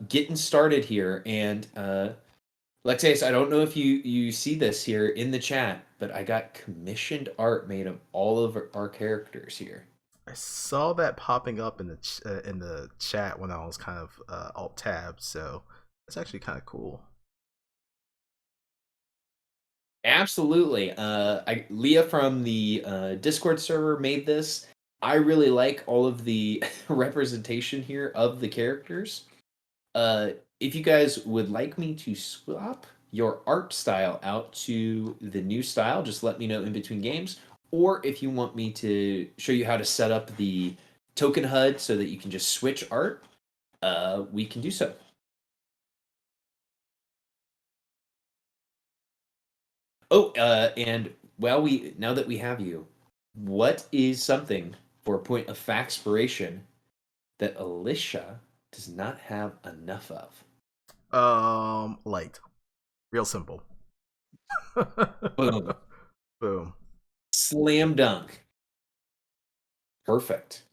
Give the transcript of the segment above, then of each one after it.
getting started here, and Lexius, I don't know if you see this here in the chat, but I got commissioned art made of all of our characters here. I saw that popping up in the chat when I was kind of alt tab, so it's actually kind of cool. Absolutely. Leah from the Discord server made this. I really like all of the representation here of the characters. If you guys would like me to swap your art style out to the new style, just let me know in between games. Or if you want me to show you how to set up the token HUD so that you can just switch art, we can do so. Oh, and now that we have you, what is something for a point of factspiration that Alicia does not have enough of? Light. Real simple. Boom. Boom. Slam dunk. Perfect.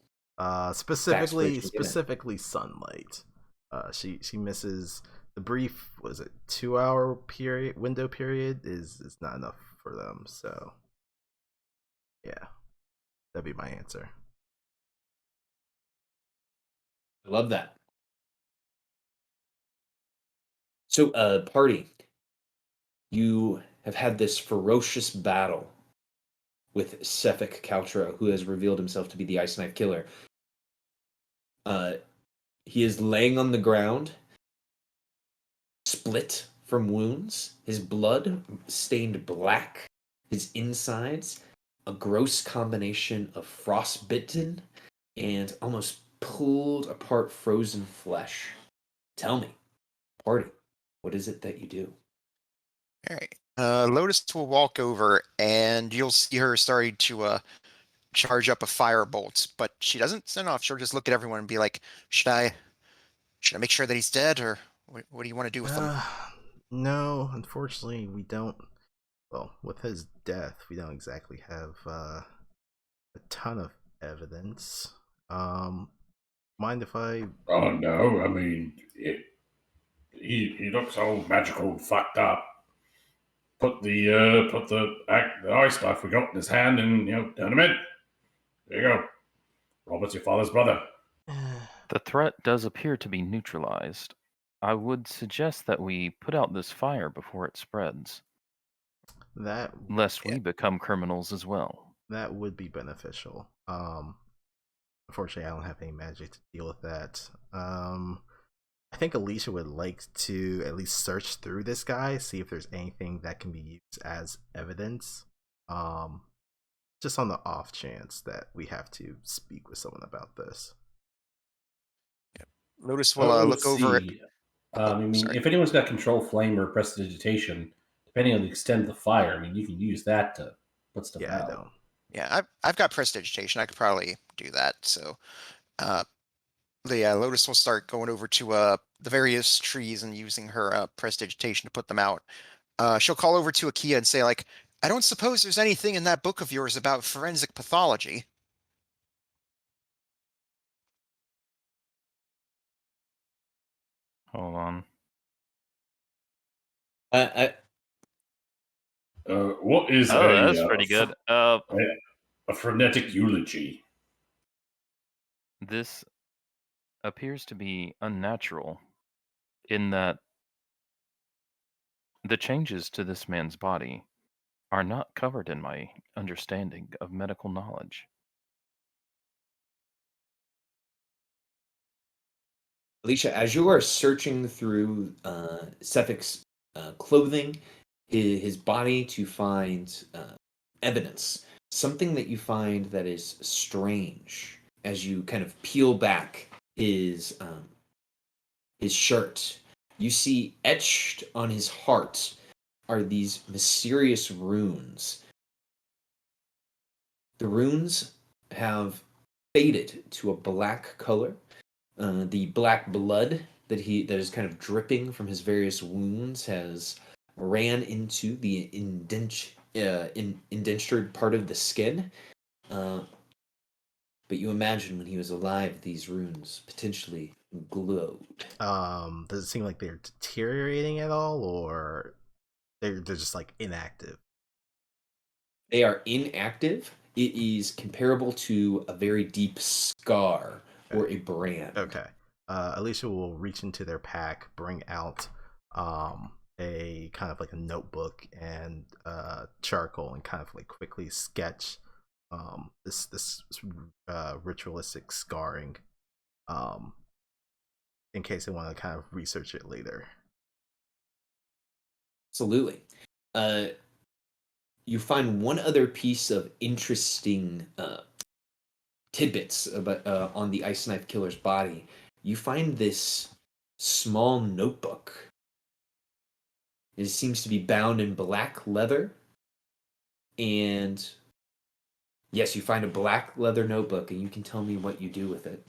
Specifically sunlight. She misses the brief, was it 2 hour window period is not enough for them, so yeah, that'd be my answer. I love that. So, party, you have had this ferocious battle with Sefik Kaltra, who has revealed himself to be the Ice Knife Killer. He is laying on the ground, split from wounds, his blood stained black, his insides a gross combination of frostbitten and almost pulled apart frozen flesh. Tell me, party, what is it that you do? All right. Lotus will walk over, and you'll see her starting to charge up a firebolt, but she doesn't send off. She'll just look at everyone and be like, "Should I make sure that he's dead, or what do you want to do with him?" No, unfortunately, we don't. Well, with his death, we don't exactly have a ton of evidence. Mind if I? Oh no! I mean, he looks all magical, and fucked up. Put the ice stuff we got in his hand, and turn him in. There you go. Robert's your father's brother. The threat does appear to be neutralized. I would suggest that we put out this fire before it spreads. Lest we become criminals as well. That would be beneficial. Unfortunately, I don't have any magic to deal with that. I think Alicia would like to at least search through this guy, see if there's anything that can be used as evidence. Just on the off chance that we have to speak with someone about this. Lotus will look over it. I mean, if anyone's got control flame or prestidigitation, depending on the extent of the fire, I mean, you can use that to put stuff out. I don't. Yeah, I've got prestidigitation. I could probably do that. So, Lotus will start going over to the various trees and using her prestidigitation to put them out. She'll call over to Akia and say, like, "I don't suppose there's anything in that book of yours about forensic pathology." Hold on. What is that's pretty good. A frenetic eulogy. This appears to be unnatural in that the changes to this man's body are not covered in my understanding of medical knowledge. Alicia, as you are searching through Sefik's clothing, his body to find evidence, something that you find that is strange as you kind of peel back his shirt, you see etched on his heart are these mysterious runes. The runes have faded to a black color. The black blood that is kind of dripping from his various wounds has ran into the indentured part of the skin. But you imagine when he was alive, these runes potentially glowed. Does it seem like they're deteriorating at all, or they're just like inactive? They are inactive. It is comparable to a very deep scar or a brand. Okay. Alicia will reach into their pack, bring out a kind of like a notebook and charcoal, and kind of like quickly sketch this ritualistic scarring, um, in case they want to kind of research it later. Absolutely. You find one other piece of interesting tidbits about on the Ice Knife Killer's body. You find this small notebook. It seems to be bound in black leather, and yes, you find a black leather notebook, and you can tell me what you do with it.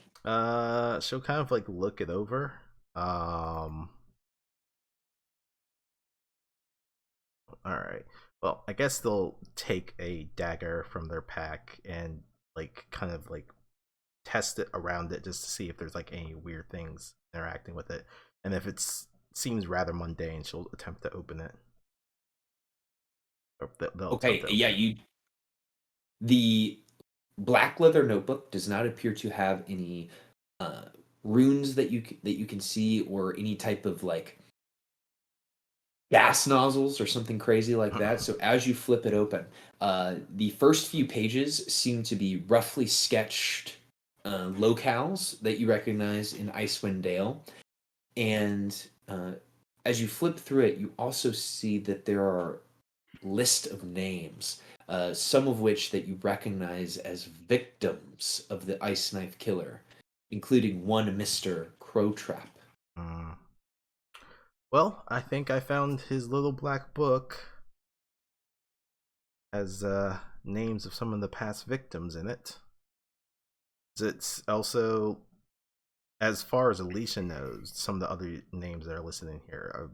She'll kind of like look it over. All right. Well, I guess they'll take a dagger from their pack and like kind of like test it around it just to see if there's like any weird things interacting with it. And if it seems rather mundane, she'll attempt to open it. Or they'll Okay, attempt to yeah, open it. you. The black leather notebook does not appear to have any runes that you can see, or any type of like gas nozzles or something crazy like that. So as you flip it open, the first few pages seem to be roughly sketched locales that you recognize in Icewind Dale. And as you flip through it, you also see that there are list of names, some of which that you recognize as victims of the Ice Knife Killer, including one Mr. Crowtrap. Mm. Well, I think I found his little black book. Has names of some of the past victims in it. It's also, as far as Alicia knows, some of the other names that are listed in here are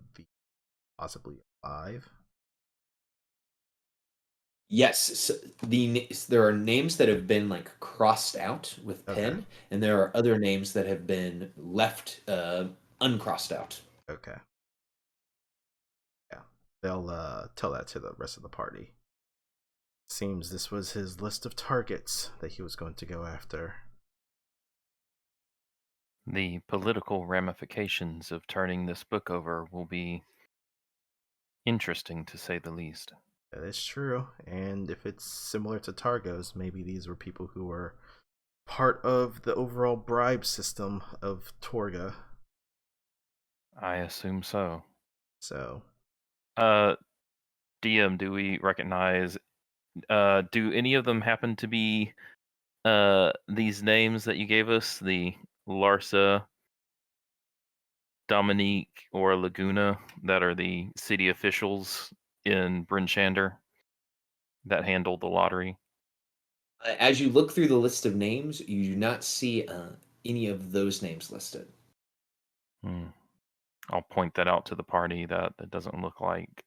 possibly alive. Yes, so there are names that have been like crossed out with pen, Okay. and there are other names that have been left uncrossed out. Okay. Yeah. They'll tell that to the rest of the party. Seems this was his list of targets that he was going to go after. The political ramifications of turning this book over will be interesting, to say the least. That is true. And if it's similar to Targo's, maybe these were people who were part of the overall bribe system of Torga. I assume so. So, DM, do we recognize? Do any of them happen to be these names that you gave us? The Larsa, Dominique, or Laguna, that are the city officials in Bryn Shander that handle the lottery? As you look through the list of names, you do not see any of those names listed. I'll point that out to the party, that it doesn't look like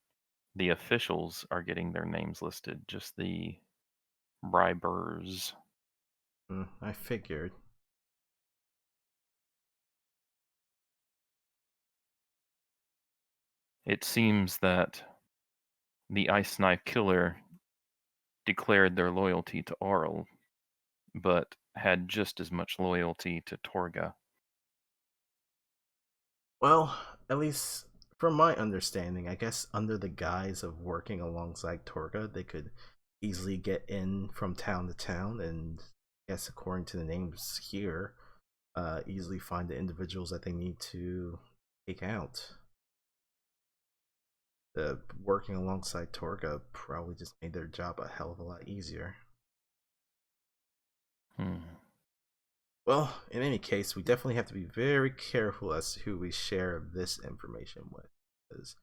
the officials are getting their names listed, just the bribers. I figured. It seems that the Ice Knife Killer declared their loyalty to Auril, but had just as much loyalty to Torga. Well, at least from my understanding, I guess under the guise of working alongside Torga, they could easily get in from town to town, and I guess according to the names here, easily find the individuals that they need to take out. Working alongside Torga probably just made their job a hell of a lot easier. Well, in any case, we definitely have to be very careful as to who we share this information with, because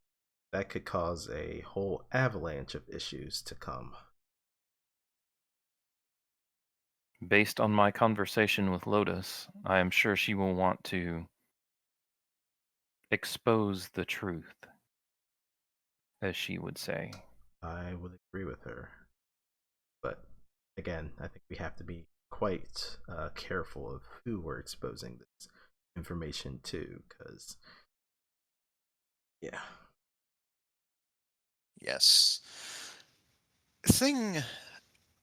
that could cause a whole avalanche of issues to come. Based on my conversation with Lotus, I am sure she will want to expose the truth, as she would say. I would agree with her. But again, I think we have to be quite careful of who we're exposing this information too, because yeah. Yes. Thing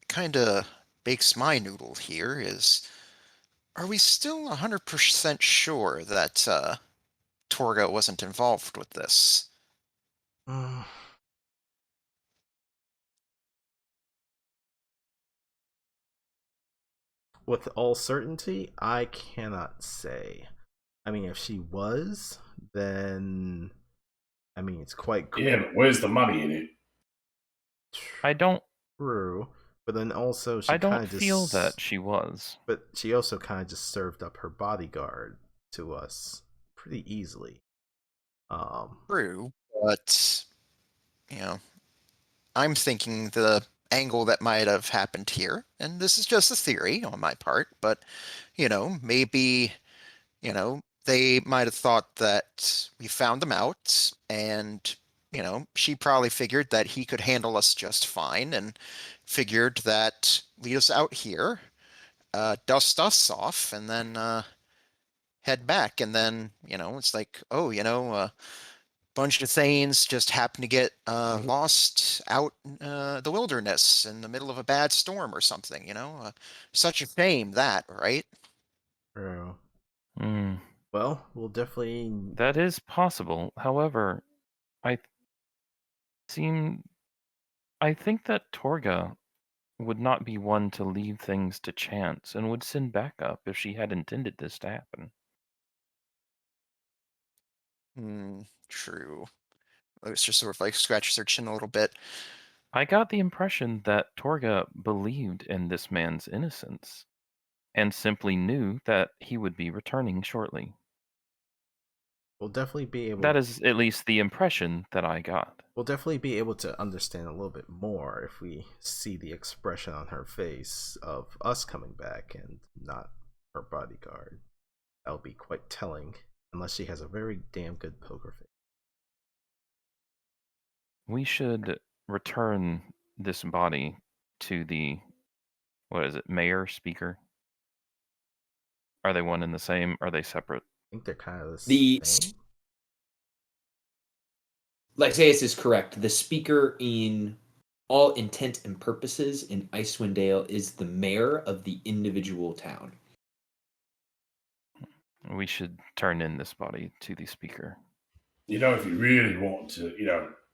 kind of bakes my noodle here is, are we still 100% sure that Torga wasn't involved with this? Mm. With all certainty, I cannot say. I mean, if she was, then I mean it's quite Yeah, but where's the money in it? I don't true. But then also she I kind don't of feel just. that she was. But she also kind of just served up her bodyguard to us pretty easily. True, but you know, I'm thinking the angle that might have happened here, and this is just a theory on my part, but maybe they might have thought that we found them out, and she probably figured that he could handle us just fine, and figured that lead us out here, dust us off, and then head back. And then it's like, oh, bunch of Thanes just happen to get lost out in the wilderness in the middle of a bad storm or something. Such a shame that, right? True. Mm, Well, we'll definitely. that is possible. However, I seem I think that Torga would not be one to leave things to chance and would send backup if she had intended this to happen. True. It's just sort of like scratch their chin a little bit. I got the impression that Torga believed in this man's innocence and simply knew that he would be returning shortly. We'll definitely be able. That is at least the impression that I got. We'll definitely be able to understand a little bit more if we see the expression on her face of us coming back and not her bodyguard. That'll be quite telling, unless she has a very damn good poker face. We should return this body to the, what is it, mayor, speaker? Are they one and the same? Are they separate? I think they're kind of The same. Lysaeus is correct. The speaker, in all intent and purposes, in Icewind Dale is the mayor of the individual town. We should turn in this body to the speaker. If you really want to,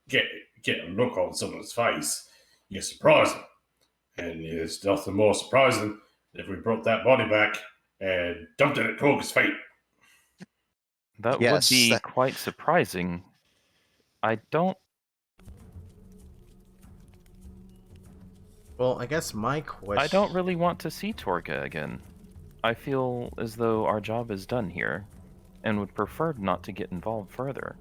get a look on someone's face, you surprise them. And there's nothing more surprising than if we brought that body back and dumped it at Torga's feet. That would Yes, be that- quite surprising. I don't. Well, I guess my question. I don't really want to see Torga again. I feel as though our job is done here, and would prefer not to get involved further.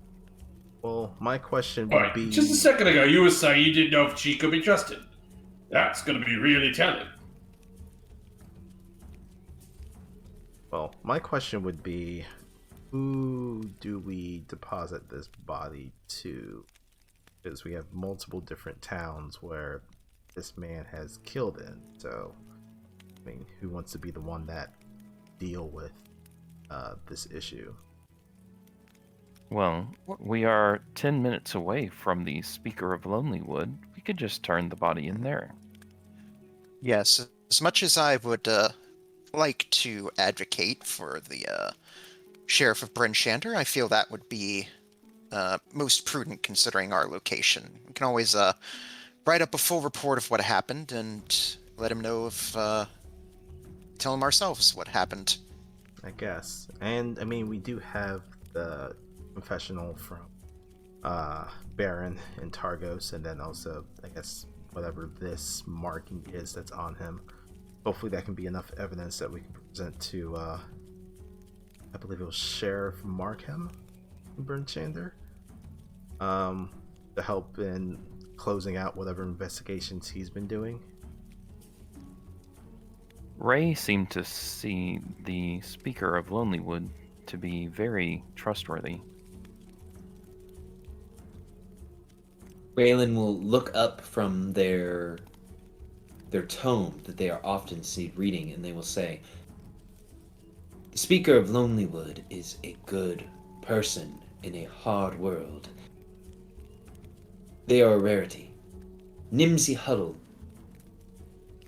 Well, my question would Right, be. just a second ago, you were saying you didn't know if she could be trusted. That's going to be really telling. Well, my question would be, who do we deposit this body to? Because we have multiple different towns where this man has killed in. So, I mean, who wants to be the one that deal with this issue? Well, we are 10 minutes away from the Speaker of Lonelywood. We could just turn the body in there. Yes, as much as I would like to advocate for the Sheriff of Bryn Shander, I feel that would be most prudent considering our location. We can always write up a full report of what happened and let him know if tell him ourselves what happened. I guess. And, I mean, we do have the confessional from Baron and Targos, and then also, I guess, whatever this marking is that's on him. Hopefully that can be enough evidence that we can present to, I believe it was Sheriff Markham in Bryn Shander, to help in closing out whatever investigations he's been doing. Ray seemed to see the Speaker of Lonelywood to be very trustworthy. Raylan will look up from their tome that they are often seen reading, and they will say, The Speaker of Lonelywood is a good person in a hard world. They are a rarity. Nimsy Huddle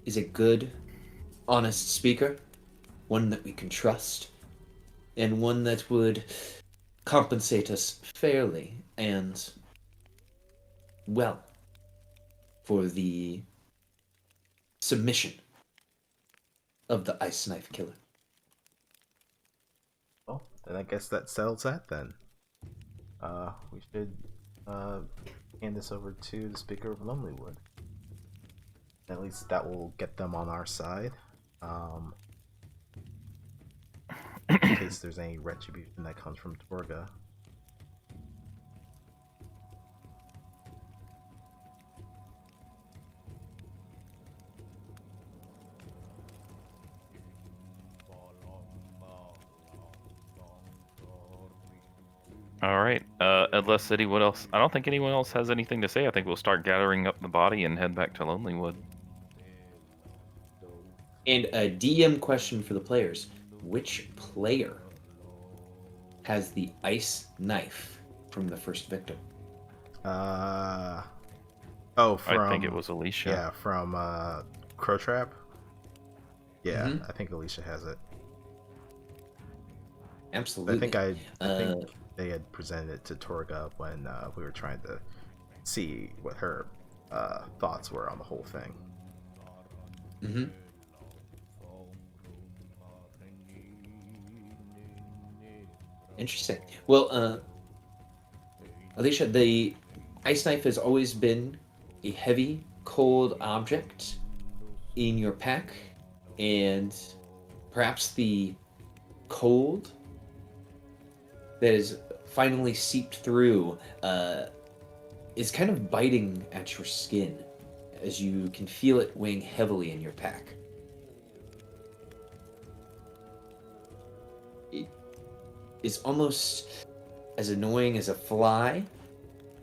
is a good, honest speaker, one that we can trust, and one that would compensate us fairly and well for the submission of the Ice Knife Killer. Well, then I guess that settles that then. We should hand this over to the Speaker of Lonelywood. At least that will get them on our side. In case there's any retribution that comes from Torga. All right. Unless anyone else, I don't think anyone else has anything to say. I think we'll start gathering up the body and head back to Lonelywood. And a DM question for the players. Which player has the ice knife from the first victim? From I think it was Alicia. Yeah, from Crow Trap. Yeah, Mhm. I think Alicia has it. Absolutely. I think they had presented it to Torga when we were trying to see what her thoughts were on the whole thing. Mm-hmm. Interesting. Well, Alicia, the ice knife has always been a heavy, cold object in your pack, and perhaps the cold that has finally seeped through is kind of biting at your skin as you can feel it weighing heavily in your pack. It is almost as annoying as a fly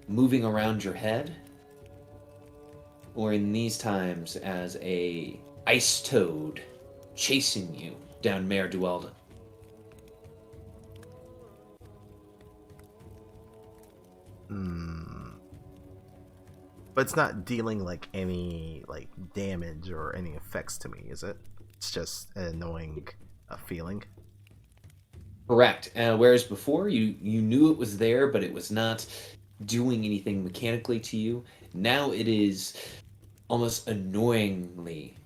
moving around your head, or in these times as a ice toad chasing you down Mare Duelda. But it's not dealing like any like damage or any effects to me, is it? It's just an annoying feeling. Correct. Whereas before you knew it was there, but it was not doing anything mechanically to you. Now it is almost annoyingly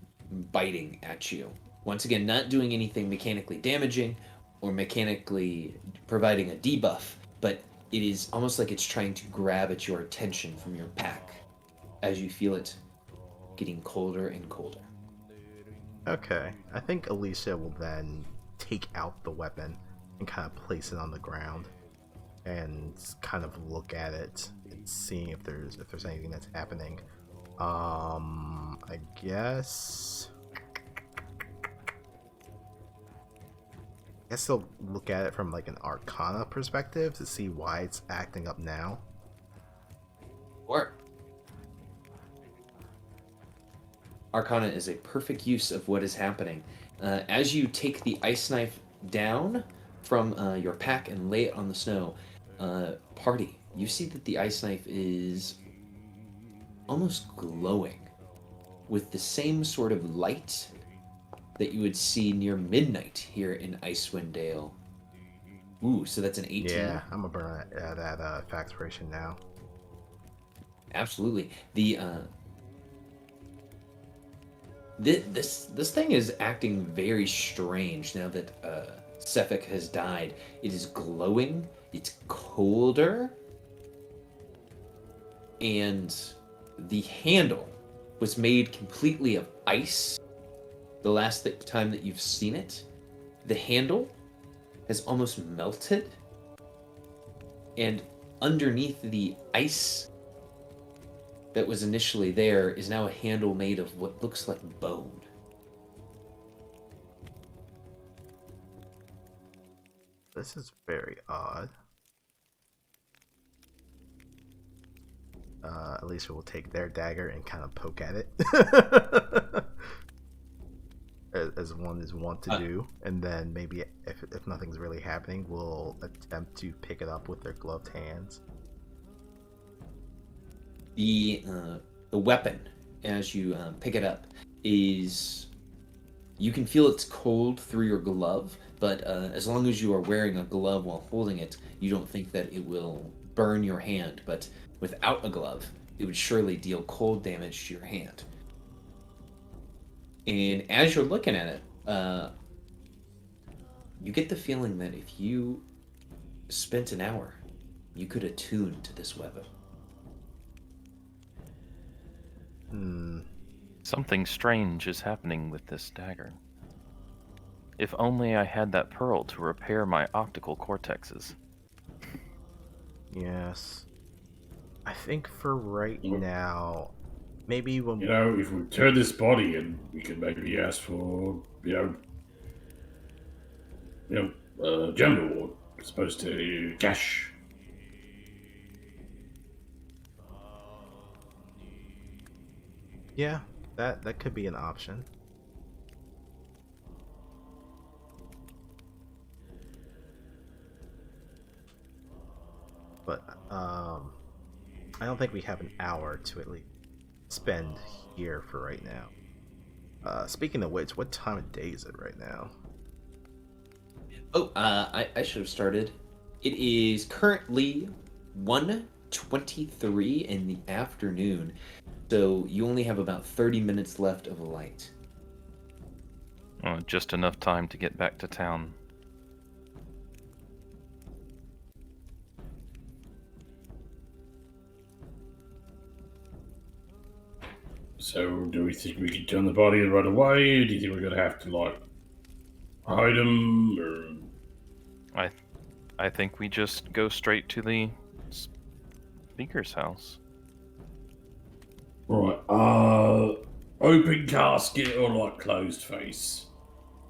biting at you. Once again, not doing anything mechanically damaging or mechanically providing a debuff, but it is almost like it's trying to grab at your attention from your pack as you feel it getting colder and colder. Okay, I think Alicia will then take out the weapon and kind of place it on the ground and kind of look at it and see if there's anything that's happening. I guess they'll look at it from like an Arcana perspective to see why it's acting up now. Or Arcana is a perfect use of what is happening. As you take the ice knife down from your pack and lay it on the snow, party, you see that the ice knife is almost glowing with the same sort of light that you would see near midnight here in Icewind Dale. Ooh, so that's an 18. Yeah, I'm gonna burn that factoration now. Absolutely. The this thing is acting very strange now that Sefik has died. It is glowing. It's colder, and the handle was made completely of ice. The last time that you've seen it, the handle has almost melted, and underneath the ice that was initially there is now a handle made of what looks like bone. This is very odd. Alicia will take their dagger and kind of poke at it. as one is wont to do, and then maybe if nothing's really happening, we'll attempt to pick it up with their gloved hands. The weapon, as you pick it up, is you can feel it's cold through your glove, but as long as you are wearing a glove while holding it, you don't think that it will burn your hand. But without a glove, it would surely deal cold damage to your hand. And as you're looking at it, you get the feeling that if you spent an hour, you could attune to this weapon. Something strange is happening with this dagger. If only I had that pearl to repair my optical cortexes. Yes. I think for right now, maybe when if we turn this body in, we can maybe ask for, gem reward as opposed to cash. Yeah, that could be an option. But I don't think we have an hour to at least spend here for right now. Speaking of which, what time of day is it right now? Oh, I should have started. It is currently 1:23 in the afternoon, so you only have about 30 minutes left of light. Just enough time to get back to town. So, do we think we can turn the body in right away? Or do you think we're gonna have to hide him? Or I think we just go straight to the speaker's house. right? Open casket or closed face?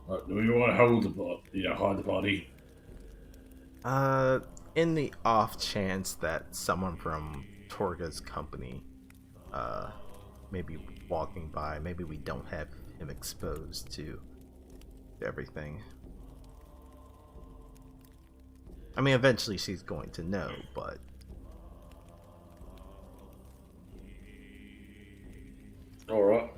Do we want to hold the body? Hide the body. In the off chance that someone from Torga's company, may be walking by, maybe we don't have him exposed to everything. I mean, eventually she's going to know, but... Alright.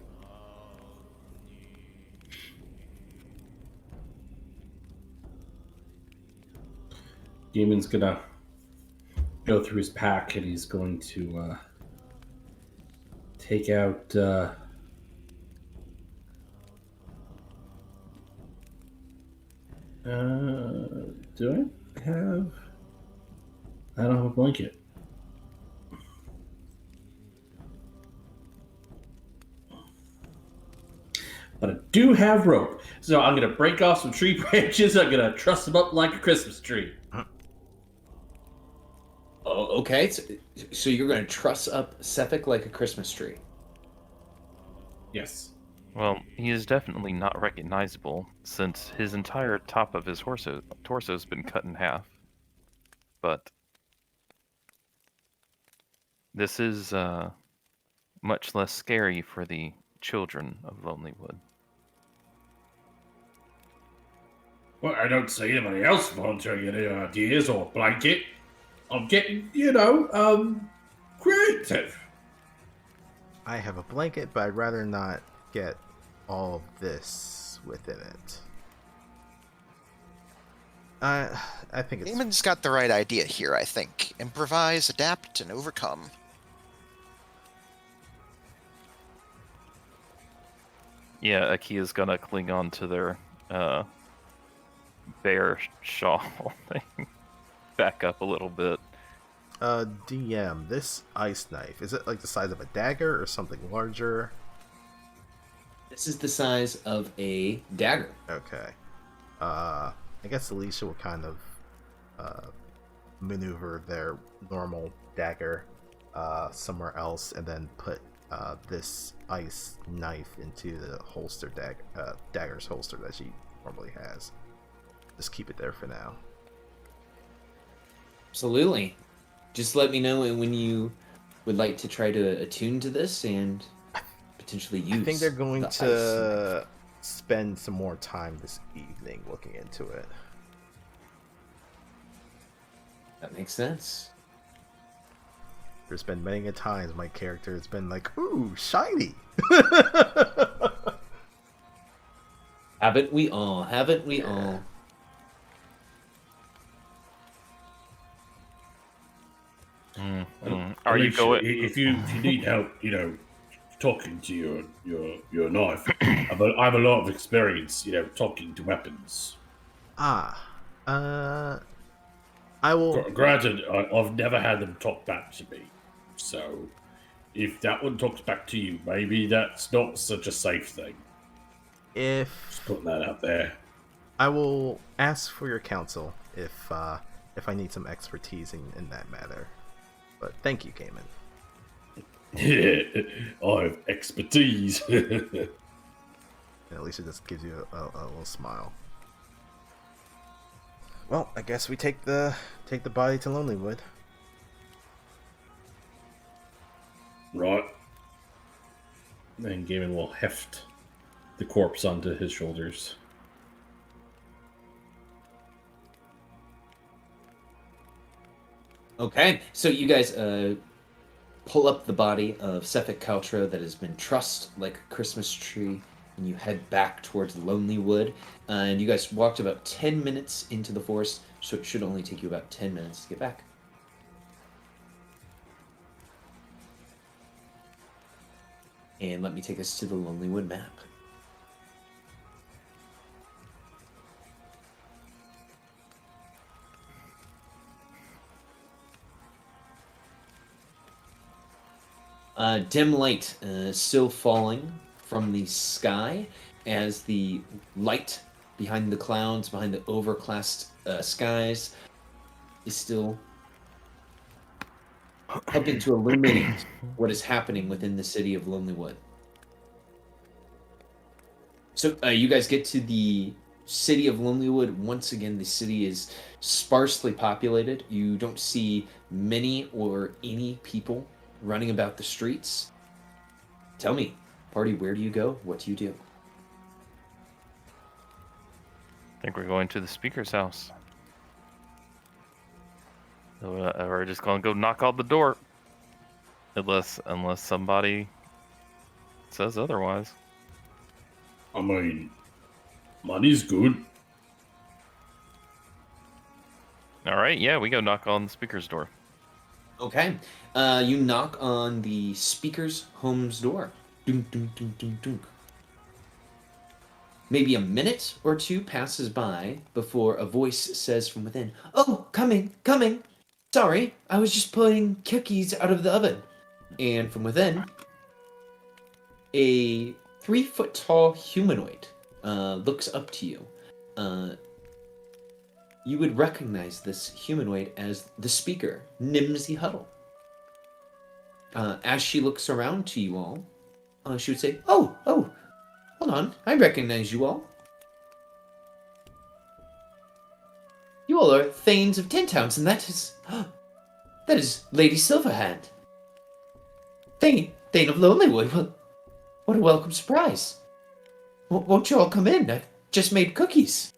Demon's gonna go through his pack and he's going to take out do I have? I don't have a blanket. But I do have rope. So I'm going to break off some tree branches. I'm going to truss them up like a Christmas tree. Oh, okay. So you're going to truss up Sephic like a Christmas tree. Yes. Well, he is definitely not recognizable, since his entire top of his torso's been cut in half. But this is much less scary for the children of Lonelywood. Well, I don't see anybody else volunteering any ideas or blanket. I'm getting, creative. I have a blanket, but I'd rather not get all of this within it. I think it's... Damon's got the right idea here, I think. Improvise, adapt, and overcome. Yeah, Akia's gonna cling on to their bear shawl thing. Back up a little bit. DM, this ice knife, is it like the size of a dagger or something larger? This is the size of a dagger. Okay. I guess Alicia will kind of maneuver their normal dagger somewhere else and then put this ice knife into the holster dagger's holster that she normally has. Just keep it there for now. Absolutely. Just let me know when you would like to try to attune to this and potentially use. I think they're going the to. ice. spend some more time this evening looking into it. That makes sense. There's been many a times my character has been like, ooh, shiny. Haven't we all? Haven't we all? Are you Alicia, going? If you need help, talking to your knife, I have a lot of experience, talking to weapons. I will. Granted, I've never had them talk back to me, so if that one talks back to you, maybe that's not such a safe thing. Just putting that out there. I will ask for your counsel if I need some expertise in that matter. But thank you, Gaiman. Yeah, I have expertise. And at least it just gives you a little smile. Well, I guess we take the body to Lonelywood. Right. Then Gaiman will heft the corpse onto his shoulders. Okay, so you guys pull up the body of Sefik Kaltra that has been trussed like a Christmas tree, and you head back towards Lonelywood. And you guys walked about 10 minutes into the forest, so it should only take you about 10 minutes to get back. And let me take us to the Lonelywood map. Dim light still falling from the sky as the light behind the clouds, behind the overcast skies, is still helping to illuminate what is happening within the city of Lonelywood. So you guys get to the city of Lonelywood. Once again, the city is sparsely populated. You don't see many or any people running about the streets. Tell me, party, where do you go? What do you do? I think we're going to the speaker's house. We're just gonna go knock on the door, unless somebody says otherwise. I mean, money's good. All right, yeah, we go knock on the speaker's door. Okay. You knock on the speaker's home's door. Dunk, dunk, dunk, dunk, dunk. Maybe a minute or two passes by before a voice says from within, "Oh, coming, coming. Sorry, I was just pulling cookies out of the oven." And from within, a 3-foot-tall humanoid looks up to you. You would recognize this humanoid as the speaker, Nimsy Huddle. As she looks around to you all, she would say, Oh, hold on, I recognize you all. You all are Thanes of Tintowns, and that is Lady Silverhand. Thane of Lonelywood. Well, what a welcome surprise. Won't you all come in? I've just made cookies.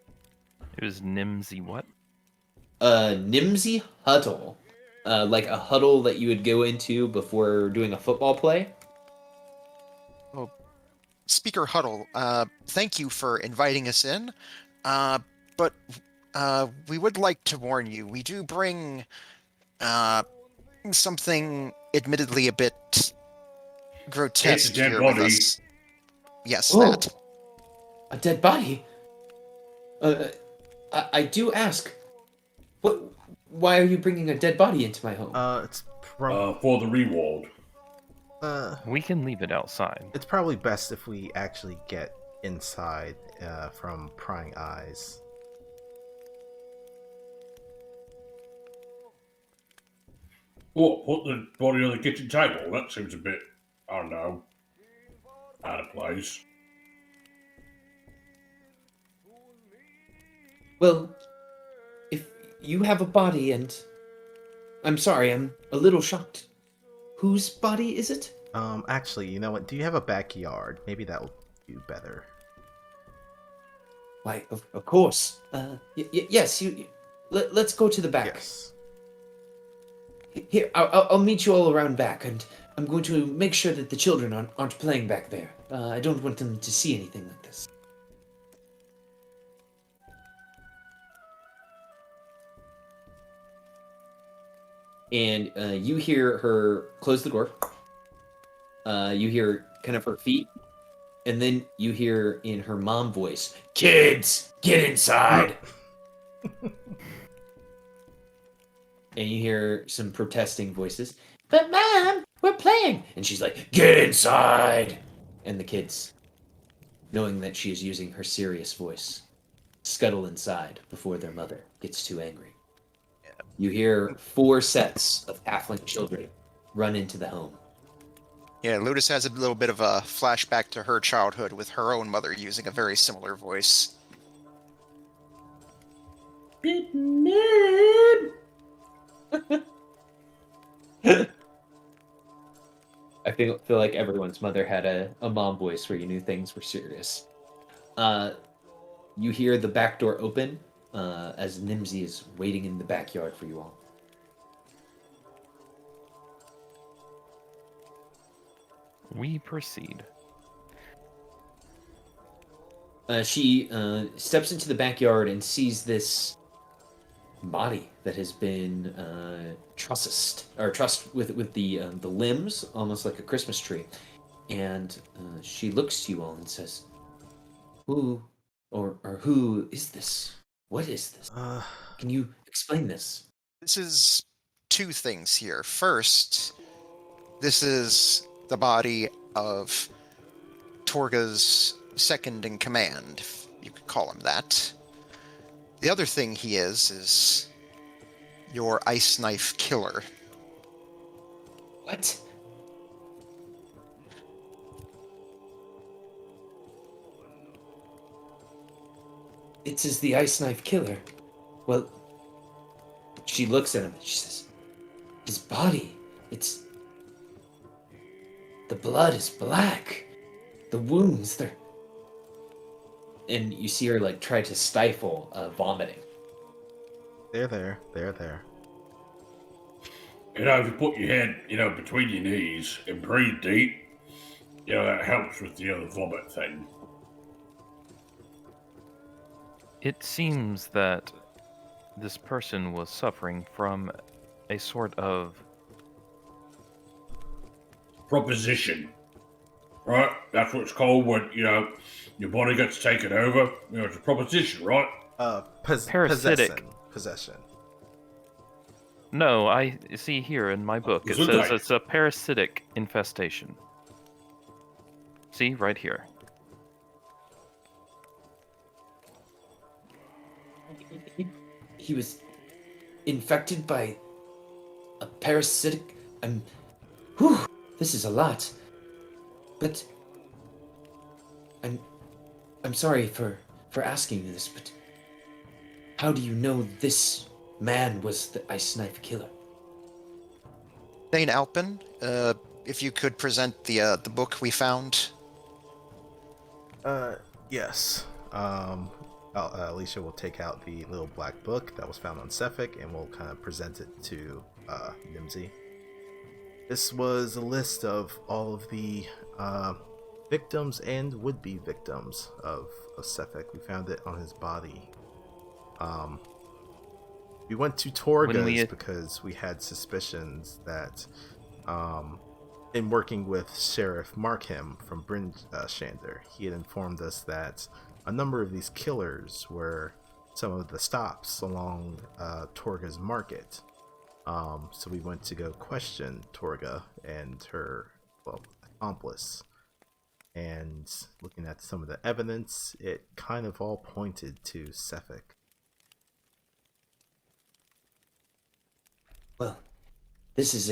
It was Nimsy what? Nimsy Huddle. Like a huddle that you would go into before doing a football play. Oh, Speaker Huddle, thank you for inviting us in. But we would like to warn you, we do bring something admittedly a bit grotesque dead here body. with us. Yes, Oh. that. A dead body? I do ask, why are you bringing a dead body into my home? It's For the reward. We can leave it outside. It's probably best if we actually get inside from prying eyes. What? Put the body on the kitchen table? That seems a bit, I don't know, out of place. Well, if you have a body and... I'm sorry, I'm a little shocked. Whose body is it? Actually, you know what? Do you have a backyard? Maybe that will do better. Why, of course. Yes, let's go to the back. Yes. Here, I'll meet you all around back, and I'm going to make sure that the children aren't playing back there. I don't want them to see anything like this. And you hear her close the door. You hear kind of her feet. And then you hear in her mom voice, "Kids, get inside!" And you hear some protesting voices. "But Mom, we're playing!" And she's like, "Get inside!" And the kids, knowing that she is using her serious voice, scuttle inside before their mother gets too angry. You hear 4 sets of halfling children run into the home. Yeah, Lotus has a little bit of a flashback to her childhood with her own mother using a very similar voice. I feel like everyone's mother had a mom voice where you knew things were serious. You hear the back door open as Nimsy is waiting in the backyard for you all. We proceed. She steps into the backyard and sees this body that has been trussed with the limbs, almost like a Christmas tree. And she looks to you all and says, "Who who is this? What is this? Can you explain this?" This is 2 things here. First, this is the body of Torga's second in command, if you could call him that. The other thing he is your ice knife killer. What? It is the ice knife killer. Well, she looks at him and she says, "His body, the blood is black. The wounds, they're..." And you see her like try to stifle vomiting. They're there. If you put your head, between your knees and breathe deep, that helps with the vomit thing. It seems that this person was suffering from a sort of Proposition. Right? That's what it's called when, your body gets taken over. It's a proposition, right? Parasitic. Possession. No, I see here in my book, it says Gesundheit. it's a parasitic infestation. See, right here. He was infected by a parasitic... this is a lot. But I'm sorry for asking you this, but how do you know this man was the ice knife killer? Thane Alpin, if you could present the book we found. Yes. Alicia will take out the little black book that was found on Cephik and we'll kind of present it to Nimsy. This was a list of all of the victims and would-be victims of Cephik. We found it on his body. We went to Torga's because we had suspicions that, in working with Sheriff Markham from Bryn Shander, he had informed us that a number of these killers were some of the stops along Torga's market. So we went to go question Torga and her, accomplice. And looking at some of the evidence, it kind of all pointed to Cephik. Well, this is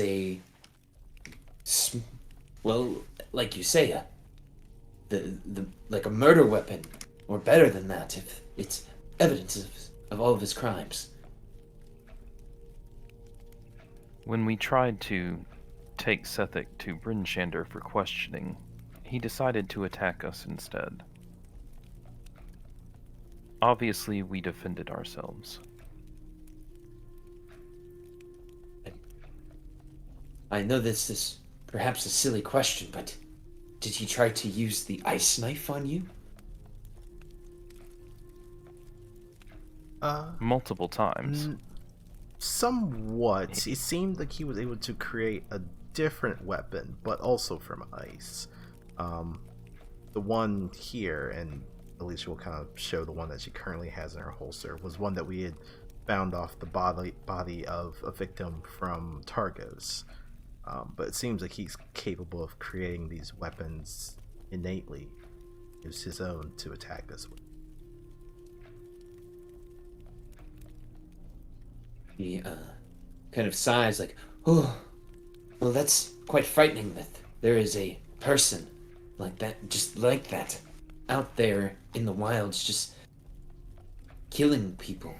like you say, like a murder weapon, or better than that, if it's evidence of all of his crimes. When we tried to take Cephik to Bryn Shander for questioning, he decided to attack us instead. obviously we defended ourselves. I know this is perhaps a silly question, but did he try to use the ice knife on you? Multiple times. Somewhat. It seemed like he was able to create a different weapon, but also from ice. The one here, and Alicia will kind of show the one that she currently has in her holster, was one that we had found off the body of a victim from Targos. But it seems like he's capable of creating these weapons innately. Use his own to attack us with. He kind of sighs like, oh, well, that's quite frightening that there is a person like that, just like that, out there in the wilds, just killing people.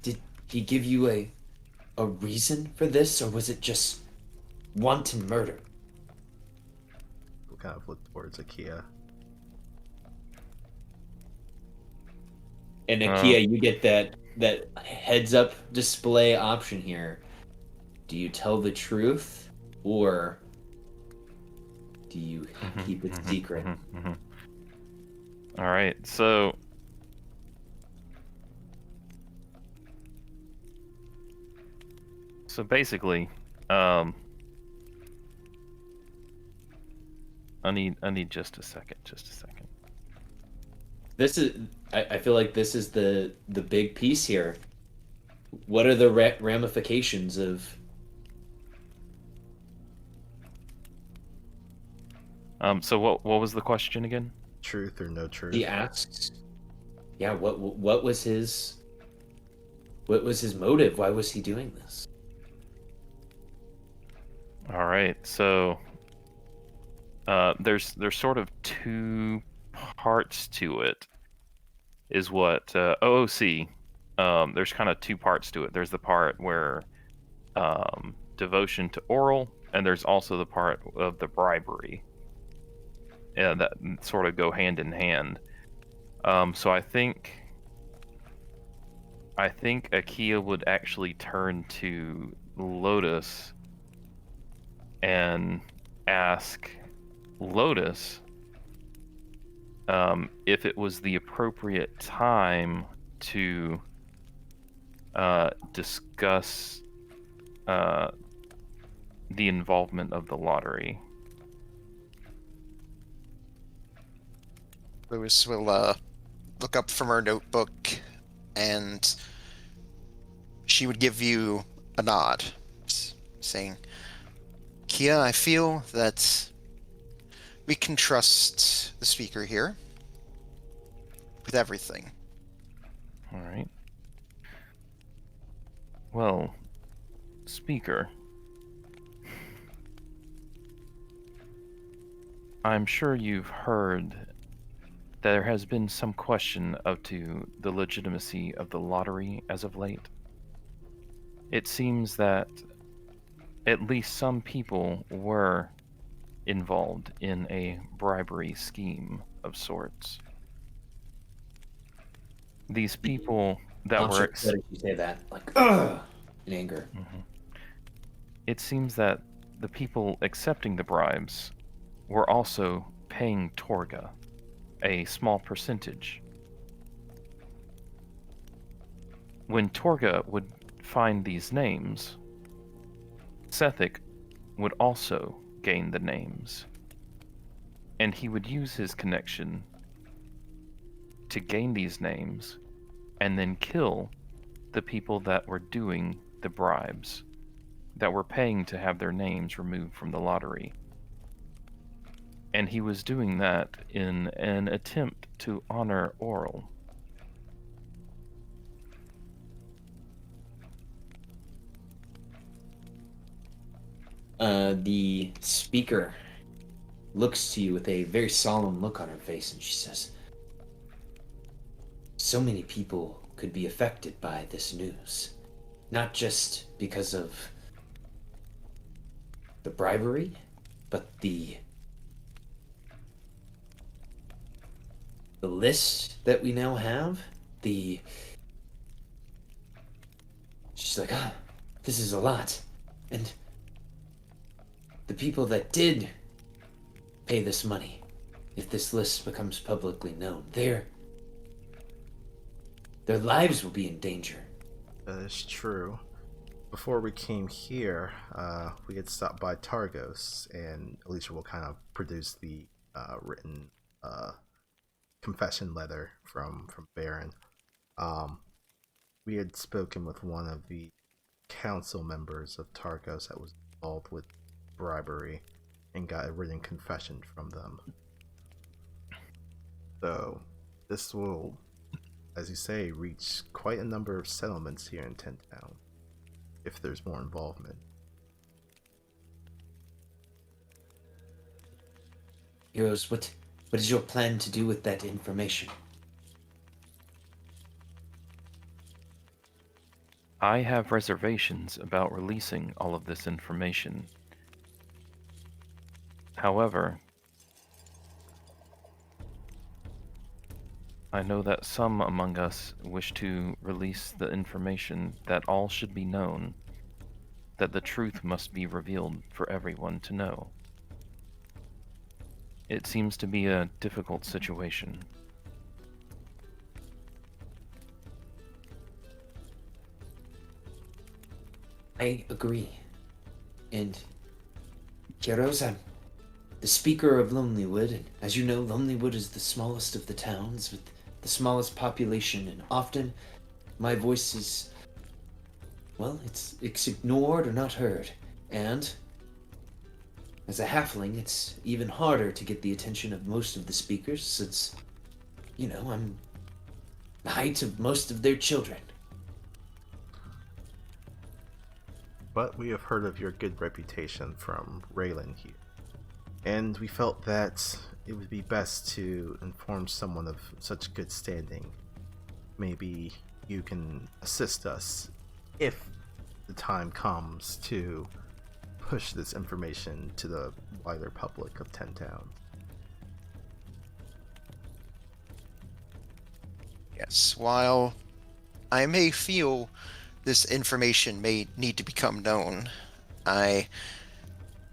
Did he give you a reason for this, or was it just wanton murder? We'll kind of look towards Akia. And Akia, you get that heads-up display option here. Do you tell the truth, or do you keep it secret? All right, so basically, I need just a second. This is, I feel like this is the big piece here. What are the ramifications of? So what was the question again? Truth or no truth? He asks. Yeah. What was his? What was his motive? Why was he doing this? All right, so there's sort of two parts to it, is what OOC. There's kind of two parts to it. There's the part where devotion to Auril, and there's also the part of the bribery. Yeah, that sort of go hand in hand. So I think Akia would actually turn to Lotus and ask Lotus if it was the appropriate time to discuss the involvement of the lottery. Lewis will look up from her notebook, and she would give you a nod, saying, Kia, I feel that we can trust the speaker here with everything. All right. Well, speaker, I'm sure you've heard there has been some question as to the legitimacy of the lottery as of late. It seems that at least some people were involved in a bribery scheme of sorts. These people that were... How did you say that? Like, ugh! In anger. Mm-hmm. It seems that the people accepting the bribes were also paying Torga a small percentage. When Torga would find these names, Sethic would also gain the names, and he would use his connection to gain these names and then kill the people that were doing the bribes, that were paying to have their names removed from the lottery. And he was doing that in an attempt to honor Auril. The speaker looks to you with a very solemn look on her face, and she says, so many people could be affected by this news, not just because of the bribery, but the the list that we now have, she's like, ah, this is a lot. And the people that did pay this money, if this list becomes publicly known, their lives will be in danger. That is true. Before we came here, we had stopped by Targos, and Alicia will kind of produce the written confession letter from Baron. We had spoken with one of the council members of Targos that was involved with bribery and got a written confession from them. So this will, as you say, reach quite a number of settlements here in Ten Town if there's more involvement. Heroes, what is your plan to do with that information? I have reservations about releasing all of this information. However, I know that some among us wish to release the information that all should be known, that the truth must be revealed for everyone to know. It seems to be a difficult situation. I agree. And heroes, I'm the speaker of Lonelywood, and as you know, Lonelywood is the smallest of the towns with the smallest population, and often my voice is, well, it's ignored or not heard. And as a halfling, it's even harder to get the attention of most of the speakers, since, you know, I'm the height of most of their children. But we have heard of your good reputation from Raylan here, and we felt that it would be best to inform someone of such good standing. Maybe you can assist us if the time comes to push this information to the wider public of Ten Towns. Yes, while I may feel this information may need to become known, I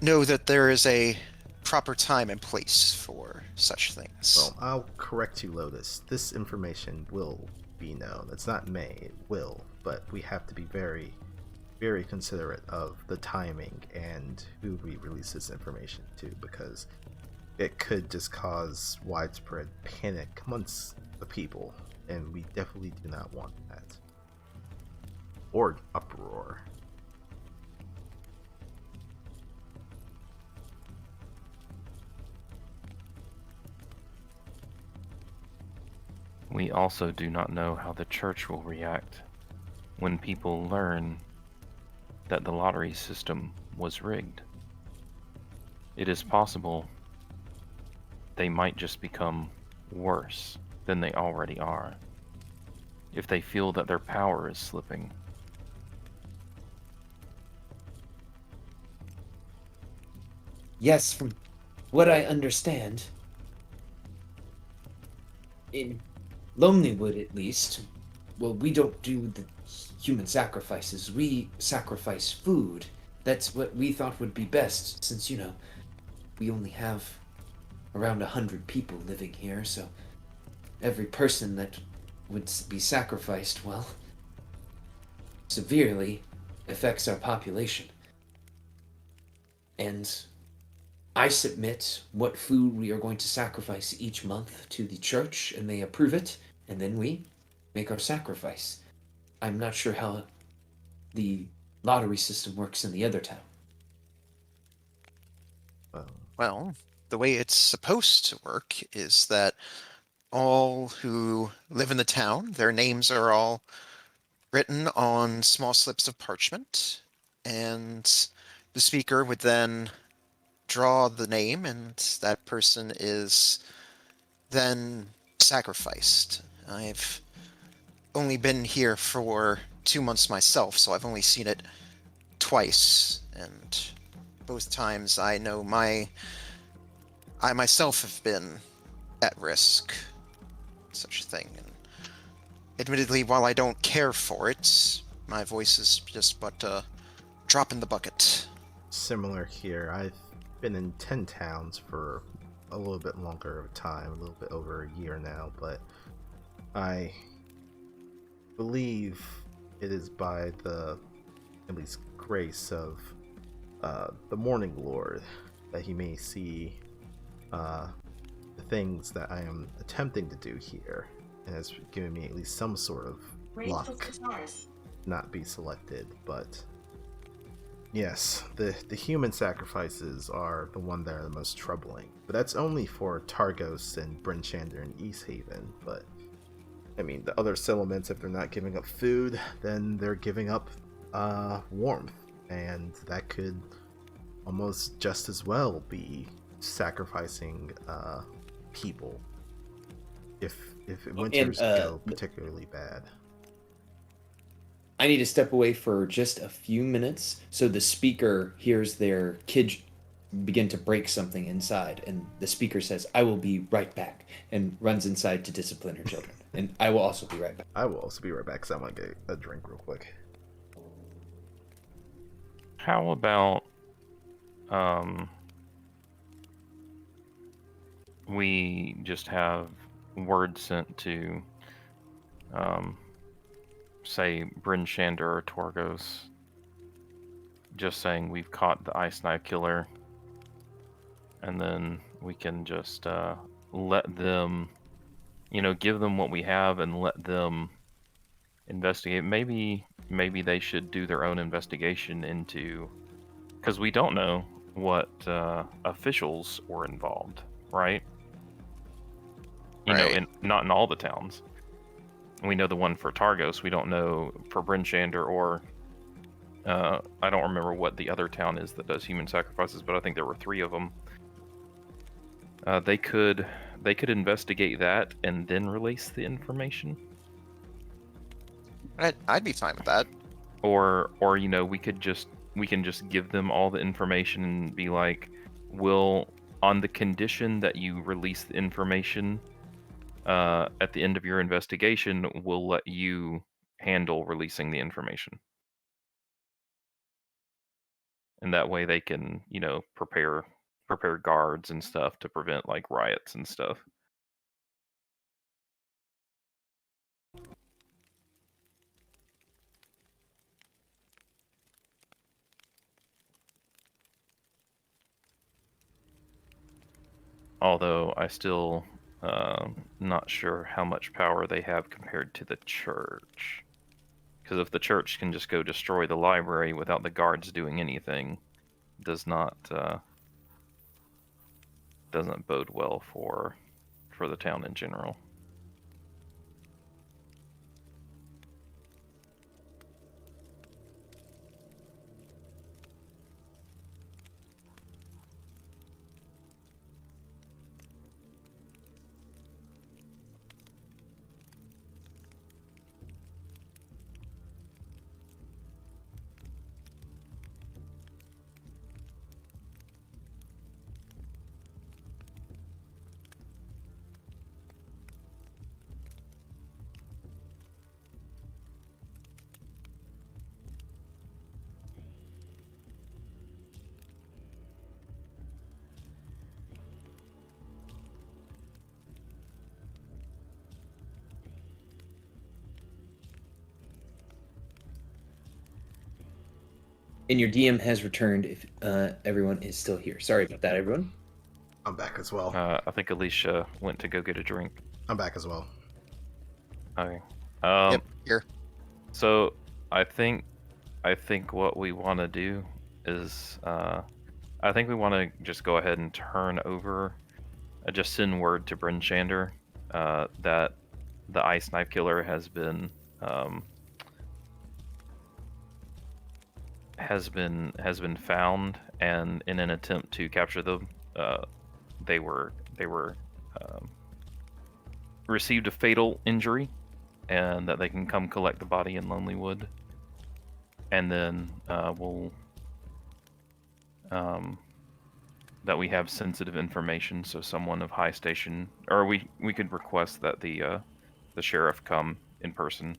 know that there is a proper time and place for such things. Well, I'll correct you, Lotus. This information will be known. It's not may, it will. But we have to be very, very considerate of the timing and who we release this information to, because it could just cause widespread panic amongst the people, and we definitely do not want that. Or uproar. We also do not know how the church will react when people learn that the lottery system was rigged. It is possible they might just become worse than they already are if they feel that their power is slipping. Yes, from what I understand, in Lonelywood at least, well, we don't do the human sacrifices. We sacrifice food. That's what we thought would be best, since, you know, we only have around 100 people living here, so every person that would be sacrificed, well, severely affects our population. And I submit what food we are going to sacrifice each month to the church, and they approve it, and then we make our sacrifice. I'm not sure how the lottery system works in the other town. Well, the way it's supposed to work is that all who live in the town, their names are all written on small slips of parchment, and the speaker would then draw the name, and that person is then sacrificed. I've only been here for 2 months myself, so I've only seen it twice, and both times I know I myself have been at risk. such a thing. And admittedly, while I don't care for it, my voice is just but a drop in the bucket. Similar here. I've been in 10 towns for a little bit longer of time, a little bit over a year now, but I believe it is by the, at least, grace of the Morning Lord that he may see the things that I am attempting to do here, and has given me at least some sort of luck not be selected. But yes, the human sacrifices are the one that are the most troubling. But that's only for Targos and Bryn Shander and East Haven. But I mean, the other settlements, if they're not giving up food, then they're giving up warmth, and that could almost just as well be sacrificing people if winters go particularly bad. I need to step away for just a few minutes so the speaker hears their kid begin to break something inside, and the speaker says, "I will be right back," and runs inside to discipline her children. And I will also be right back. I will also be right back because I want to get a drink real quick. How about we just have word sent to say Bryn Shander or Torgos, just saying we've caught the Ice Knife Killer, and then we can just let them, give them what we have and let them investigate. Maybe they should do their own investigation into, because we don't know what officials were involved, right? Not in all the towns. We know the one for Targos. We don't know for Bryn Shander or I don't remember what the other town is that does human sacrifices, but I think there were 3 of them. They could investigate that and then release the information. I'd be fine with that. Or we can just give them all the information and be like, on the condition that you release the information at the end of your investigation, we'll let you handle releasing the information. And that way they can, prepare guards and stuff to prevent like riots and stuff. Although I still not sure how much power they have compared to the church. Because if the church can just go destroy the library without the guards doing anything, doesn't bode well for the town in general. And your DM has returned if everyone is still here. Sorry about that, everyone. I'm back as well. I think Alicia went to go get a drink. I'm back as well. Okay. Yep, here. So I think what we want to do is I think we want to just go ahead and turn over, just send word to Bryn Shander that the Ice Knife Killer has been found, and in an attempt to capture them, they were received a fatal injury, and that they can come collect the body in Lonelywood, and then we'll that we have sensitive information, so someone of high station, or we could request that the sheriff come in person.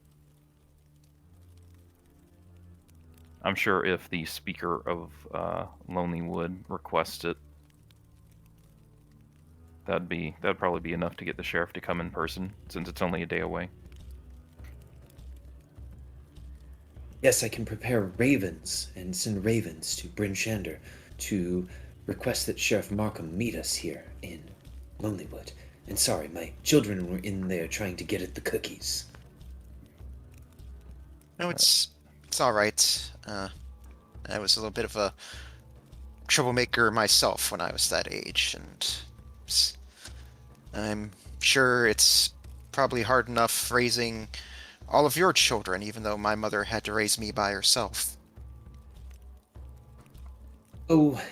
I'm sure if the speaker of Lonely Wood requests it, that'd probably be enough to get the sheriff to come in person, since it's only a day away. Yes, I can prepare ravens and send ravens to Bryn Shander to request that Sheriff Markham meet us here in Lonelywood. And sorry, my children were in there trying to get at the cookies. No, it's all right. I was a little bit of a troublemaker myself when I was that age, and I'm sure it's probably hard enough raising all of your children, even though my mother had to raise me by herself. Oh,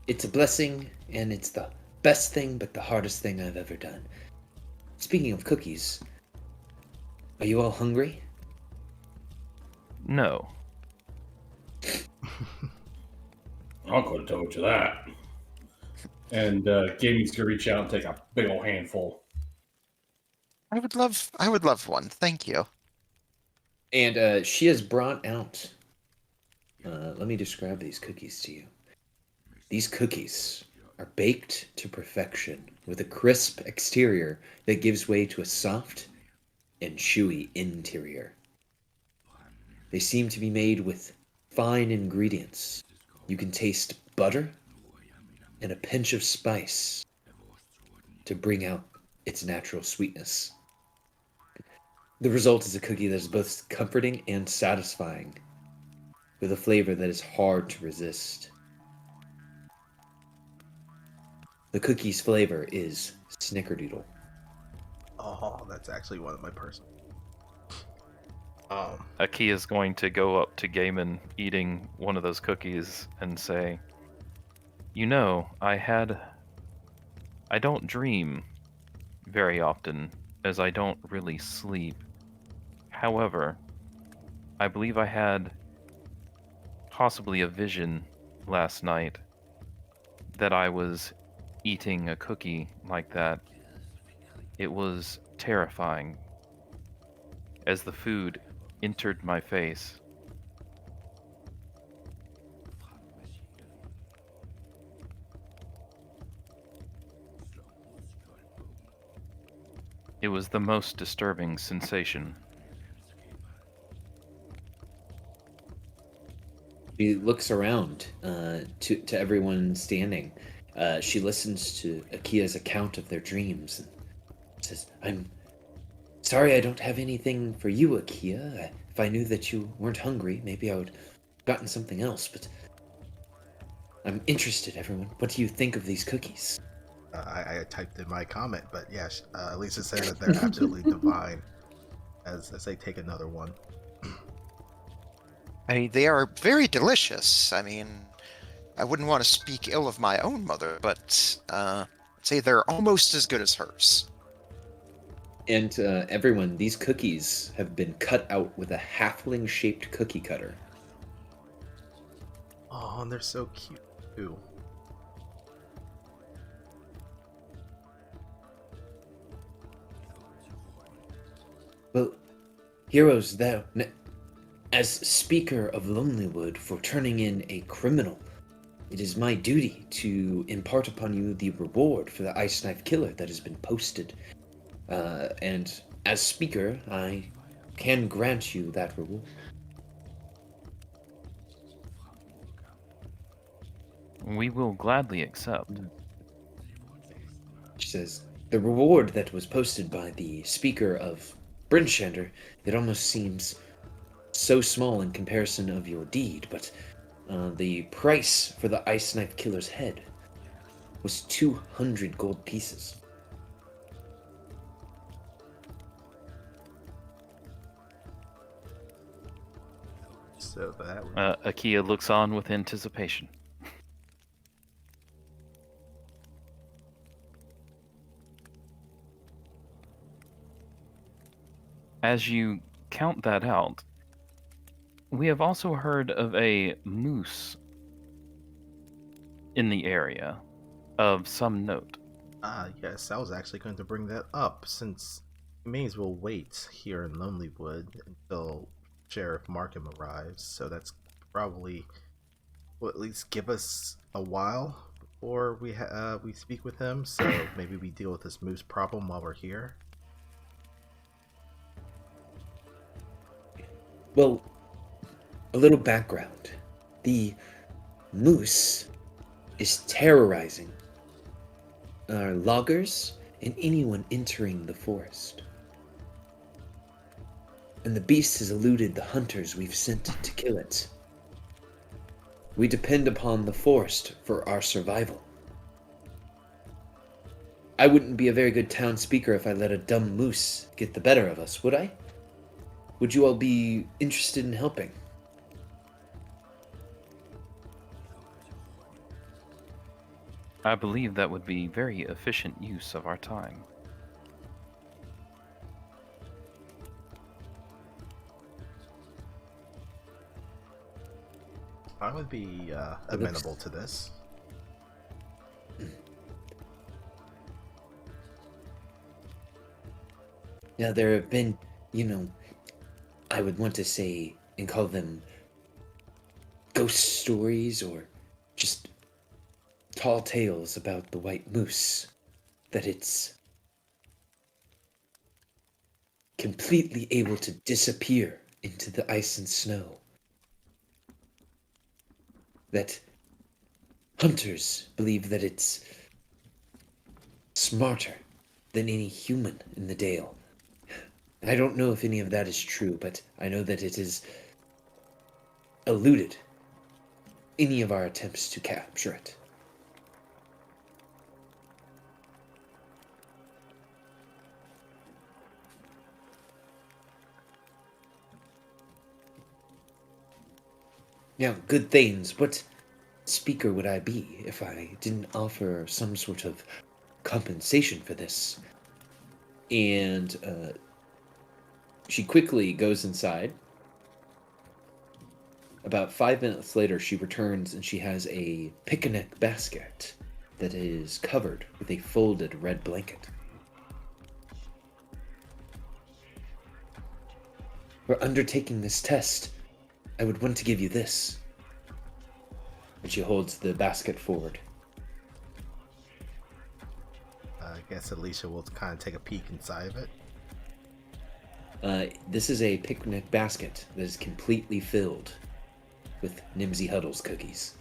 it's a blessing, and it's the best thing, but the hardest thing I've ever done. Speaking of cookies, are you all hungry? No. I could have told you that. And Gaming's gonna reach out and take a big old handful. I would love one. Thank you. And she has brought out. Let me describe these cookies to you. These cookies are baked to perfection with a crisp exterior that gives way to a soft and chewy interior. They seem to be made with fine ingredients. You can taste butter and a pinch of spice to bring out its natural sweetness. The result is a cookie that is both comforting and satisfying, with a flavor that is hard to resist. The cookie's flavor is snickerdoodle. Oh, that's actually one of my personal. Akia's going to go up to Gaiman eating one of those cookies and say, "You know, I don't dream very often, as I don't really sleep. However, I believe I had possibly a vision last night that I was eating a cookie like that. It was terrifying as the food entered my face. It was the most disturbing sensation." She looks around to everyone standing. She listens to Akia's account of their dreams and says, "I'm sorry I don't have anything for you, Akia. If I knew that you weren't hungry, maybe I would have gotten something else, but I'm interested, everyone. What do you think of these cookies?" I typed in my comment, but yes, Lisa said that they're absolutely divine. As they take another one. I mean, they are very delicious. I mean, I wouldn't want to speak ill of my own mother, but I'd say they're almost as good as hers. And everyone, these cookies have been cut out with a halfling-shaped cookie cutter. Oh, and they're so cute too. Well, heroes, as Speaker of Lonelywood for turning in a criminal, it is my duty to impart upon you the reward for the Ice Knife Killer that has been posted. And as Speaker, I can grant you that reward. We will gladly accept. She says, the reward that was posted by the Speaker of Bryn Shander, it almost seems so small in comparison of your deed, but the price for the Ice Knife Killer's head was 200 gold pieces. So that Akia looks on with anticipation. As you count that out, we have also heard of a moose in the area of some note? Yes, I was actually going to bring that up, since we may as well wait here in Lonelywood until Sheriff Markham arrives, so that's probably will at least give us a while before we speak with him, so maybe we deal with this moose problem while we're here. Well, a little background. The moose is terrorizing our loggers and anyone entering the forest. And the beast has eluded the hunters we've sent to kill it. We depend upon the forest for our survival. I wouldn't be a very good town speaker if I let a dumb moose get the better of us, would I? Would you all be interested in helping? I believe that would be very efficient use of our time. I would be amenable to this. Now, there have been, I would want to say and call them ghost stories or just tall tales about the white moose, that it's completely able to disappear into the ice and snow. That hunters believe that it's smarter than any human in the Dale. I don't know if any of that is true, but I know that it has eluded any of our attempts to capture it. Now, good Thanes, what speaker would I be if I didn't offer some sort of compensation for this? And she quickly goes inside. About 5 minutes later, she returns and she has a picnic basket that is covered with a folded red blanket. For undertaking this test, I would want to give you this. And she holds the basket forward. I guess Alicia will kind of take a peek inside of it. This is a picnic basket that is completely filled with Nimsy Huddles cookies.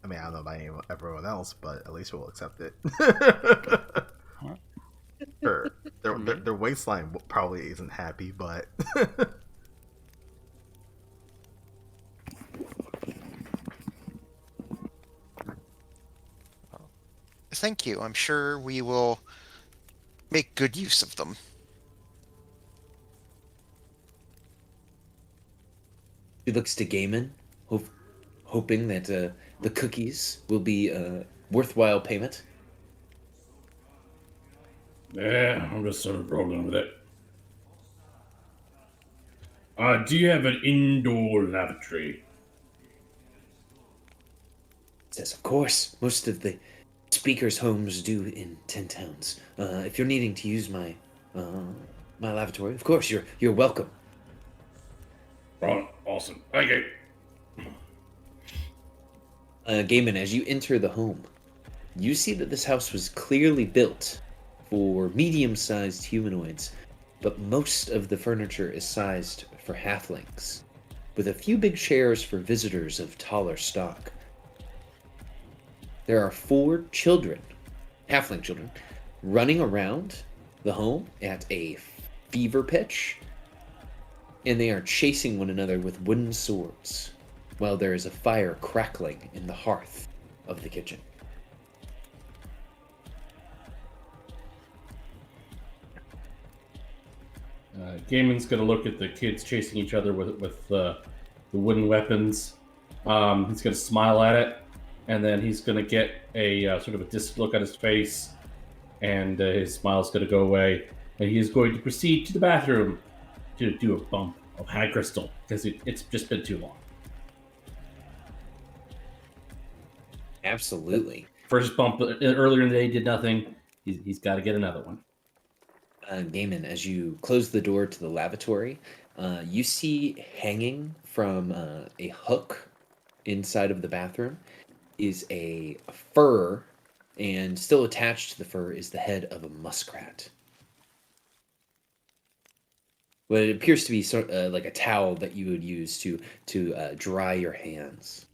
I mean, I don't know about everyone else, but Alicia will accept it. Sure. Their waistline probably isn't happy, but Thank you. I'm sure we will make good use of them. She looks to Gaiman, hoping that the cookies will be a worthwhile payment. Yeah, I'm just sort of rolling with it. Do you have an indoor lavatory? Says, of course, most of the speakers' homes do in 10 towns. If you're needing to use my lavatory, of course, you're welcome. Right, awesome. Thank you. Gaiman, as you enter the home, you see that this house was clearly built for medium-sized humanoids, but most of the furniture is sized for halflings, with a few big chairs for visitors of taller stock. There are 4 children, halfling children, running around the home at a fever pitch, and they are chasing one another with wooden swords, while there is a fire crackling in the hearth of the kitchen. Gaiman's gonna look at the kids chasing each other with the wooden weapons. He's gonna smile at it, and then he's going to get a sort of a distant look on his face, and his smile's going to go away, and he is going to proceed to the bathroom to do a bump of high crystal because it's just been too long. Absolutely. First bump earlier in the day did nothing. He's got to get another one. Gaiman, as you close the door to the lavatory, you see hanging from a hook inside of the bathroom is a fur, and still attached to the fur is the head of a muskrat. What it appears to be sort like a towel that you would use to dry your hands.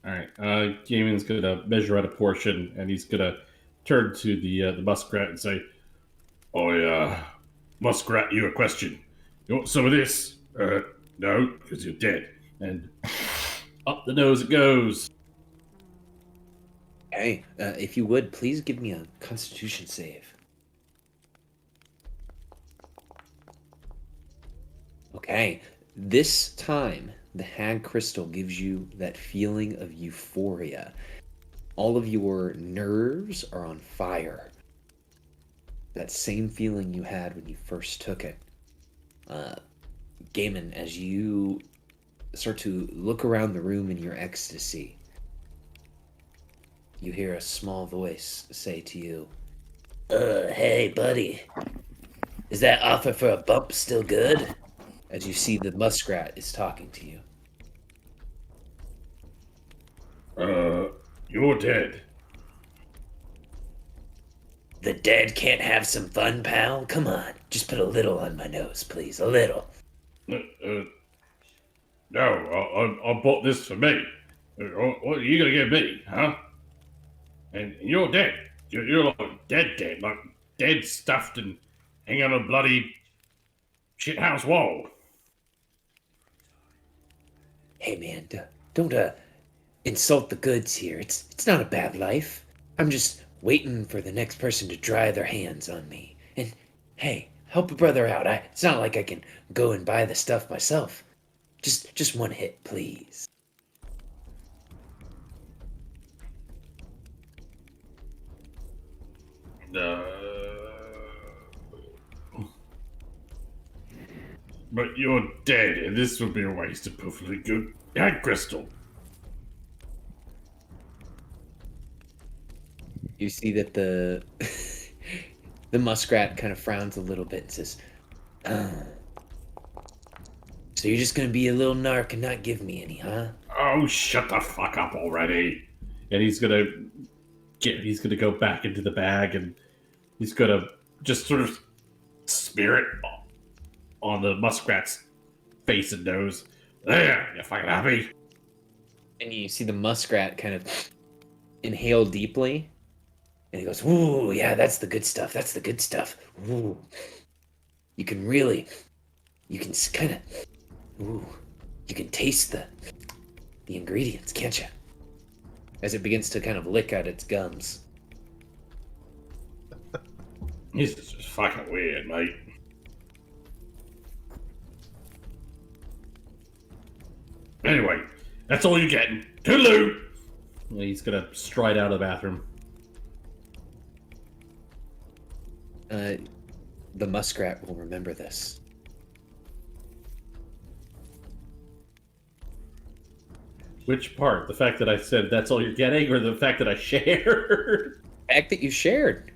All right, Gaiman's gonna measure out a portion, and he's gonna turn to the muskrat and say, "I muskrat you a question. You want some of this? No, because you're dead." And up the nose it goes. Okay, if you would, please give me a Constitution save. Okay, this time the hag crystal gives you that feeling of euphoria. All of your nerves are on fire. That same feeling you had when you first took it. Gaiman, as you start to look around the room in your ecstasy, you hear a small voice say to you, hey, buddy. Is that offer for a bump still good? As you see the muskrat is talking to you. You're dead. The dead can't have some fun, pal? Come on, just put a little on my nose, please. A little. No, I bought this for me. What are you gonna give me, huh? And you're dead. You're like dead, like dead, stuffed and hanging on a bloody shithouse wall. Hey, man, don't insult the goods here. It's not a bad life. I'm just waiting for the next person to dry their hands on me. And hey, help a brother out. It's not like I can go and buy the stuff myself. Just one hit, please. But you're dead, and this would be a waste of perfectly good hag crystal. You see that the the muskrat kind of frowns a little bit and says, so you're just gonna be a little narc and not give me any, huh? Oh, shut the fuck up already. And he's gonna go back into the bag, and he's gonna just sort of smear it on the muskrat's face and nose. There, you fucking happy? And you see the muskrat kind of inhale deeply, and he goes, "Ooh, yeah, that's the good stuff. That's the good stuff. Ooh, you can kind of, ooh, you can taste the ingredients, can't you?" As it begins to kind of lick out its gums. This is just fucking weird, mate. Anyway, that's all you're getting. Toodaloo! And he's gonna stride out of the bathroom. The muskrat will remember this. Which part? The fact that I said that's all you're getting, or the fact that I shared? The fact that you shared.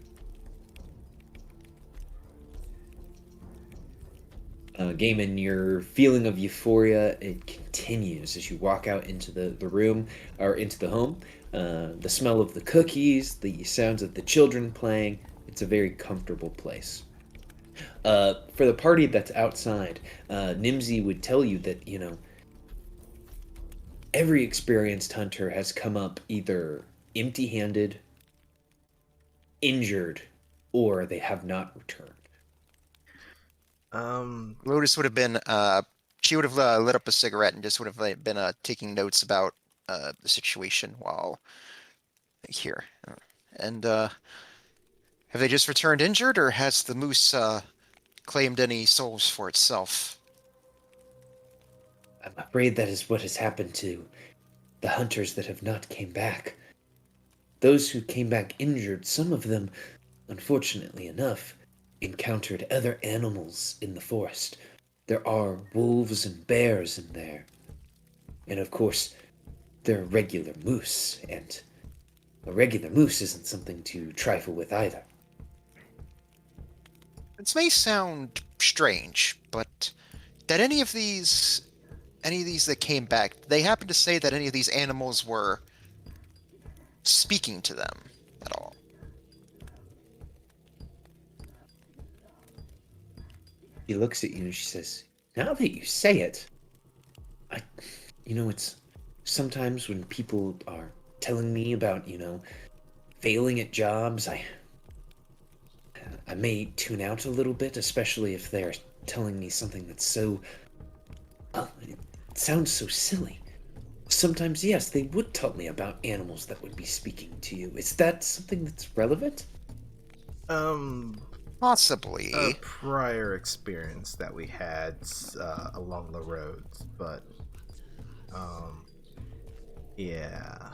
Gaiman, your feeling of euphoria, it continues as you walk out into the room, or into the home. The smell of the cookies, the sounds of the children playing, it's a very comfortable place. For the party that's outside, Nimsy would tell you that, every experienced hunter has come up either empty-handed, injured, or they have not returned. Lotus would have been, she would have lit up a cigarette and just would have been taking notes about the situation while here. And have they just returned injured, or has the moose claimed any souls for itself. I'm afraid that is what has happened to the hunters that have not came back. Those who came back injured, some of them, unfortunately enough, encountered other animals in the forest. There are wolves and bears in there. And of course, there are regular moose, and a regular moose isn't something to trifle with either. This may sound strange, but did any of these that came back, they happen to say that any of these animals were speaking to them at all? She looks at you and she says, now that you say it, it's sometimes when people are telling me about, failing at jobs, I may tune out a little bit, especially if they're telling me something that's so, it sounds so silly. Sometimes, yes, they would tell me about animals that would be speaking to you. Is that something that's relevant? Possibly. A prior experience that we had along the roads, but yeah.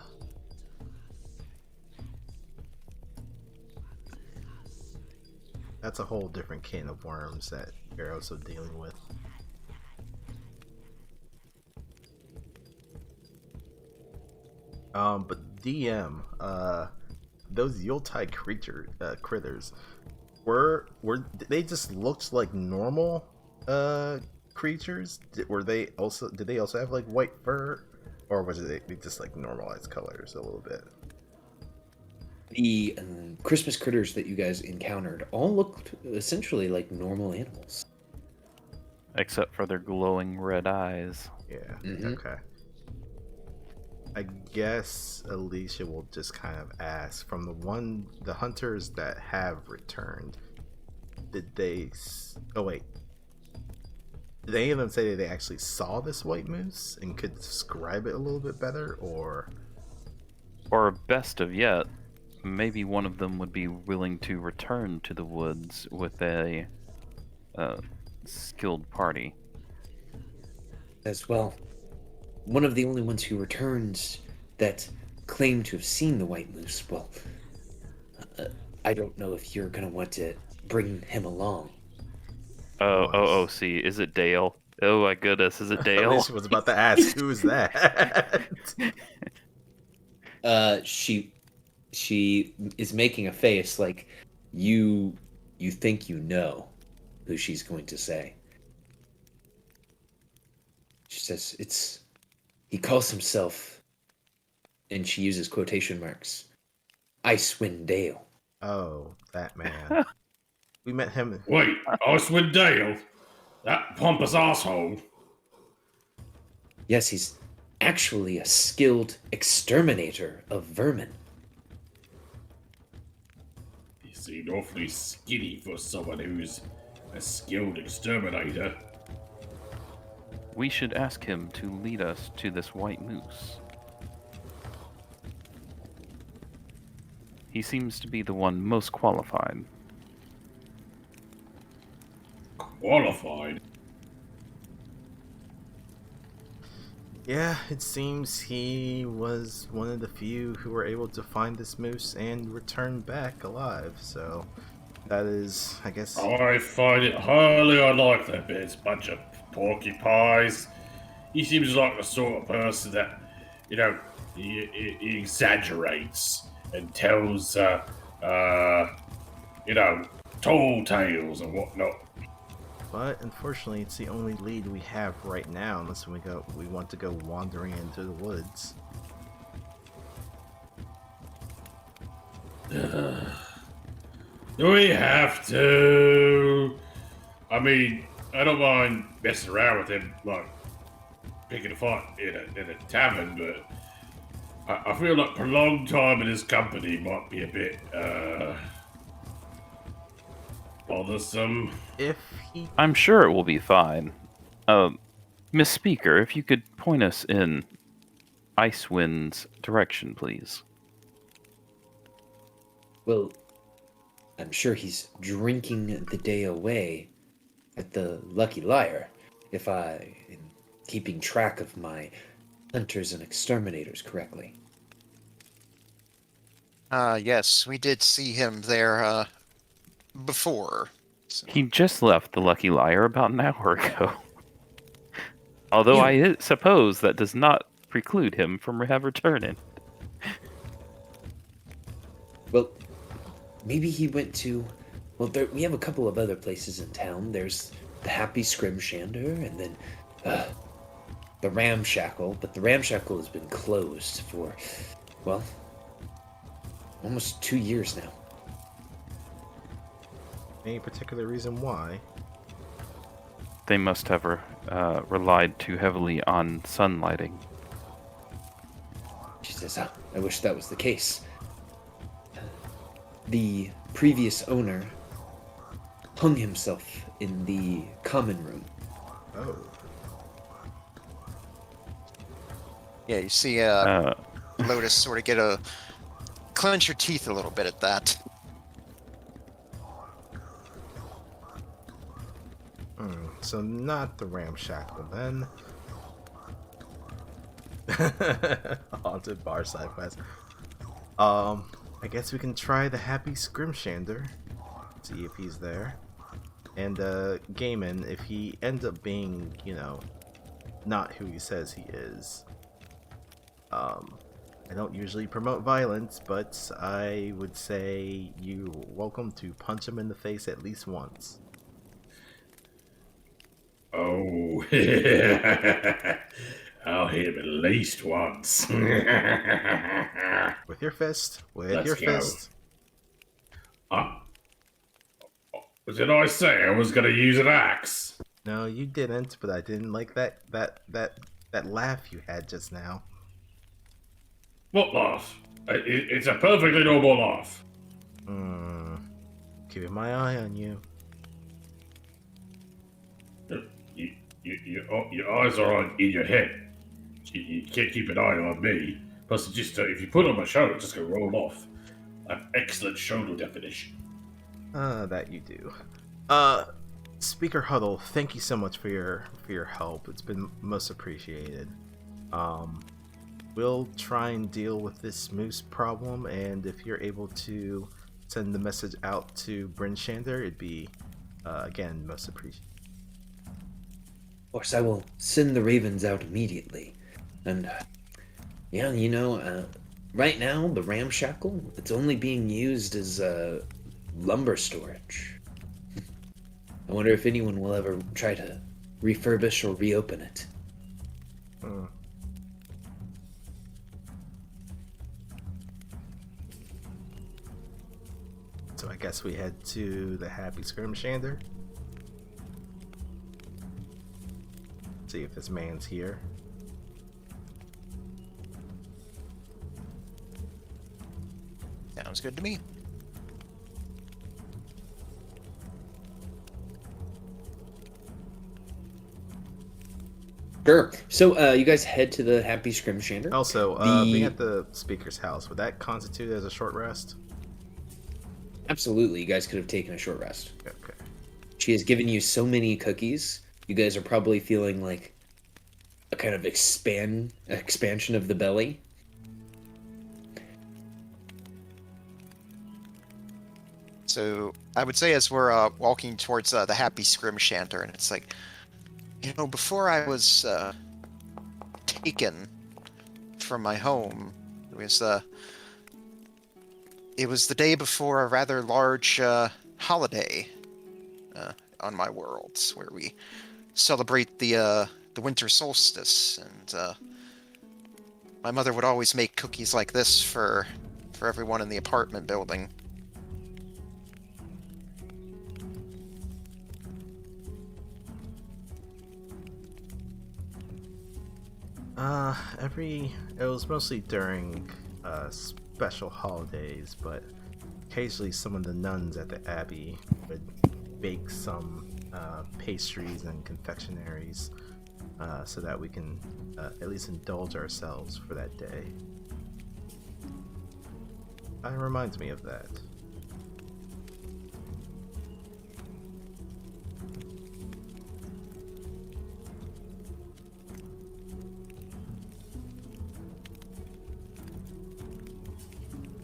That's a whole different can of worms that you're also dealing with. But DM, those Yuletide critters, they just looked like normal creatures? Did they also have like white fur, or was it just like normalized colors a little bit? The Christmas critters that you guys encountered all looked essentially like normal animals. Except for their glowing red eyes. Yeah. Mhm. Okay. I guess Alicia will just kind of ask, from the hunters that have returned, did any of them say that they actually saw this white moose and could describe it a little bit better, or best of yet, maybe one of them would be willing to return to the woods with a skilled party. As well, one of the only ones who returned that claimed to have seen the white moose, well, I don't know if you're going to want to bring him along. See, is it Dale? Oh my goodness, is it Dale? Alicia was about to ask, who's that? She is making a face like you think you know who she's going to say. She says, he calls himself, and she uses quotation marks, Icewind Dale. Oh, that man. We met him. Wait, Icewind Dale? That pompous asshole? Yes, he's actually a skilled exterminator of vermin. He seemed awfully skinny for someone who's a skilled exterminator. We should ask him to lead us to this white moose. He seems to be the one most qualified. Qualified? Yeah, it seems he was one of the few who were able to find this moose and return back alive, so that is, I guess... I find it highly unlikely that it's a bunch of porcupines. He seems like the sort of person that, he exaggerates and tells, tall tales and whatnot. But unfortunately, it's the only lead we have right now, unless we want to go wandering into the woods. Do we have to? I mean, I don't mind messing around with him, like picking a fight in a tavern, but I feel like prolonged time in his company might be a bit bothersome. I'm sure it will be fine. Miss Speaker, if you could point us in Icewind's direction, please. Well, I'm sure he's drinking the day away at the Lucky Liar, if I am keeping track of my hunters and exterminators correctly. Yes, we did see him there, before. So. He just left the Lucky Liar about an hour ago. Although You- I suppose that does not preclude him from ever returning. Well, maybe he went to... Well, we have a couple of other places in town. There's the Happy Scrimshander, and then the Ramshackle. But the Ramshackle has been closed for, well, almost 2 years now. Any particular reason why? They must have relied too heavily on sunlighting. She says, I wish that was the case. The previous owner hung himself in the common room. Oh. Yeah, you see Lotus sort of clench her teeth a little bit at that. So not the Ramshackle then. Haunted bar side quest. I guess we can try the Happy Scrimshander. See if he's there. And Gaiman, if he ends up being, you know, not who he says he is. I don't usually promote violence, but I would say you're welcome to punch him in the face at least once. Oh, I'll hit him at least once. With your fist. With Let's your go. fist. Did I say I was going to use an axe? No, you didn't, but I didn't like that laugh you had just now. What laugh? It's a perfectly normal laugh. Keeping my eye on you. Your eyes are in your head. You can't keep an eye on me. Plus, if you put it on my shoulder, it's just going to roll off. I have excellent shoulder definition. That you do. Speaker Huddle, thank you so much for your help. It's been most appreciated. We'll try and deal with this moose problem, and if you're able to send the message out to Bryn Shander, it'd be again most appreciated. Of course, I will send the ravens out immediately. And, yeah, you know, right now, the Ramshackle, it's only being used as lumber storage. I wonder if anyone will ever try to refurbish or reopen it. So I guess we head to the Happy Skirmishander. See if this man's here. Sounds good to me. Sure. So, you guys head to the Happy Scrimshander. Also, being at the speaker's house, would that constitute as a short rest? Absolutely, you guys could have taken a short rest. Okay. She has given you so many cookies. You guys are probably feeling like a kind of expansion of the belly. So I would say as we're walking towards the Happy Scrimshander, and it's like, you know, before I was taken from my home, it was the day before a rather large holiday on my world, where we celebrate the winter solstice, and my mother would always make cookies like this for everyone in the apartment building. It was mostly during special holidays, but occasionally some of the nuns at the abbey would bake some pastries and confectionaries so that we can at least indulge ourselves for that day. It reminds me of that.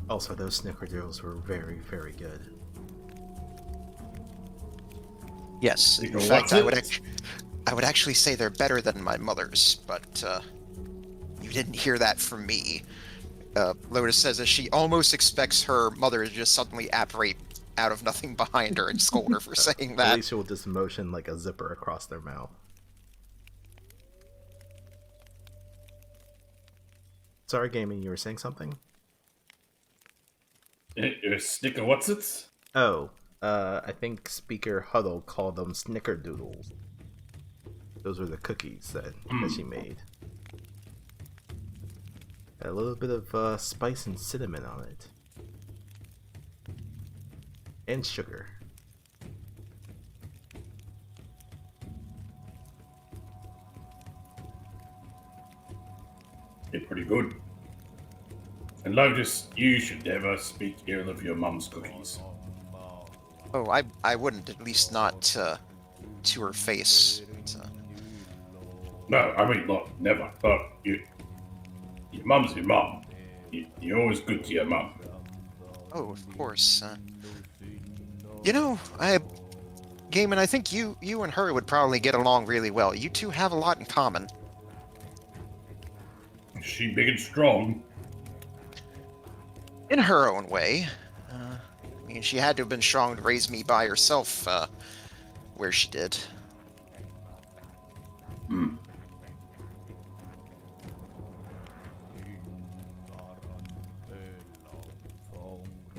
Also, those snickerdoodles were very, very good. Yes, You in know fact, what's I would actually say they're better than my mother's, but you didn't hear that from me. Lotus says that she almost expects her mother to just suddenly apparate out of nothing behind her and scold her for saying that. Alicia will just motion like a zipper across their mouth. Sorry, Gaming, you were saying something? Snicker what's it? Oh, I think Speaker Huddle called them snickerdoodles. Those were the cookies that she made. A little bit of spice and cinnamon on it. And sugar. They're pretty good. And Lotus, you should never speak ill of your mum's cookies. Oh, I wouldn't, at least not to her face. No, I mean, look, never. But your mum's your mum. You're always good to your mum. Oh, of course. You know, Gaiman, I think you and her would probably get along really well. You two have a lot in common. Is she big and strong? In her own way. I mean, she had to have been strong to raise me by herself, where she did. Hmm.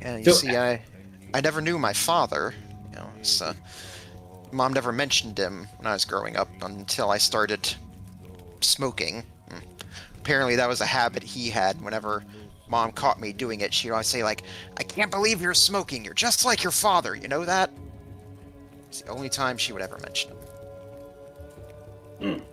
Yeah, you So- see, I never knew my father. You know, so Mom never mentioned him when I was growing up until I started smoking. Apparently, that was a habit he had. Whenever Mom caught me doing it, she'd always say, like, "I can't believe you're smoking. You're just like your father. You know that?" It's the only time she would ever mention him. Hmm.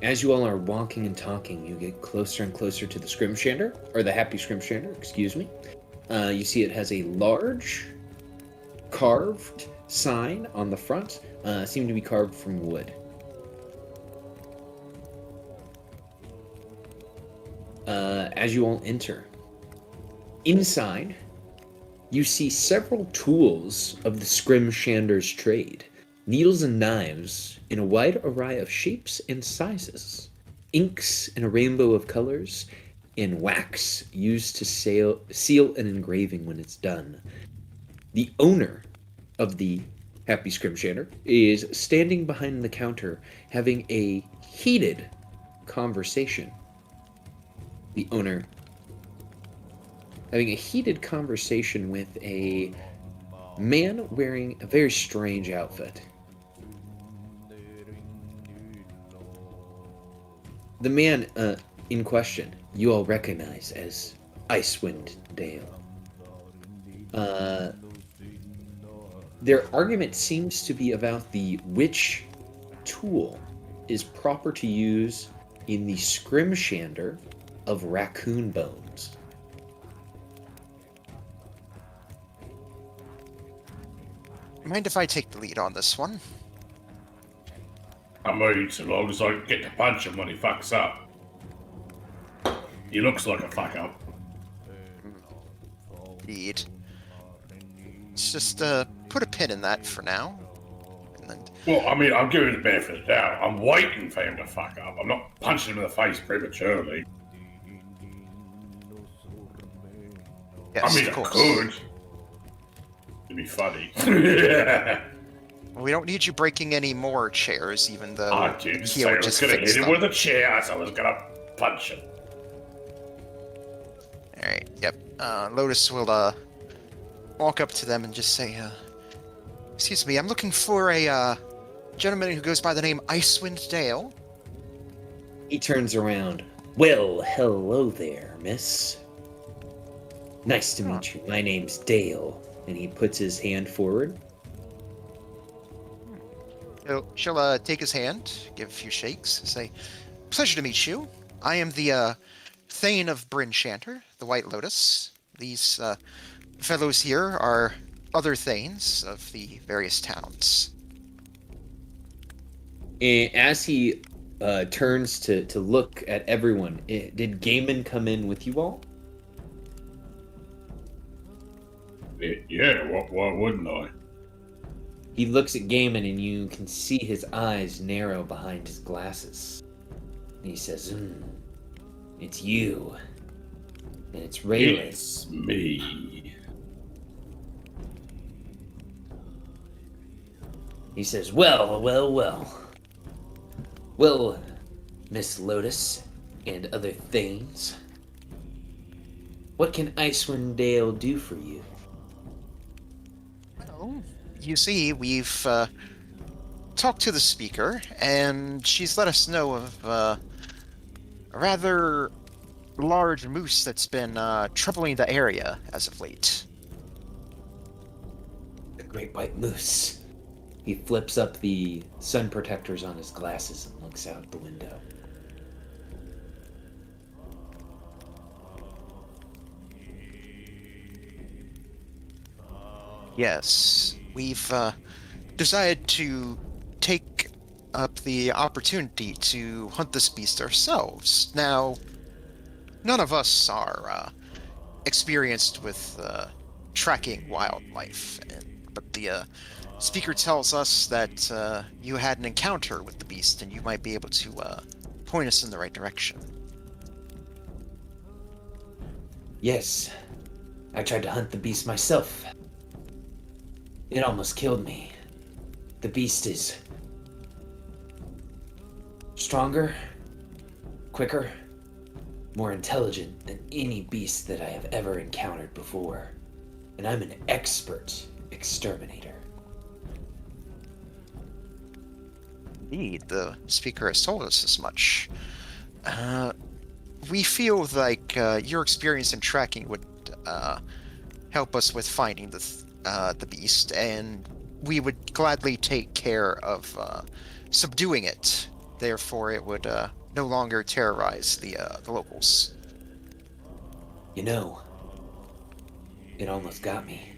As you all are walking and talking, you get closer and closer to the Scrimshander, or the Happy Scrimshander, excuse me. You see it has a large carved sign on the front, seemed to be carved from wood. As you all enter, inside, you see several tools of the Scrimshander's trade. Needles and knives in a wide array of shapes and sizes, inks in a rainbow of colors, and wax used to seal an engraving when it's done. The owner of the Happy Scrimshander is standing behind the counter having a heated conversation. The owner having a heated conversation with a man wearing a very strange outfit. The man in question, you all recognize as Icewind Dale. Their argument seems to be about which tool is proper to use in the Scrimshander of raccoon bones. Mind if I take the lead on this one? I mean, so long as I can get to punch him when he fucks up. He looks like a fuck up. Indeed. Let's just put a pin in that for now. And then, Well, I mean, I'm giving him the benefit of the doubt. I'm waiting for him to fuck up. I'm not punching him in the face prematurely. yes, I mean, of I course. could. It'd be funny. We don't need you breaking any more chairs, even though I didn't say Keo I was just going to hit fixed him them. with a chair, so I was going to punch him. Alright, yep. Lotus will walk up to them and just say, excuse me, I'm looking for a gentleman who goes by the name Icewind Dale. He turns around. Well, hello there, miss. Nice to meet you. My name's Dale. And he puts his hand forward. She'll take his hand, give a few shakes, say, "Pleasure to meet you. I am the Thane of Bryn Shanter, the White Lotus. These fellows here are other Thanes of the various towns." And as he turns to look at everyone, did Gaiman come in with you all? Yeah, why wouldn't I? He looks at Gaiman and you can see his eyes narrow behind his glasses. And he says, it's you. And it's Rayleigh. It's me. He says, well. Well, Miss Lotus and other things. What can Icewind Dale do for you? Well, you see, we've talked to the speaker, and she's let us know of a rather large moose that's been troubling the area as of late. The great white moose. He flips up the sun protectors on his glasses and looks out the window. Yes, we've decided to take up the opportunity to hunt this beast ourselves. Now, none of us are experienced with tracking wildlife, but the speaker tells us that you had an encounter with the beast and you might be able to point us in the right direction. Yes, I tried to hunt the beast myself. It almost killed me. The beast is stronger, quicker, more intelligent than any beast that I have ever encountered before. And I'm an expert exterminator. Indeed, the speaker has told us as much. We feel like your experience in tracking would help us with finding the beast, and we would gladly take care of subduing it. Therefore, it would no longer terrorize the locals. You know, it almost got me.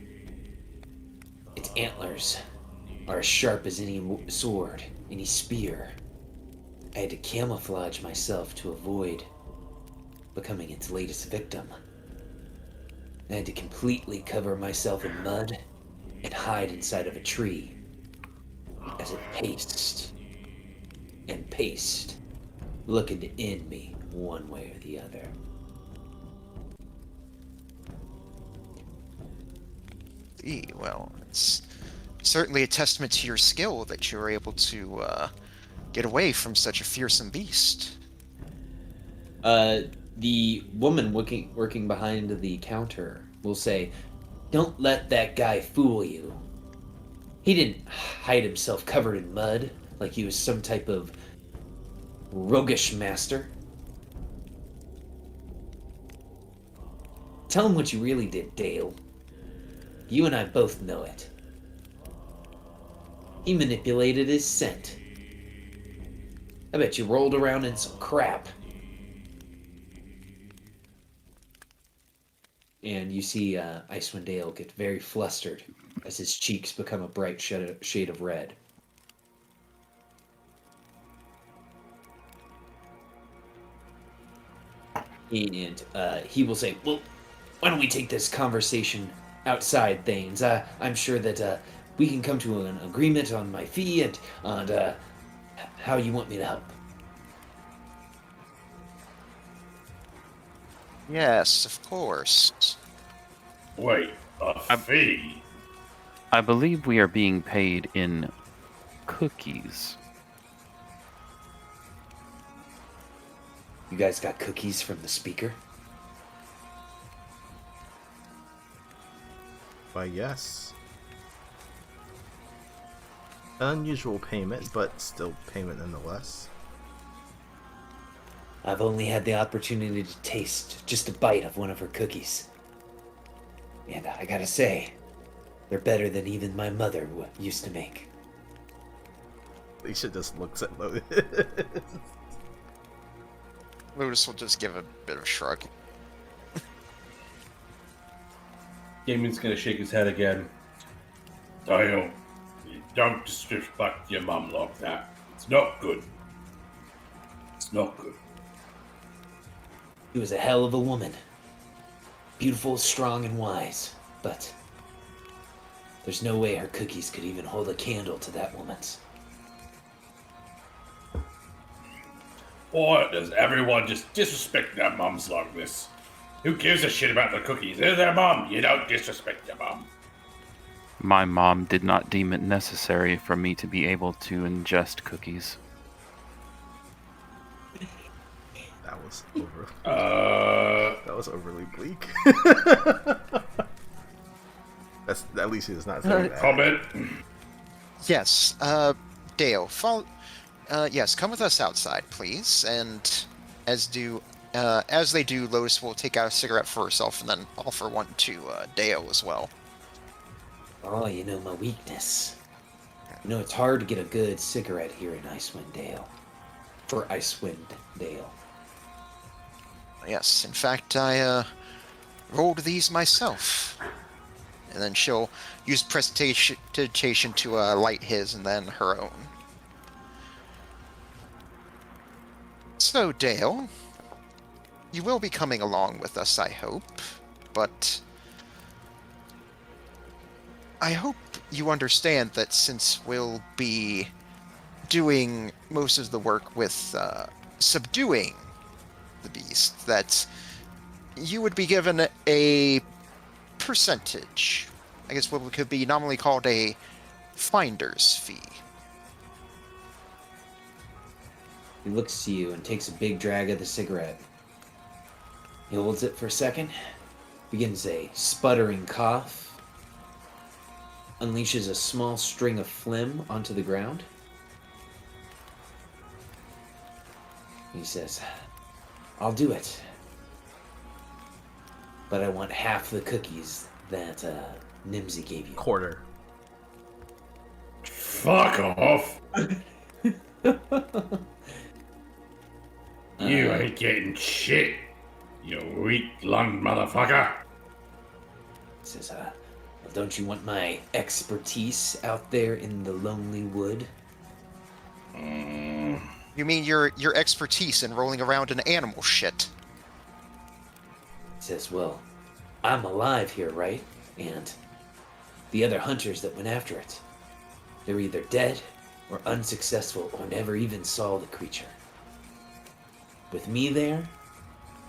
Its antlers are as sharp as any sword, any spear. I had to camouflage myself to avoid becoming its latest victim. I had to completely cover myself in mud and hide inside of a tree as it paced and paced, looking to end me one way or the other. Well, it's certainly a testament to your skill that you were able to get away from such a fearsome beast. The woman working behind the counter will say, "Don't let that guy fool you. He didn't hide himself covered in mud like he was some type of roguish master. Tell him what you really did, Dale. You and I both know it. He manipulated his scent. I bet you rolled around in some crap." And you see Icewind Dale get very flustered as his cheeks become a bright shade of red. And he will say, "Well, why don't we take this conversation outside things? I'm sure that we can come to an agreement on my fee and on how you want me to help." Yes, of course. Wait, a fee? I believe we are being paid in cookies. You guys got cookies from the speaker? Why, yes. An unusual payment, but still payment nonetheless. I've only had the opportunity to taste just a bite of one of her cookies. And I gotta say, they're better than even my mother used to make. Alicia just looks at Lotus. Lotus will just give a bit of a shrug. Damon's gonna shake his head again. Dale, you don't disrespect your mum like that. It's not good. It's not good. She was a hell of a woman. Beautiful, strong, and wise. But there's no way her cookies could even hold a candle to that woman's. Why does everyone just disrespect their mums like this? Who gives a shit about the cookies? They're their mum. You don't disrespect your mum. My mom did not deem it necessary for me to be able to ingest cookies. That was over. That was overly bleak. That's at least it's not saying that. Comment. Yes, Dale, follow. Yes, come with us outside, please. And as they do, Lotus will take out a cigarette for herself and then offer one to Dale as well. Oh, you know my weakness. You know, it's hard to get a good cigarette here in Icewind Dale. For Icewind Dale. Yes, in fact, I rolled these myself. And then she'll use prestidigitation to light his and then her own. So, Dale, you will be coming along with us, I hope. But I hope you understand that since we'll be doing most of the work with subduing the beast, that you would be given a percentage. I guess what could be nominally called a finder's fee. He looks to you and takes a big drag of the cigarette. He holds it for a second, begins a sputtering cough, unleashes a small string of phlegm onto the ground. He says, I'll do it. But I want half the cookies that Nimsy gave you. Quarter. Fuck off. You ain't getting shit, you weak-lunged motherfucker. He says, well, don't you want my expertise out there in the lonely wood? You mean your expertise in rolling around in animal shit? He says, well, I'm alive here, right? And the other hunters that went after it, they're either dead or unsuccessful or never even saw the creature. With me there,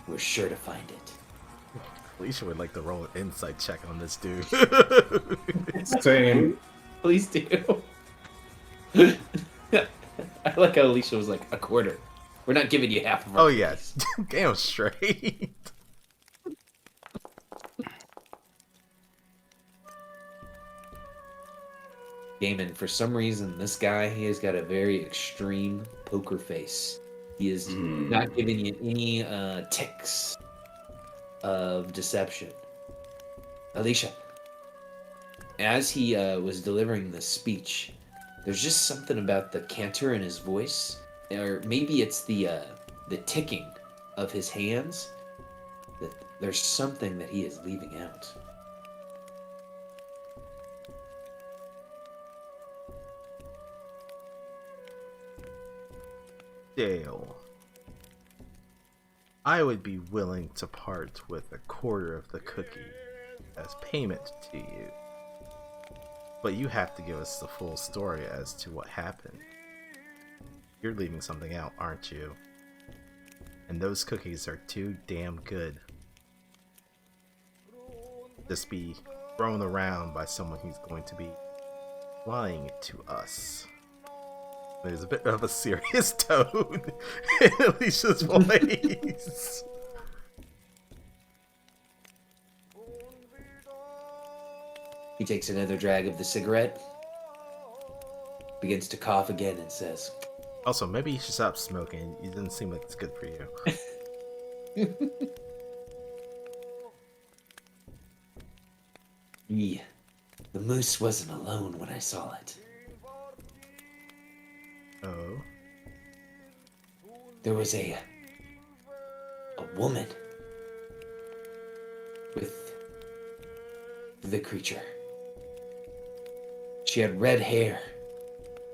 we're sure to find it. Alicia would like to roll an insight check on this dude. Same. Please do. I like how Alicia was like, a quarter. We're not giving you half of our Oh, yeah. Damn straight. Damon, for some reason, this guy, he has got a very extreme poker face. He is not giving you any ticks of deception. Alicia, as he was delivering this speech, there's just something about the canter in his voice, or maybe it's the ticking of his hands, that there's something that he is leaving out. Dale, I would be willing to part with a quarter of the cookie as payment to you. But you have to give us the full story as to what happened. You're leaving something out, aren't you? And those cookies are too damn good. Just be thrown around by someone who's going to be lying to us. There's a bit of a serious tone in Alicia's voice. He takes another drag of the cigarette, begins to cough again, and says, Also, maybe you should stop smoking. It doesn't seem like it's good for you. Yeah, the moose wasn't alone when I saw it. Oh. There was a woman with the creature. She had red hair,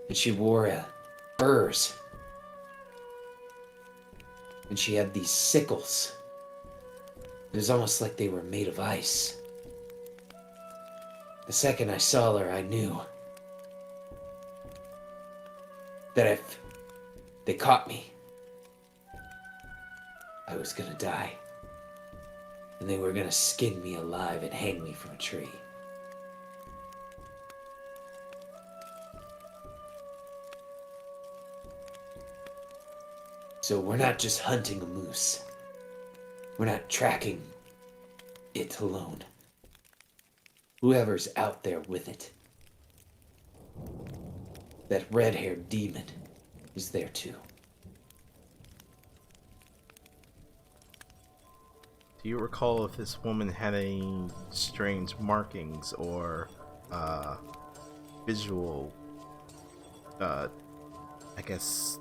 and she wore a spurs. And she had these sickles. It was almost like they were made of ice. The second I saw her, I knew that if they caught me, I was gonna die. And they were gonna skin me alive and hang me from a tree. So we're not just hunting a moose. We're not tracking it alone. Whoever's out there with it, that red-haired demon is there too. Do you recall if this woman had any strange markings or visual, I guess,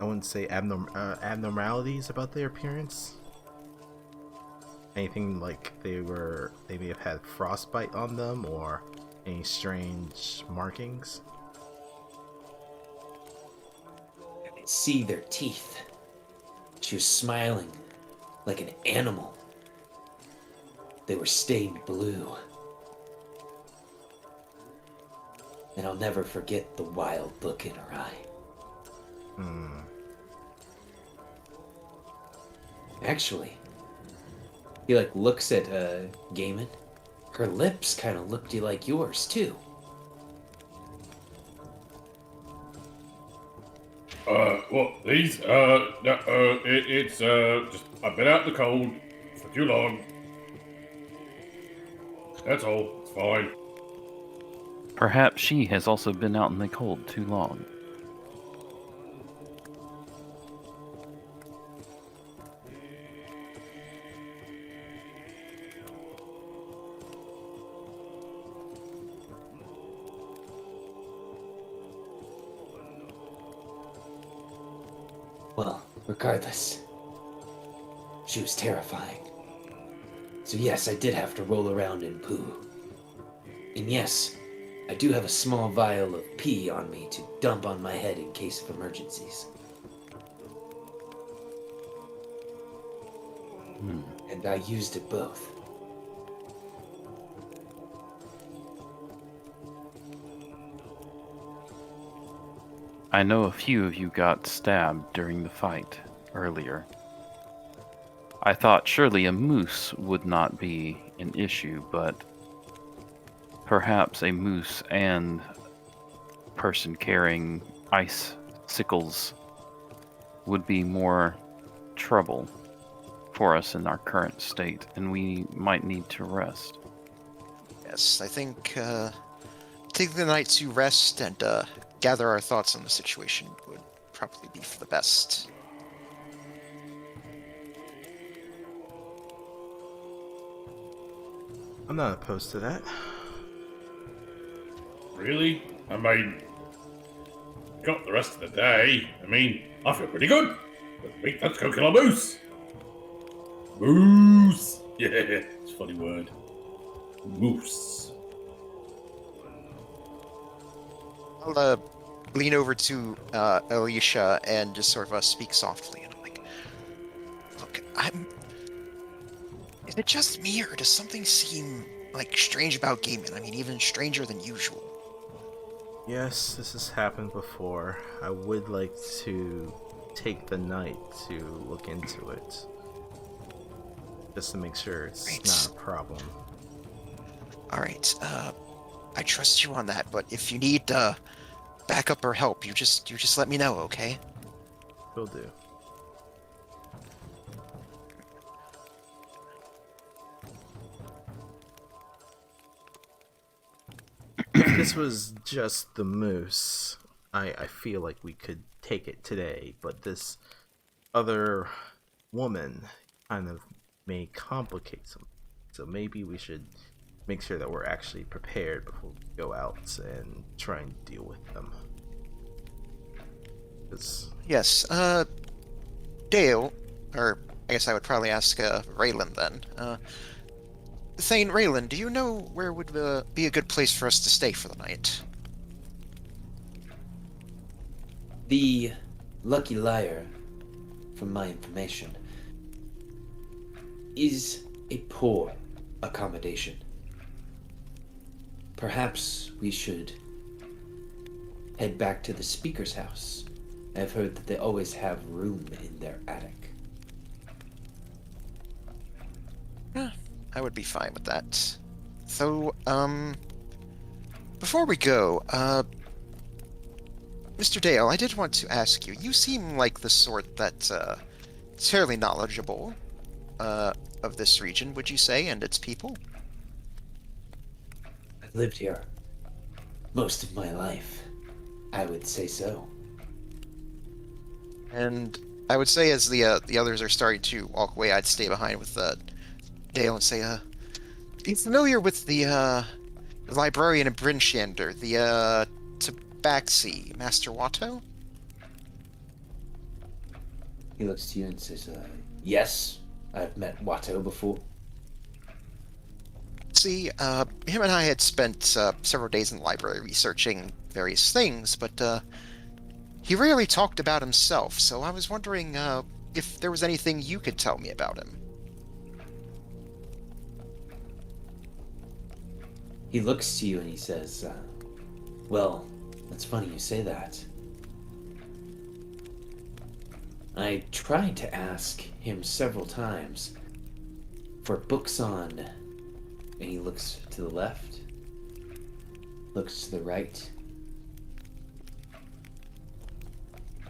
I wouldn't say abnormalities about their appearance? Anything like they may have had frostbite on them or any strange markings? I could see their teeth. She was smiling like an animal. They were stained blue. And I'll never forget the wild look in her eye. Actually, he looks at Gaiman. Her lips kind of looked like yours too. Well, these, it's just, I've been out in the cold for too long. That's all, it's fine. Perhaps she has also been out in the cold too long. Well, regardless, she was terrifying. So yes, I did have to roll around in poo. And yes, I do have a small vial of pee on me to dump on my head in case of emergencies. And I used it both. I know a few of you got stabbed during the fight earlier. I thought surely a moose would not be an issue, but perhaps a moose and person carrying ice sickles would be more trouble for us in our current state, and we might need to rest. Yes, I think taking the night to rest and gather our thoughts on the situation would probably be for the best. I'm not opposed to that. Really? I mean, got the rest of the day. I mean, I feel pretty good. Let's go kill a moose. Moose. Yeah, it's a funny word. Moose. I'll lean over to Alicia and just sort of speak softly, and I'm like, look, is it just me, or does something seem strange about Gaiman? I mean, even stranger than usual. Yes, this has happened before. I would like to take the night to look into it. Just to make sure it's not a problem. Alright, I trust you on that, but if you need backup or help, you just let me know, okay? Will do. If this was just the moose, I feel like we could take it today, but this other woman kind of may complicate something. So maybe we should make sure that we're actually prepared before we go out and try and deal with them. Yes, Dale, or I guess I would probably ask Raylan then. Thane, Raylan, do you know where would be a good place for us to stay for the night? The Lucky Liar, from my information, is a poor accommodation. Perhaps we should head back to the speaker's house. I've heard that they always have room in their attic. I would be fine with that. So, before we go, Mr. Dale, I did want to ask you, you seem like the sort that, is fairly knowledgeable, of this region, would you say, and its people? I've lived here most of my life. I would say so. And I would say as the others are starting to walk away, I'd stay behind with, Dale and say, are you familiar with the librarian of Brinshander, the, Tabaxi, Master Watto? He looks to you and says, yes, I've met Watto before. See, him and I had spent, several days in the library researching various things, but, he rarely talked about himself, so I was wondering, if there was anything you could tell me about him. He looks to you and he says, well, that's funny you say that. I tried to ask him several times for books on, and he looks to the left, looks to the right.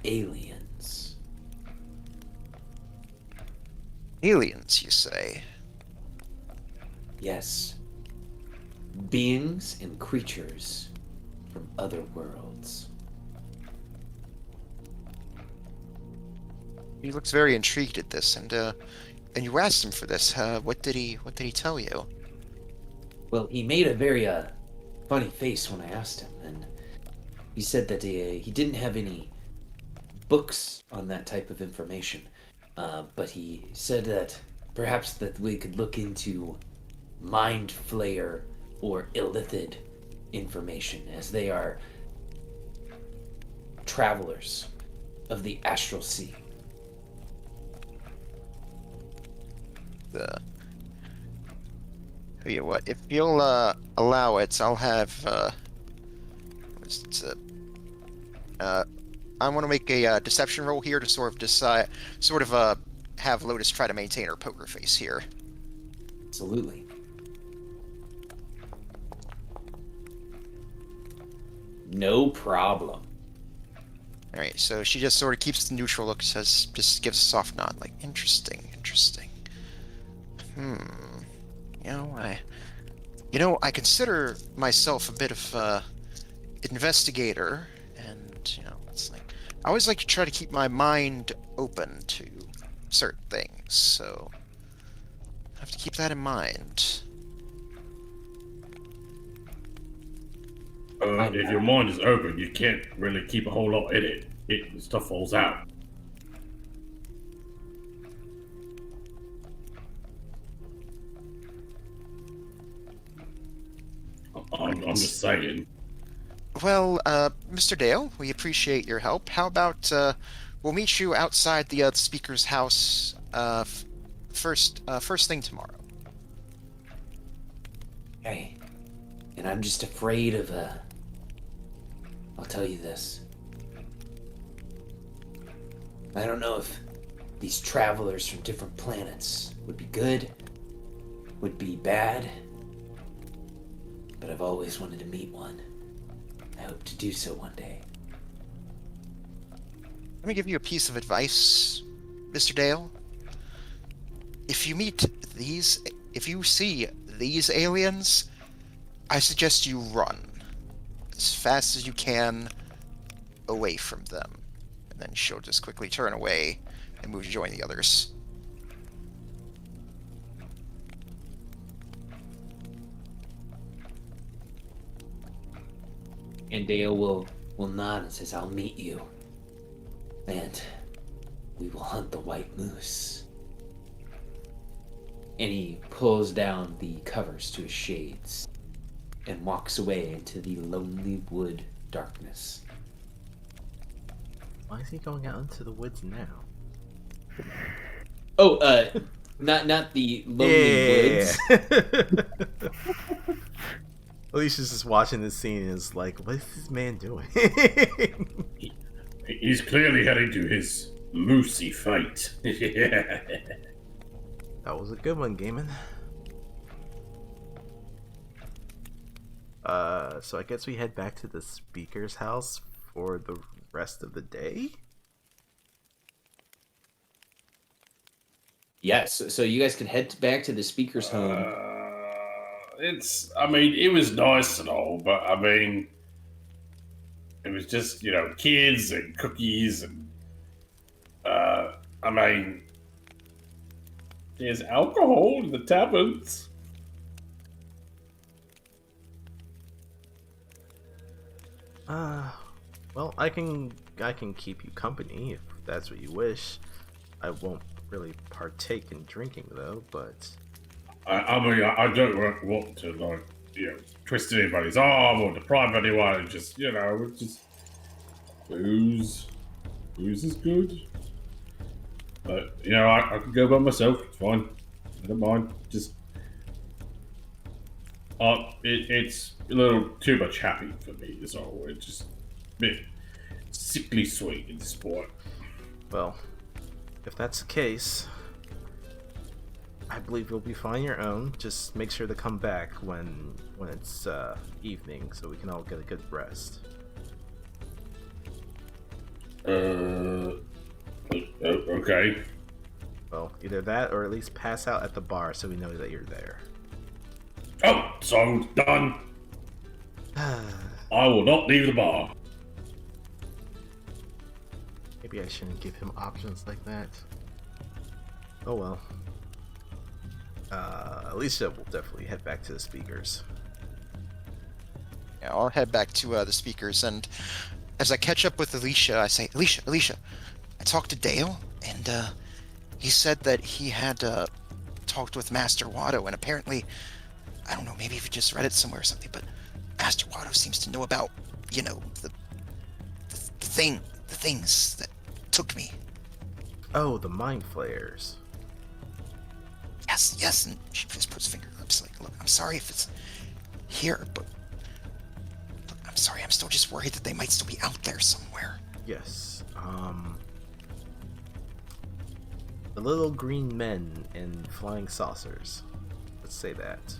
Aliens. Aliens, you say? Yes. Beings and creatures from other worlds. He looks very intrigued at this, and you asked him for this. What did he tell you? Well, he made a very funny face when I asked him, and he said that he didn't have any books on that type of information, but he said that perhaps that we could look into mind flayer or illithid information, as they are travelers of the astral sea. Tell you what, if you'll allow it, I'll have I want to make a deception roll here to sort of have Lotus try to maintain her poker face here. Absolutely. No problem. All right, so she just sort of keeps the neutral look, just gives a soft nod, like interesting. I consider myself a bit of investigator, and it's like I always like to try to keep my mind open to certain things, so I have to keep that in mind. If your mind is open, you can't really keep a whole lot in it. Stuff falls out. I'm just saying. Well, Mr. Dale, we appreciate your help. How about we'll meet you outside the speaker's house first thing tomorrow. Hey, and I'm just afraid of I'll tell you this. I don't know if these travelers from different planets would be good, would be bad, but I've always wanted to meet one. I hope to do so one day. Let me give you a piece of advice, Mr. Dale. If you see these aliens, I suggest you run as fast as you can away from them. And then she'll just quickly turn away and move to join the others. And Dale will nod and says, I'll meet you. And we will hunt the white moose. And he pulls down the covers to his shades and walks away into the lonely wood darkness. Why is he going out into the woods now? Oh, not the lonely woods. Alicia's just watching this scene and is like, what is this man doing? He's clearly heading to his Lucy fight. That was a good one, Gaiman. So I guess we head back to the speaker's house for the rest of the day? Yes, so you guys can head back to the speaker's home. It was nice and all, but I mean, it was just, kids and cookies and, there's alcohol in the taverns. Well, I can keep you company if that's what you wish. I won't really partake in drinking though, but I don't want to twist anybody's arm or deprive anyone. Just booze is good. But I can go by myself. It's fine. I don't mind. Just it's a little too much happy for me. Is all. It's just a bit sickly sweet in this point. well, if that's the case, I believe you'll be fine your own. Just make sure to come back when it's evening, so we can all get a good rest. Okay. Well, either that or at least pass out at the bar so we know that you're there. Oh, so done. I will not leave the bar. Maybe I shouldn't give him options like that. Oh well. Alicia will definitely head back to the speakers. Yeah, I'll head back to the speakers, and as I catch up with Alicia, I say, Alicia, I talked to Dale, and he said that he had talked with Master Watto, and apparently, I don't know, maybe if you just read it somewhere or something, but Master Watto seems to know about, the things that took me. Oh, the mind flayers. Yes, and she just puts finger lips like, look, I'm sorry if it's here, but look, I'm sorry, I'm still just worried that they might still be out there somewhere. Yes. The little green men in flying saucers. Let's say that.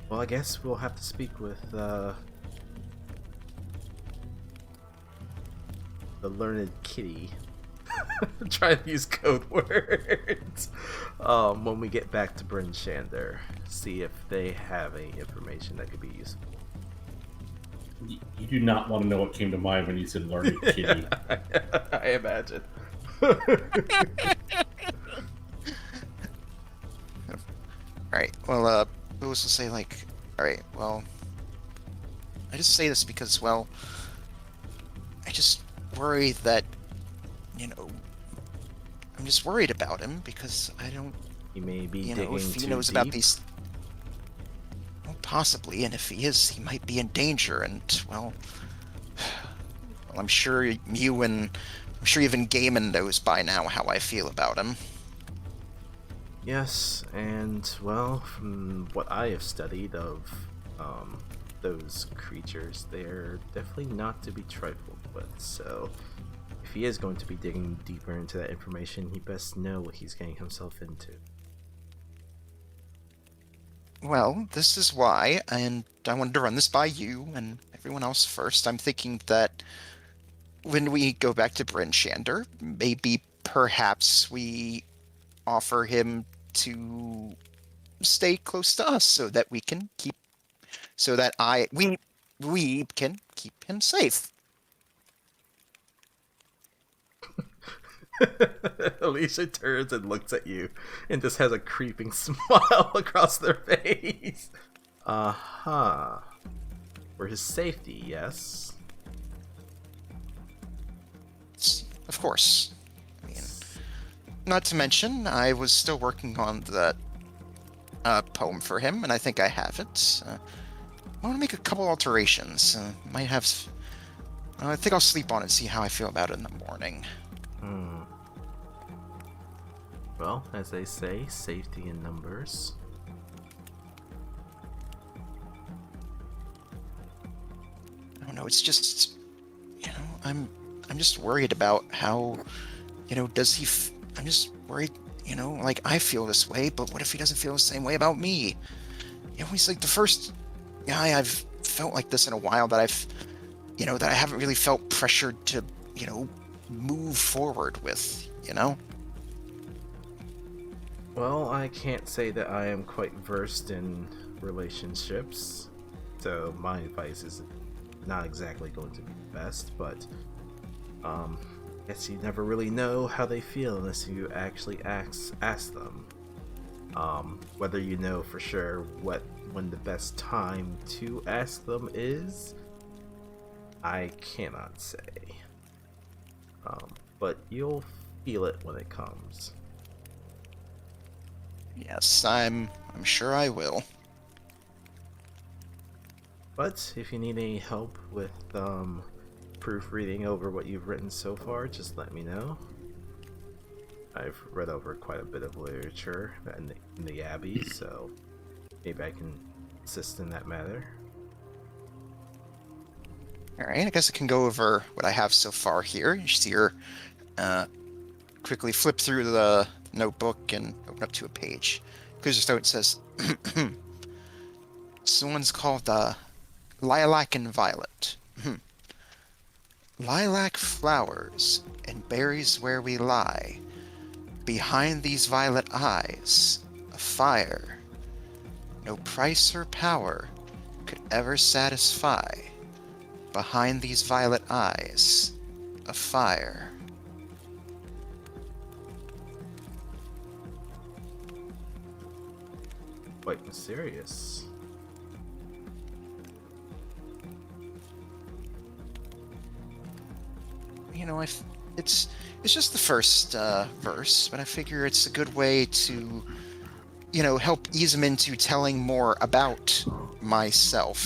Well, I guess we'll have to speak with the learned kitty. Try to use code words. When we get back to Bryn Shander, see if they have any information that could be useful. You do not want to know what came to mind when you said learned kitty. I imagine. Alright, well, Lewis will say, alright, well, I just say this because, well, I just worry that, I'm just worried about him because I don't, He may be if he too knows deep. about these, well, possibly, and if he is, he might be in danger, and, well, I'm sure I'm sure even Gaiman knows by now how I feel about him. Yes, and well, from what I have studied of those creatures, they're definitely not to be trifled with. So, if he is going to be digging deeper into that information, he best know what he's getting himself into. Well, this is why, and I wanted to run this by you and everyone else first. I'm thinking that when we go back to Bryn Shander, maybe perhaps we offer him to stay close to us so that we can keep, so that we can keep him safe. Alicia turns and looks at you and just has a creeping smile across their face. Uh-huh. For his safety, yes? Of course. I mean, not to mention, I was still working on that poem for him, and I think I have it. I want to make a couple alterations. Might have. I think I'll sleep on it and see how I feel about it in the morning. Well, as they say, safety in numbers. I don't know. It's just, I'm just worried about how, does he? I'm just worried. Like I feel this way, but what if he doesn't feel the same way about me? He's like the first guy I've felt like this in a while that that I haven't really felt pressured to, move forward with. Well, I can't say that I am quite versed in relationships, so my advice is not exactly going to be the best, but guess you never really know how they feel unless you actually ask them. Whether you know for sure when the best time to ask them is, I cannot say. But you'll feel it when it comes. Yes, I'm sure I will. But if you need any help with proofreading over what you've written so far, just let me know. I've read over quite a bit of literature in the Abbey, so maybe I can assist in that matter. Alright, I guess I can go over what I have so far here. You see her quickly flip through the notebook and open up to a page. Because so it says, this one's called Lilac and Violet. Lilac flowers and berries where we lie. Behind these violet eyes, a fire. No price or power could ever satisfy. Behind these violet eyes, a fire. Quite mysterious. It's just the first verse, but I figure it's a good way to, help ease him into telling more about myself.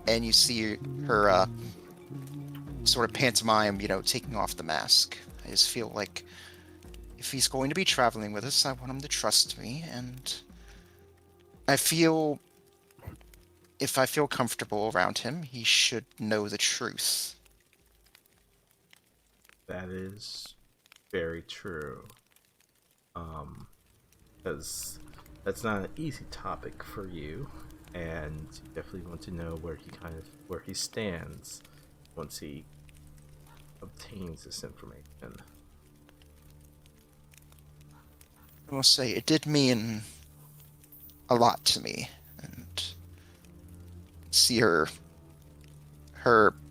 And you see her sort of pantomime, taking off the mask. I just feel like if he's going to be traveling with us, I want him to trust me, and I feel if I feel comfortable around him, he should know the truth. That is very true. Because that's not an easy topic for you, and you definitely want to know where he stands once he obtains this information. I will say it did mean a lot to me, and see her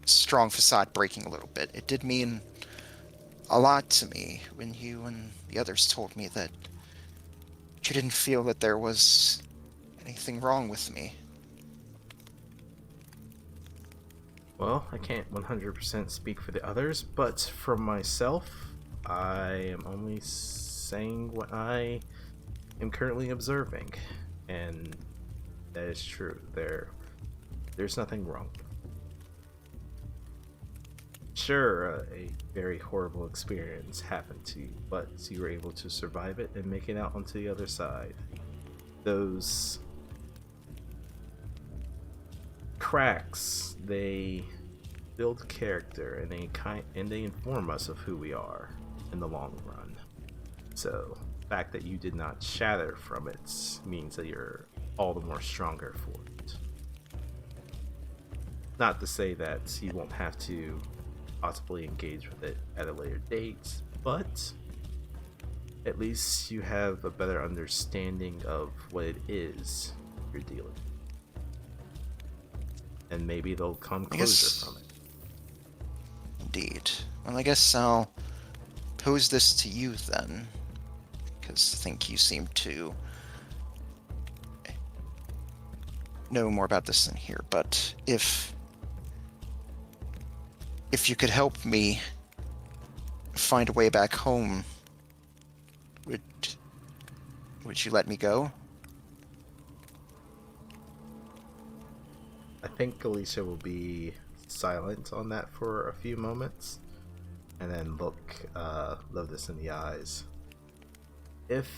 strong facade breaking a little bit. It did mean a lot to me when you and the others told me that you didn't feel that there was anything wrong with me. Well, I can't 100% speak for the others, but for myself, I am only saying what I am currently observing, and that is true. There's nothing wrong. Sure, a very horrible experience happened to you, but you were able to survive it and make it out onto the other side. Those cracks, they build character, and they inform us of who we are in the long run. So, the fact that you did not shatter from it means that you're all the more stronger for it. Not to say that you won't have to possibly engage with it at a later date, but at least you have a better understanding of what it is you're dealing with. And maybe they'll come closer from it. Indeed. Well, I guess I'll pose this to you then, because I think you seem to know more about this than here, but if you could help me find a way back home, would you let me go? think Alicia will be silent on that for a few moments, and then look Lotus in the eyes. If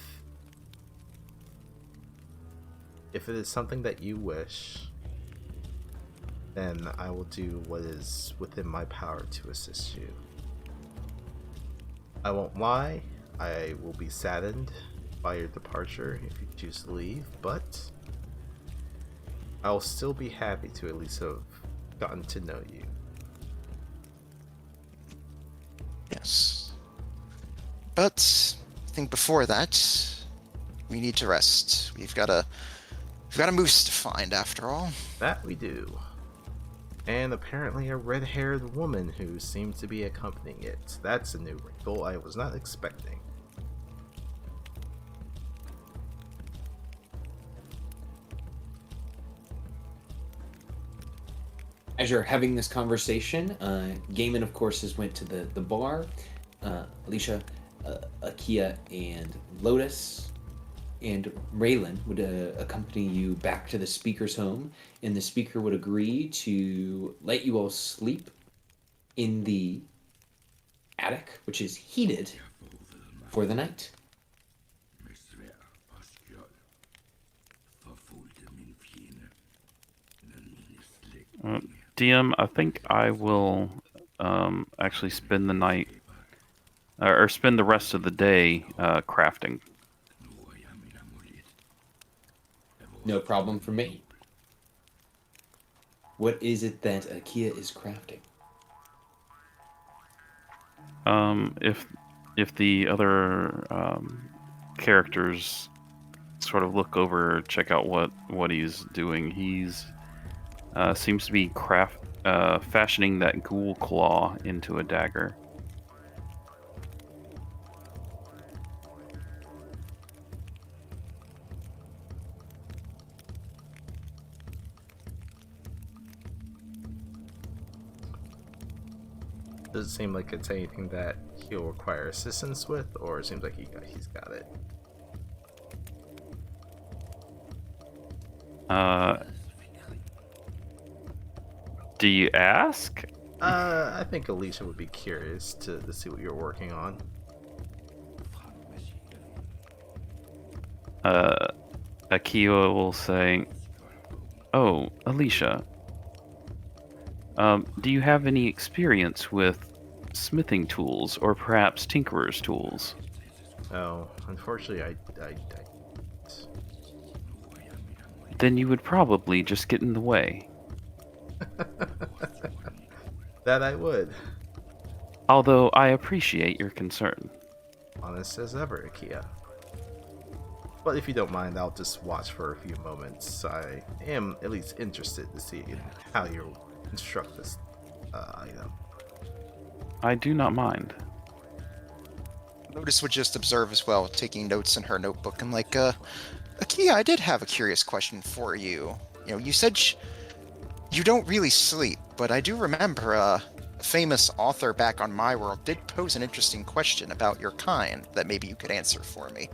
it is something that you wish, then I will do what is within my power to assist you. I won't lie, I will be saddened by your departure if you choose to leave, but I'll still be happy to at least have gotten to know you. Yes. But I think before that, we need to rest. We've got a moose to find after all. That we do. And apparently a red-haired woman who seems to be accompanying it. That's a new wrinkle I was not expecting. As you're having this conversation, Gaiman, of course, has went to the bar. Alicia, Akia, and Lotus and Raylan would accompany you back to the speaker's home, and the speaker would agree to let you all sleep in the attic, which is heated for the night. DM, I think I will actually spend the night, or spend the rest of the day crafting. No problem for me. What is it that Akia is crafting? If the other characters sort of look over, check out what he's doing, he's seems to be fashioning that ghoul claw into a dagger. Does it seem like it's anything that he'll require assistance with, or it seems like he's got it? Do you ask? I think Alicia would be curious to see what you're working on. Akio will say, "Oh, Alicia, do you have any experience with smithing tools, or perhaps tinkerer's tools?" Oh, unfortunately, I Then you would probably just get in the way. That I would. Although I appreciate your concern. Honest as ever, Akia. But if you don't mind, I'll just watch for a few moments. I am at least interested to see how you construct this item. I do not mind. Lotus would just observe as well, taking notes in her notebook. And like, Akia, I did have a curious question for you. You know, you said you don't really sleep, but I do remember a famous author back on my world did pose an interesting question about your kind that maybe you could answer for me.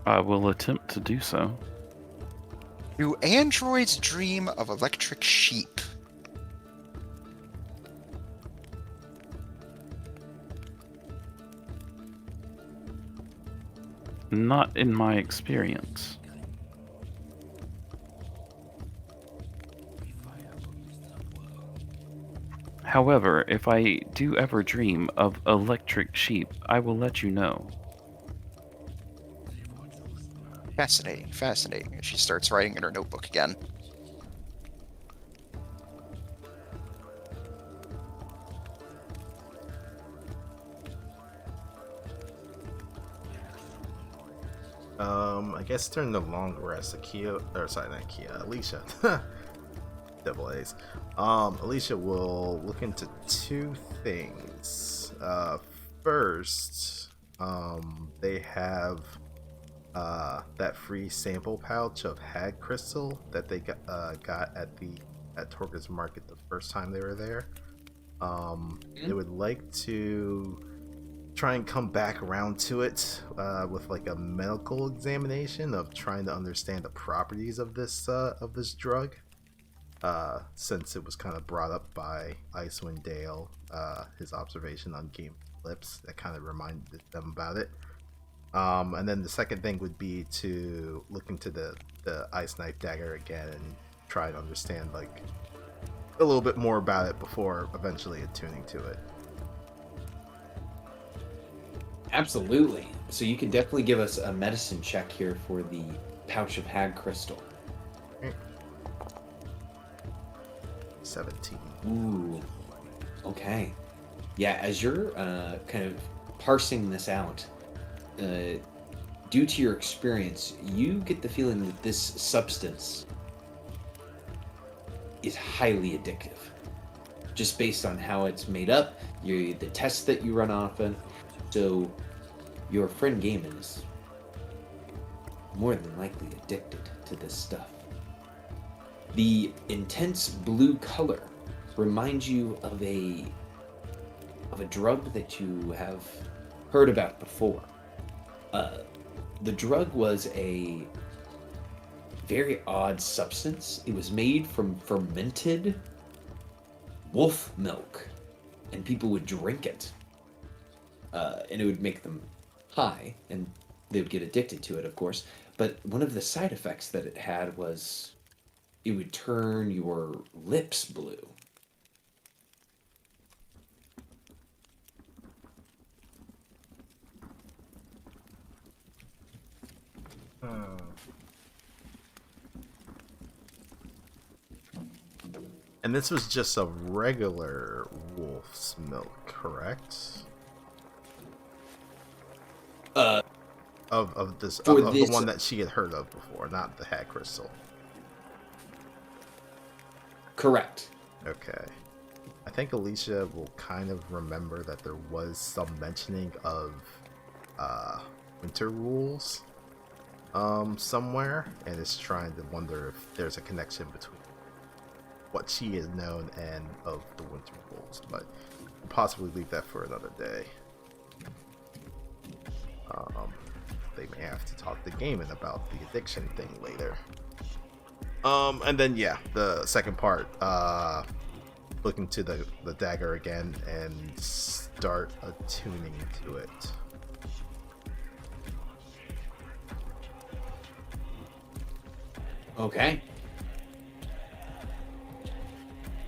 I will attempt to do so. Do androids dream of electric sheep? Not in my experience. However, if I do ever dream of electric sheep, I will let you know. Fascinating, fascinating. And she starts writing in her notebook again. I guess during the long rest, Alicia. Double A's. Alicia will look into two things. First, they have that free sample pouch of hag crystal that they got at Torga's market the first time they were there. They would like to try and come back around to it with like a medical examination of trying to understand the properties of this drug. Since it was kind of brought up by Icewind Dale, his observation on Game Lips, that kind of reminded them about it. And then the second thing would be to look into the ice knife dagger again and try to understand like a little bit more about it before eventually attuning to it. Absolutely. So you can definitely give us a medicine check here for the pouch of hag crystal. 17. Ooh. Okay. Yeah, as you're kind of parsing this out, due to your experience, you get the feeling that this substance is highly addictive. Just based on how it's made up, the tests that you run often. So your friend Gaiman is more than likely addicted to this stuff. The intense blue color reminds you of a drug that you have heard about before. The drug was a very odd substance. It was made from fermented wolf milk, and people would drink it. And it would make them high, and they would get addicted to it, of course. But one of the side effects that it had was it would turn your lips blue. And this was just a regular wolf's milk, correct? Of the one that she had heard of before, not the hag crystal. Correct. Okay. I think Alicia will kind of remember that there was some mentioning of winter rules somewhere, and is trying to wonder if there's a connection between what she has known and of the winter rules, but we'll possibly leave that for another day. They may have to talk to Gaiman about the addiction thing later. And then yeah, the second part, look into the dagger again and start attuning to it. Okay.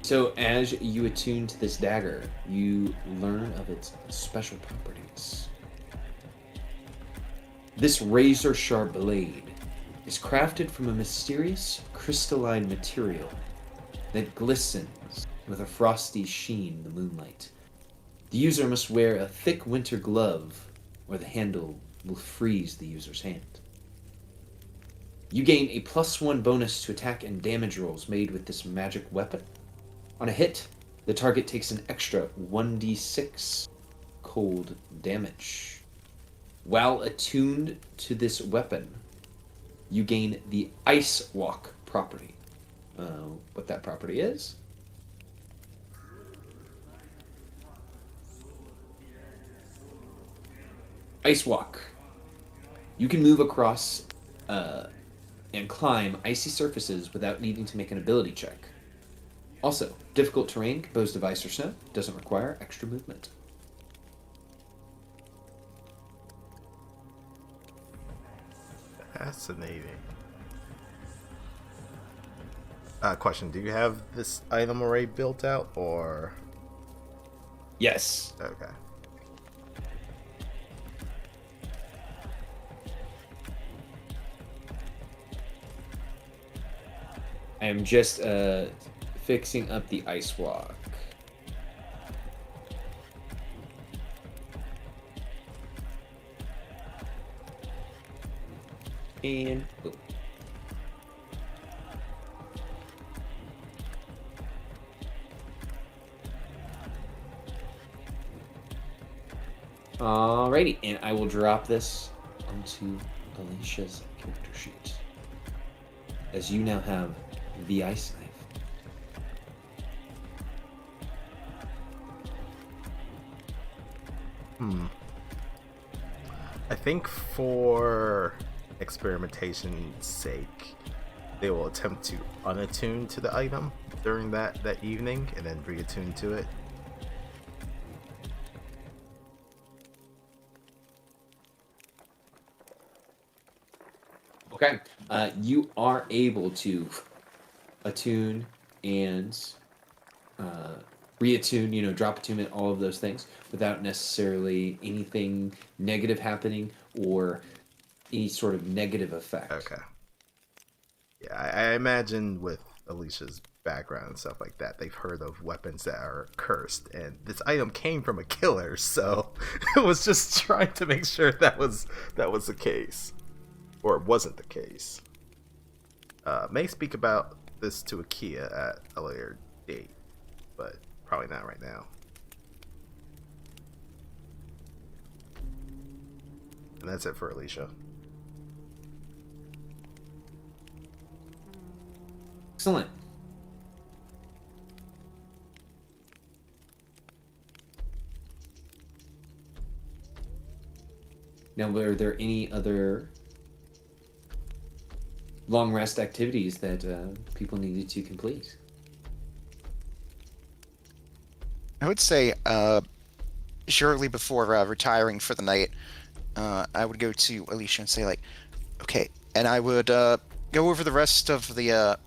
So as you attune to this dagger, you learn of its special properties. This razor-sharp blade is crafted from a mysterious crystalline material that glistens with a frosty sheen in the moonlight. The user must wear a thick winter glove, or the handle will freeze the user's hand. You gain a +1 bonus to attack and damage rolls made with this magic weapon. On a hit, the target takes an extra 1d6 cold damage. While attuned to this weapon, you gain the Ice Walk property. What that property is? Ice Walk. You can move across and climb icy surfaces without needing to make an ability check. Also, difficult terrain composed of ice or snow doesn't require extra movement. Fascinating. Question, do you have this item already built out, or? Yes. Okay. I am just fixing up the Ice Walk. And boom. Alrighty, and I will drop this onto Alicia's character sheet, as you now have the ice knife. I think for experimentation's sake, they will attempt to unattune to the item during that evening and then reattune to it. Okay. You are able to attune and reattune, drop attunement, all of those things without necessarily anything negative happening or any sort of negative effect. Okay. Yeah, I imagine with Alicia's background and stuff like that, they've heard of weapons that are cursed, and this item came from a killer, so it was just trying to make sure that was the case, or it wasn't the case. May speak about this to Akia at a later date, but probably not right now. And that's it for Alicia. Excellent. Now, were there any other long rest activities that people needed to complete? I would say, shortly before retiring for the night, I would go to Alicia and say, like, okay, and I would go over the rest of the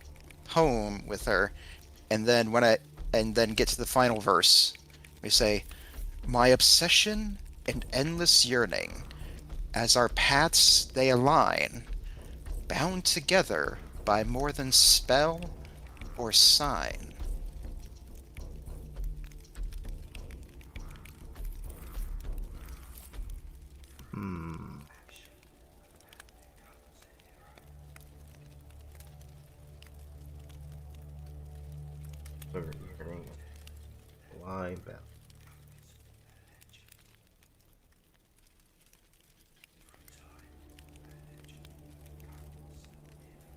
home with her, and then get to the final verse. We say, my obsession and endless yearning, as our paths they align, bound together by more than spell or sign. Line back.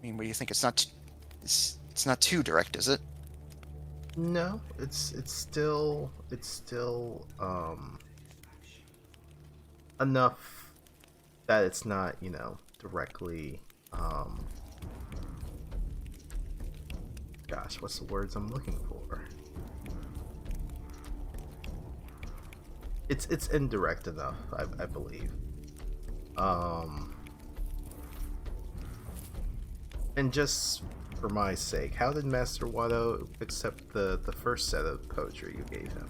I mean, what do you think? It's not too direct, is it? No, it's still enough that it's not, directly gosh, what's the words I'm looking for? It's indirect enough, I believe. And just for my sake, how did Master Watto accept the first set of poetry you gave him?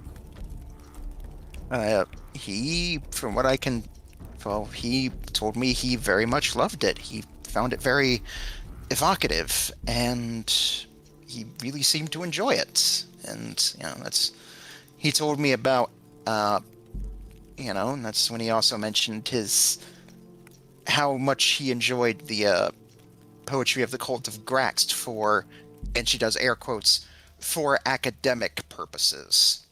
He, from what I can, he told me he very much loved it. He found it very evocative, and he really seemed to enjoy it. And he told me about, and that's when he also mentioned how much he enjoyed the poetry of the Cult of Graxt for, and she does air quotes, for academic purposes.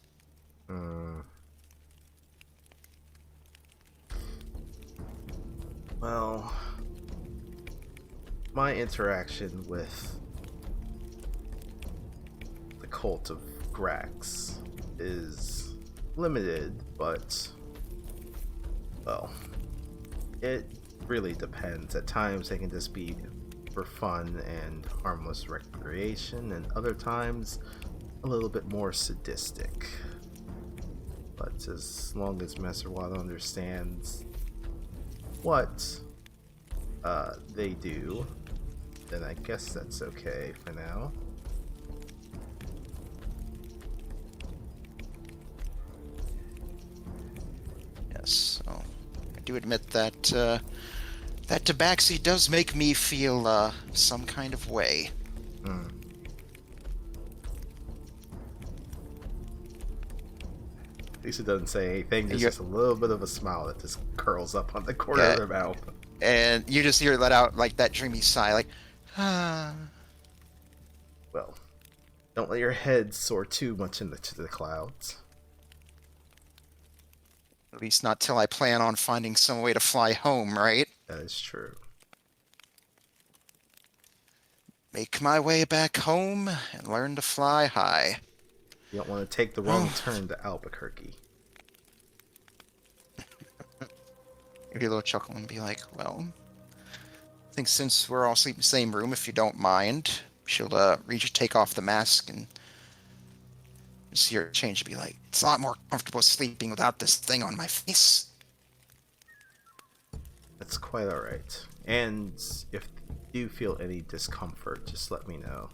Well, my interaction with the Cult of Grax is limited, but, well, it really depends. At times they can just be for fun and harmless recreation, and other times a little bit more sadistic. But as long as Master Watto understands what they do, then I guess that's okay for now. Yes, so I do admit that that tabaxi does make me feel some kind of way. Lisa doesn't say anything, there's just a little bit of a smile that just curls up on the corner of her mouth. And you just hear let out like that dreamy sigh, like, ah. Well, don't let your head soar too much into the clouds. At least not till I plan on finding some way to fly home, right? That is true. Make my way back home and learn to fly high. You don't want to take the wrong turn to Albuquerque. maybe a little chuckle and be like, well, I think since we're all sleeping in the same room, if you don't mind, she'll take off the mask and see her change to be like, it's a lot more comfortable sleeping without this thing on my face. That's quite alright. And if you feel any discomfort, just let me know.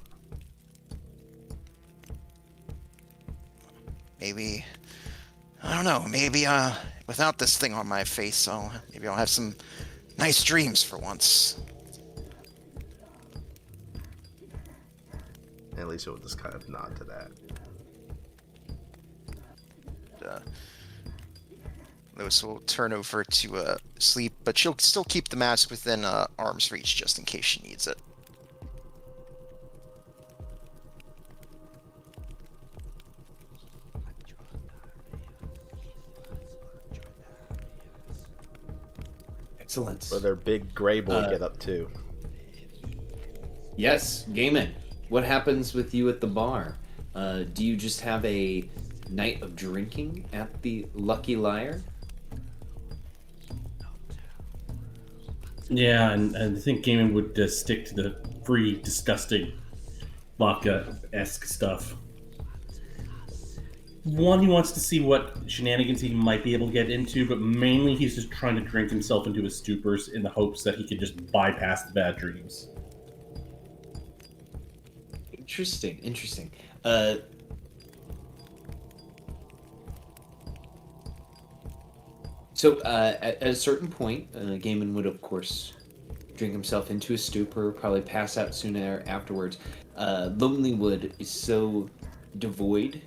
Maybe, I don't know, maybe without this thing on my face, maybe I'll have some nice dreams for once. At least you'll just kind of nod to that. Lois will turn over to sleep, but she'll still keep the mask within arm's reach just in case she needs it. Excellent. Or their big gray boy get up too. Yes, Gaiman. What happens with you at the bar? Do you just have a night of drinking at the Lucky Liar? Yeah, and I think Gaiman would stick to the free, disgusting, vodka-esque stuff. One, he wants to see what shenanigans he might be able to get into, but mainly he's just trying to drink himself into his stupors in the hopes that he can just bypass the bad dreams. Interesting. So at a certain point, Gaiman would, of course, drink himself into a stupor, probably pass out soon afterwards. Lonelywood is so devoid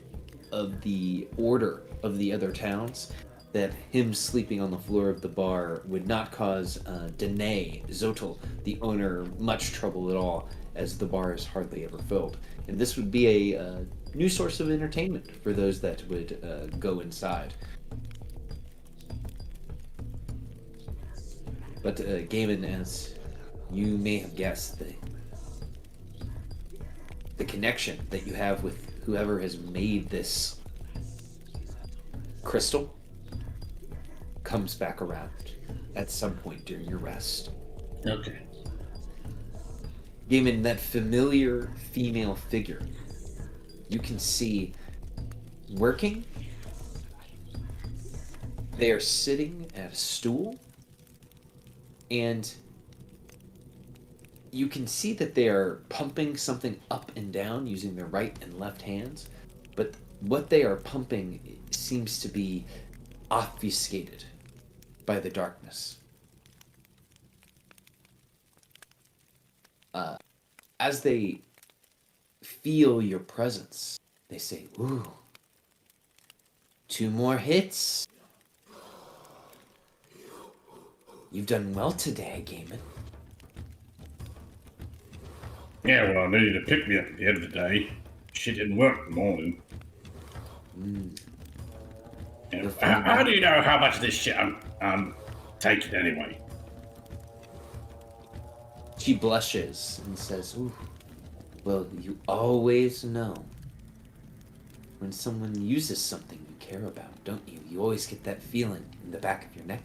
of the order of the other towns that him sleeping on the floor of the bar would not cause Danae Zotel, the owner, much trouble at all, as the bar is hardly ever filled. And this would be a new source of entertainment for those that would go inside. But Gaiman, as you may have guessed, the connection that you have with whoever has made this crystal comes back around at some point during your rest. Okay. Gaiman, that familiar female figure you can see working. They are sitting at a stool, and you can see that they are pumping something up and down using their right and left hands, but what they are pumping seems to be obfuscated by the darkness. As they feel your presence, they say, "Ooh, 2 more hits. You've done well today, Gaiman." Yeah, well, I needed to pick me up at the end of the day. Shit didn't work in the morning. Yeah, how do you know how much of this shit I'm taking anyway? She blushes and says, "Ooh, well, you always know when someone uses something you care about, don't you? You always get that feeling in the back of your neck,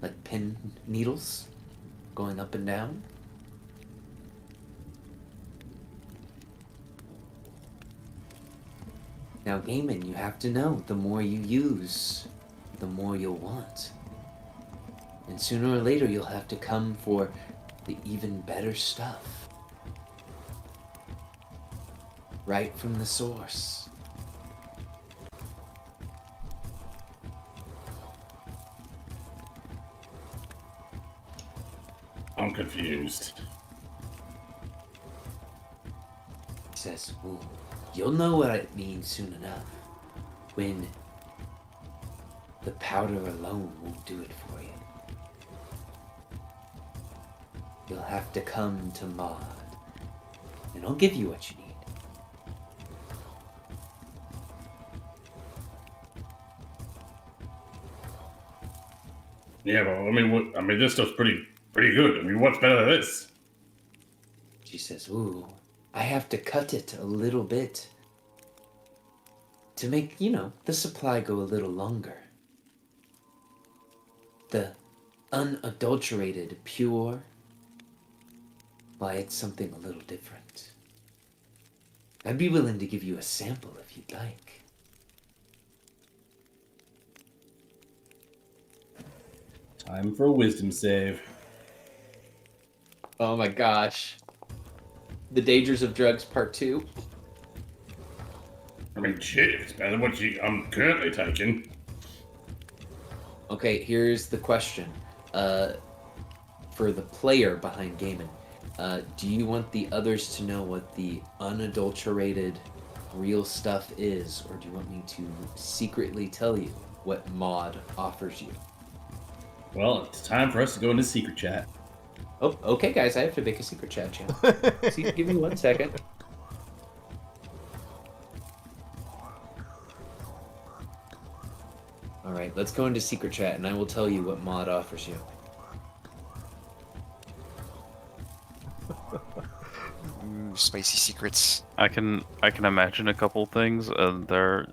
like pin needles going up and down." Now, Gaiman, you have to know, the more you use, the more you'll want. And sooner or later, you'll have to come for the even better stuff. Right from the source. I'm confused. He says, "Ooh, you'll know what it means soon enough, when the powder alone won't do it for you. You'll have to come to Maud, and I'll give you what you need." Yeah, well, I mean, this stuff's pretty good. I mean, what's better than this? She says, "Ooh, I have to cut it a little bit to make, the supply go a little longer. The unadulterated, pure, why, it's something a little different. I'd be willing to give you a sample if you'd like. Time for a wisdom save. Oh my gosh. The Dangers of Drugs Part 2. I mean, shit, it's better than what I'm currently taking. Okay, here's the question. For the player behind Gaiman, do you want the others to know what the unadulterated real stuff is, or do you want me to secretly tell you what mod offers you? Well, it's time for us to go into secret chat. Oh, okay, guys, I have to make a secret chat channel. See, give me 1 second. All right, let's go into secret chat, and I will tell you what mod offers you. Ooh, spicy secrets. I can imagine a couple things. They're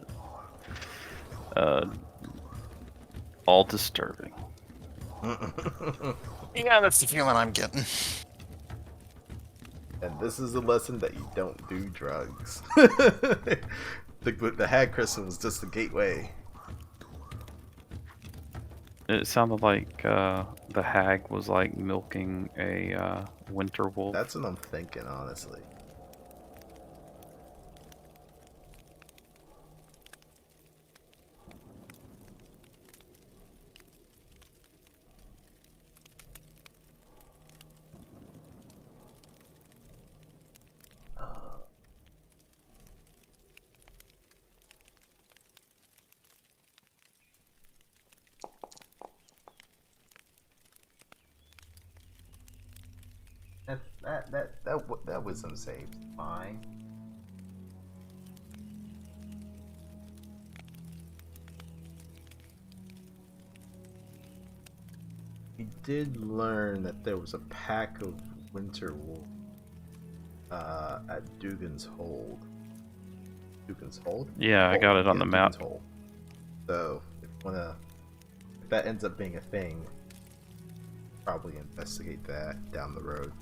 all disturbing. Yeah, that's the feeling I'm getting. And this is a lesson that you don't do drugs. The hag crystal was just the gateway. It sounded like the hag was like milking a winter wolf. That's what I'm thinking, honestly. That wisdom saved fine. We did learn that there was a pack of winter wolf at Dugan's Hold. Dugan's Hold? Yeah, I got it on the map. Dugan's Hole. So if that ends up being a thing, probably investigate that down the road.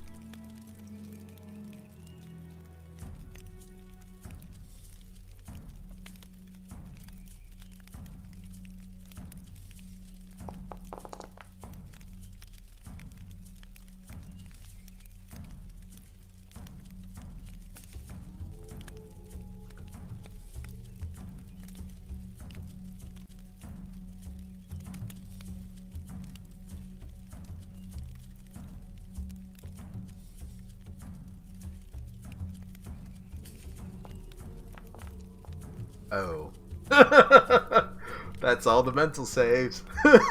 Oh. That's all the mental saves. I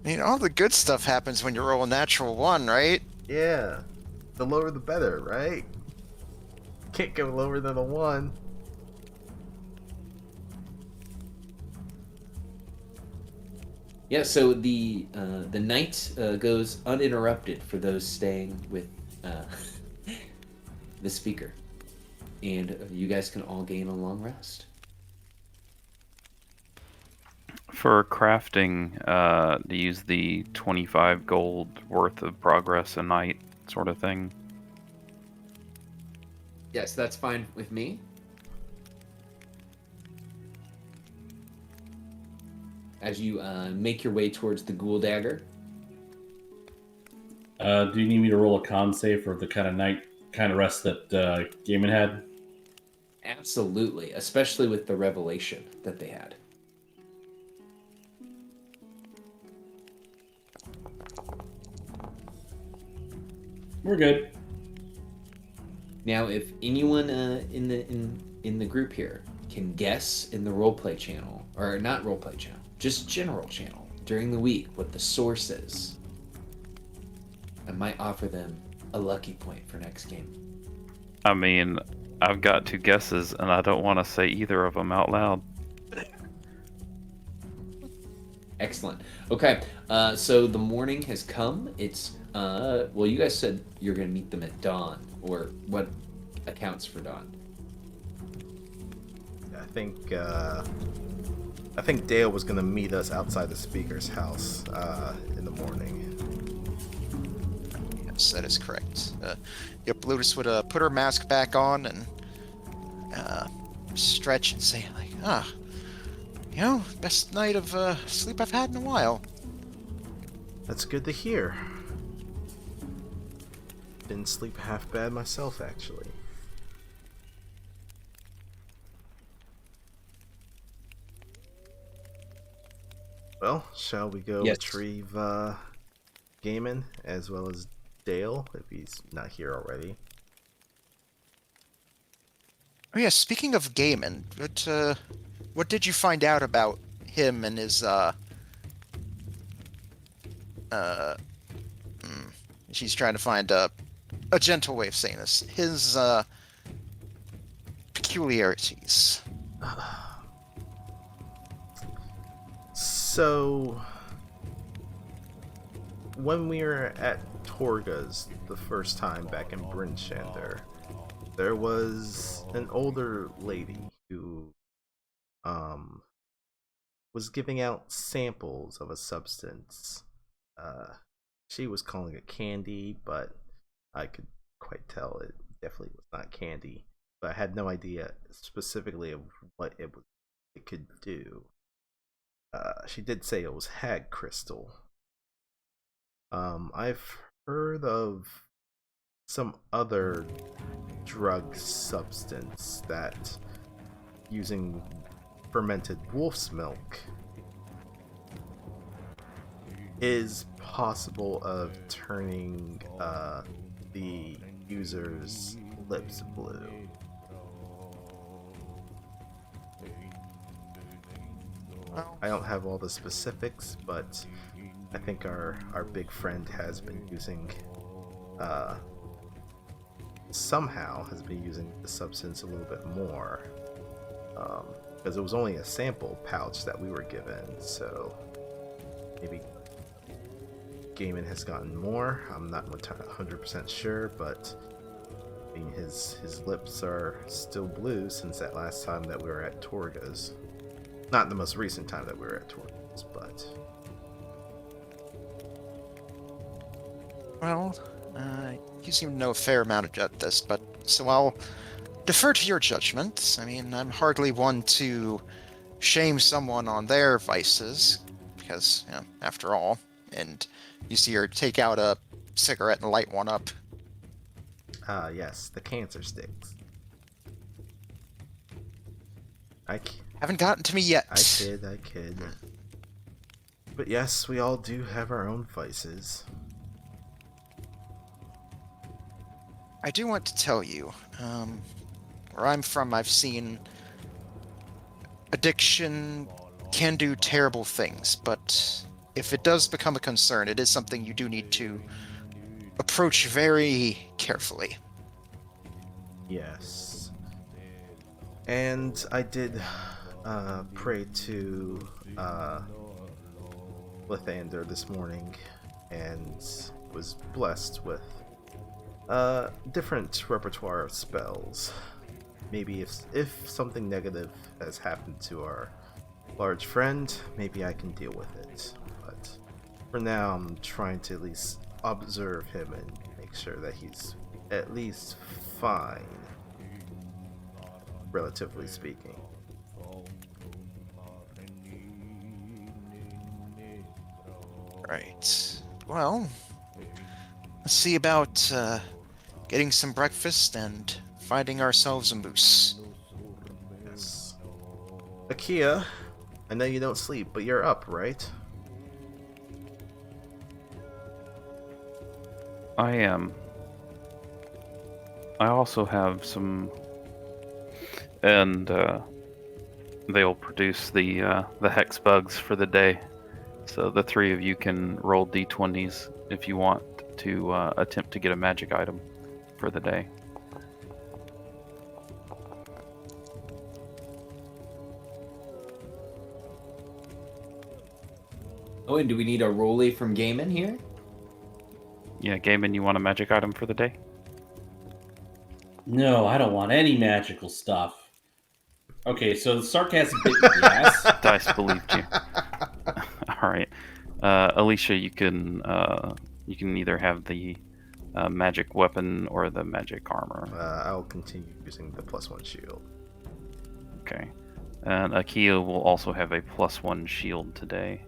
mean, all the good stuff happens when you roll a natural 1, right? Yeah. The lower the better, right? Can't go lower than a 1. Yeah, so the night goes uninterrupted for those staying with the speaker, and you guys can all gain a long rest. For crafting, to use the 25 gold worth of progress a night sort of thing. Yes, that's fine with me. As you make your way towards the ghoul dagger. Do you need me to roll a con save for the kind of rest that Gaiman had? Absolutely, especially with the revelation that they had. We're good. Now, if anyone in the group here can guess in the roleplay channel, or not roleplay channel, just general channel during the week what the source is, I might offer them a lucky point for next game. I mean, I've got 2 guesses, and I don't want to say either of them out loud. Excellent. Okay, so the morning has come. It's well, you guys said you're going to meet them at dawn, or what accounts for dawn? I think Dale was gonna meet us outside the speaker's house in the morning. Yes, that is correct. Yep, Lotus would put her mask back on and stretch and say, like, best night of sleep I've had in a while. That's good to hear. Didn't sleep half bad myself, actually. Well, shall we go Yes. retrieve Gaiman as well as Dale, if he's not here already? Oh yeah, speaking of Gaiman, what did you find out about him and his she's trying to find a gentle way of saying this. His peculiarities. So, when we were at Torga's the first time back in Brinshander, there was an older lady who was giving out samples of a substance. She was calling it candy, but I could quite tell it definitely was not candy. But I had no idea specifically of what it could do. She did say it was hag crystal. I've heard of some other drug substance that using fermented wolf's milk is possible of turning the user's lips blue. I don't have all the specifics, but I think our big friend has been using somehow has been using the substance a little bit more, because it was only a sample pouch that we were given, so maybe Gaiman has gotten more. I'm not 100% sure, but I mean, his lips are still blue since that last time that we were at Torga's. Not the most recent time that we were at Torga's, but... Well, you seem to know a fair amount about this, but so I'll defer to your judgment. I mean, I'm hardly one to shame someone on their vices, because, after all, and you see her take out a cigarette and light one up. Yes, the cancer sticks. Haven't gotten to me yet. I kid. But yes, we all do have our own vices. I do want to tell you, where I'm from, I've seen addiction can do terrible things, but if it does become a concern, it is something you do need to approach very carefully. Yes. And I did pray to Lathander this morning and was blessed with different repertoire of spells. Maybe if something negative has happened to our large friend, maybe I can deal with it. But for now, I'm trying to at least observe him and make sure that he's at least fine, relatively speaking. Right. Well, let's see about getting some breakfast and finding ourselves a moose. Yes. Akia, I know you don't sleep, but you're up, right? I am. I also have some, and they'll produce the hex bugs for the day. So the three of you can roll d20s if you want to attempt to get a magic item for the day. Oh, and do we need a rollie from Gaiman here? Yeah, Gaiman, you want a magic item for the day? No, I don't want any magical stuff. Okay, so the sarcasm bit me in the ass. Dice believed you. All right, Alicia, you can either have the magic weapon or the magic armor. I'll continue using the +1 shield. Okay, and Akia will also have a +1 shield today.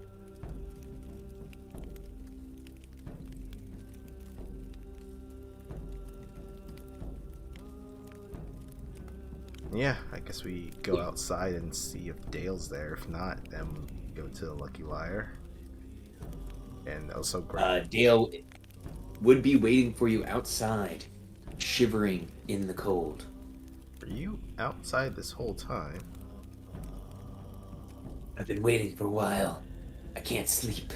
Yeah, I guess we go outside and see if Dale's there. If not, then we go to the Lucky Liar. And also grab. Dale would be waiting for you outside, shivering in the cold. Were you outside this whole time? I've been waiting for a while. I can't sleep.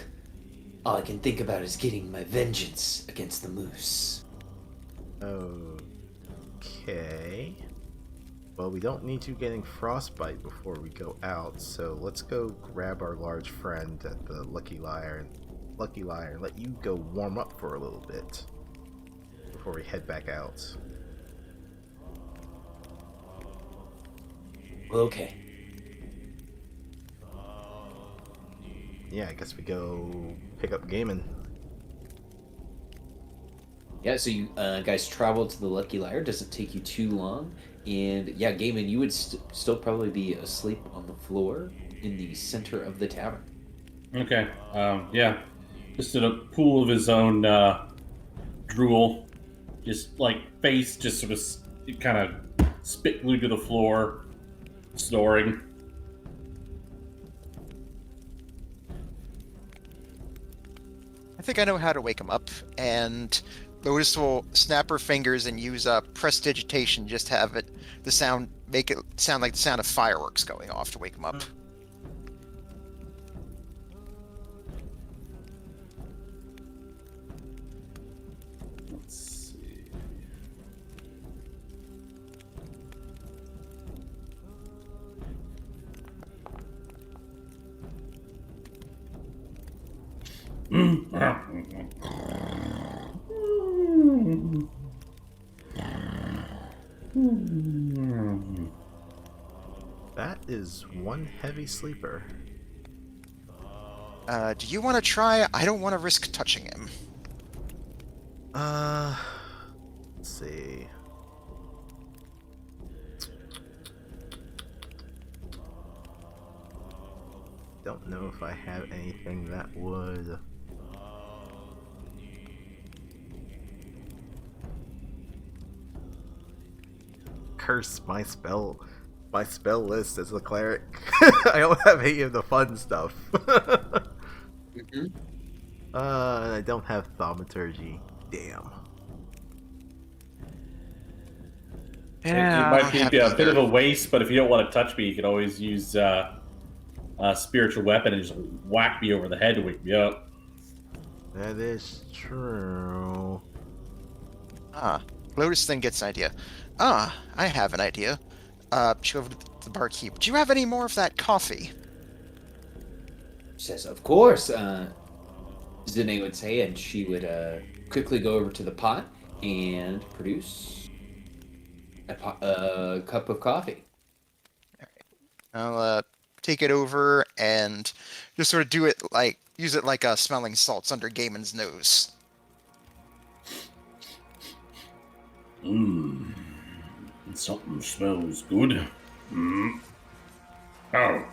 All I can think about is getting my vengeance against the moose. Okay. Well, we don't need you getting frostbite before we go out, so let's go grab our large friend at the Lucky Liar and let you go warm up for a little bit before we head back out. Okay. Yeah, I guess we go pick up Gaiman. Yeah, so you guys travel to the Lucky Liar. Doesn't take you too long. And yeah, Gaiman, you would still probably be asleep on the floor in the center of the tavern. Okay. Yeah. Just in a pool of his own drool. Just like face just sort of kind of spit glued to the floor, snoring. I think I know how to wake him up, and Lotus will snap her fingers and use prestidigitation, just have it make it sound like the sound of fireworks going off to wake him up. Let's see. That is one heavy sleeper. Do you want to try? I don't want to risk touching him. Let's see. Don't know if I have anything that would. Curse my spell list as a cleric. I don't have any of the fun stuff. Mm-hmm. And I don't have thaumaturgy. Damn. Yeah, It might be a bit of a waste, but if you don't want to touch me, you can always use a spiritual weapon and just whack me over the head to wake me up. That is true. Lotus then gets an idea. I have an idea. She'll go over to the barkeep. Do you have any more of that coffee? Says, of course, Zune would say, and she would quickly go over to the pot and produce a cup of coffee. I'll take it over and just sort of use it like smelling salts under Gaiman's nose. Something smells good. Oh.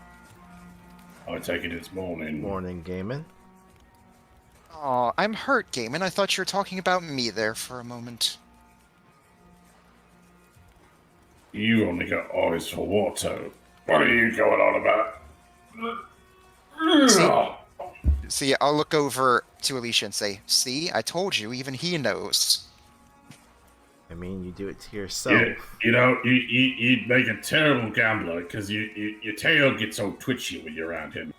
I take it it's morning. Morning, Gaiman. Oh, I'm hurt, Gaiman. I thought you were talking about me there for a moment. You only got eyes for water. What are you going on about? See, I'll look over to Alicia and say, see, I told you, even he knows. I mean, you do it to yourself. You'd make a terrible gambler because your tail gets so twitchy when you're around him.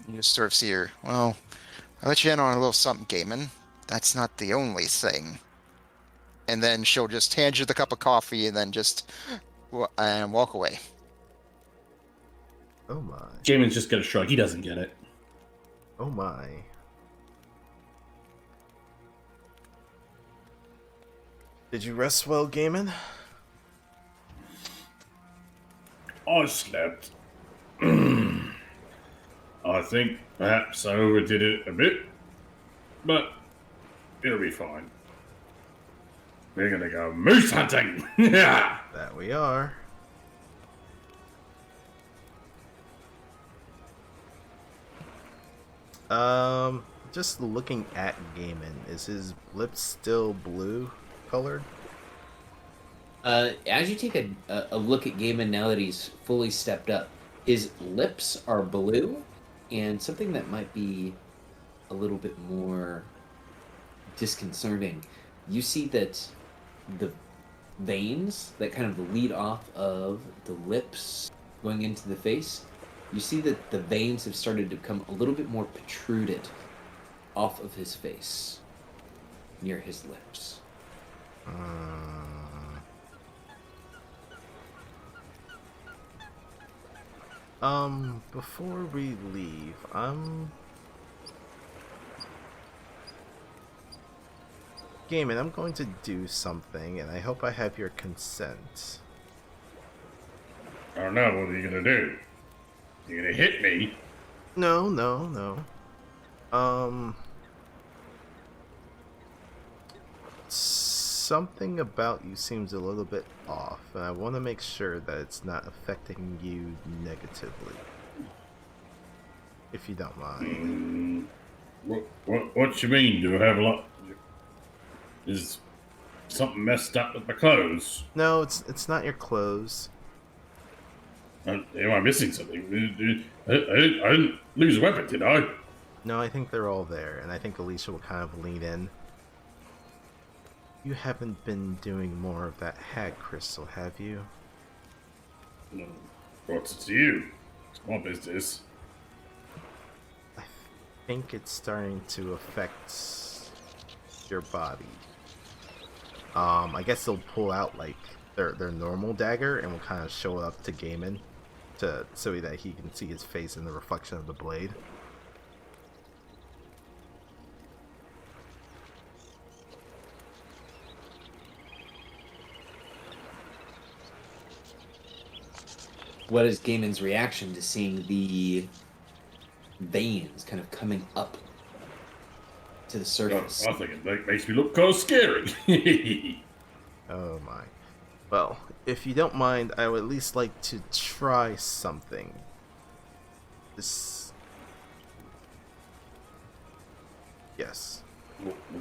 You just sort of see her. Well, I'll let you in on a little something, Gaiman. That's not the only thing. And then she'll just hand you the cup of coffee and then just walk away. Oh my. Jamin's just gonna shrug. He doesn't get it. Oh my. Did you rest well, Gaiman? I slept. I think perhaps I overdid it a bit, but it'll be fine. We're gonna go moose hunting! Yeah! That we are. Just looking at Gaiman, is his lips still blue colored? As you take a look at Gaiman now that he's fully stepped up, his lips are blue, and something that might be a little bit more disconcerting, you see that the veins that kind of lead off of the lips going into the face, you see that the veins have started to become a little bit more protruded off of his face near his lips. Before we leave, Gaiman, I'm going to do something, and I hope I have your consent. I don't know, what are you gonna do? You gonna hit me? No. Something about you seems a little bit off, and I want to make sure that it's not affecting you negatively. If you don't mind. What you mean? Do I have a lot? Is something messed up with my clothes? No, it's not your clothes. Am I missing something? I didn't lose a weapon, did I? No, I think they're all there, and I think Alicia will kind of lean in. You haven't been doing more of that hag crystal, have you? No. What's it to you? It's my business. I think it's starting to affect your body. I guess they'll pull out like their normal dagger and will kind of show up to Gaiman so that he can see his face in the reflection of the blade. What is Gaiman's reaction to seeing the veins kind of coming up to the surface? I think it makes me look kind of scary. Oh my. Well, if you don't mind, I would at least like to try something. Yes.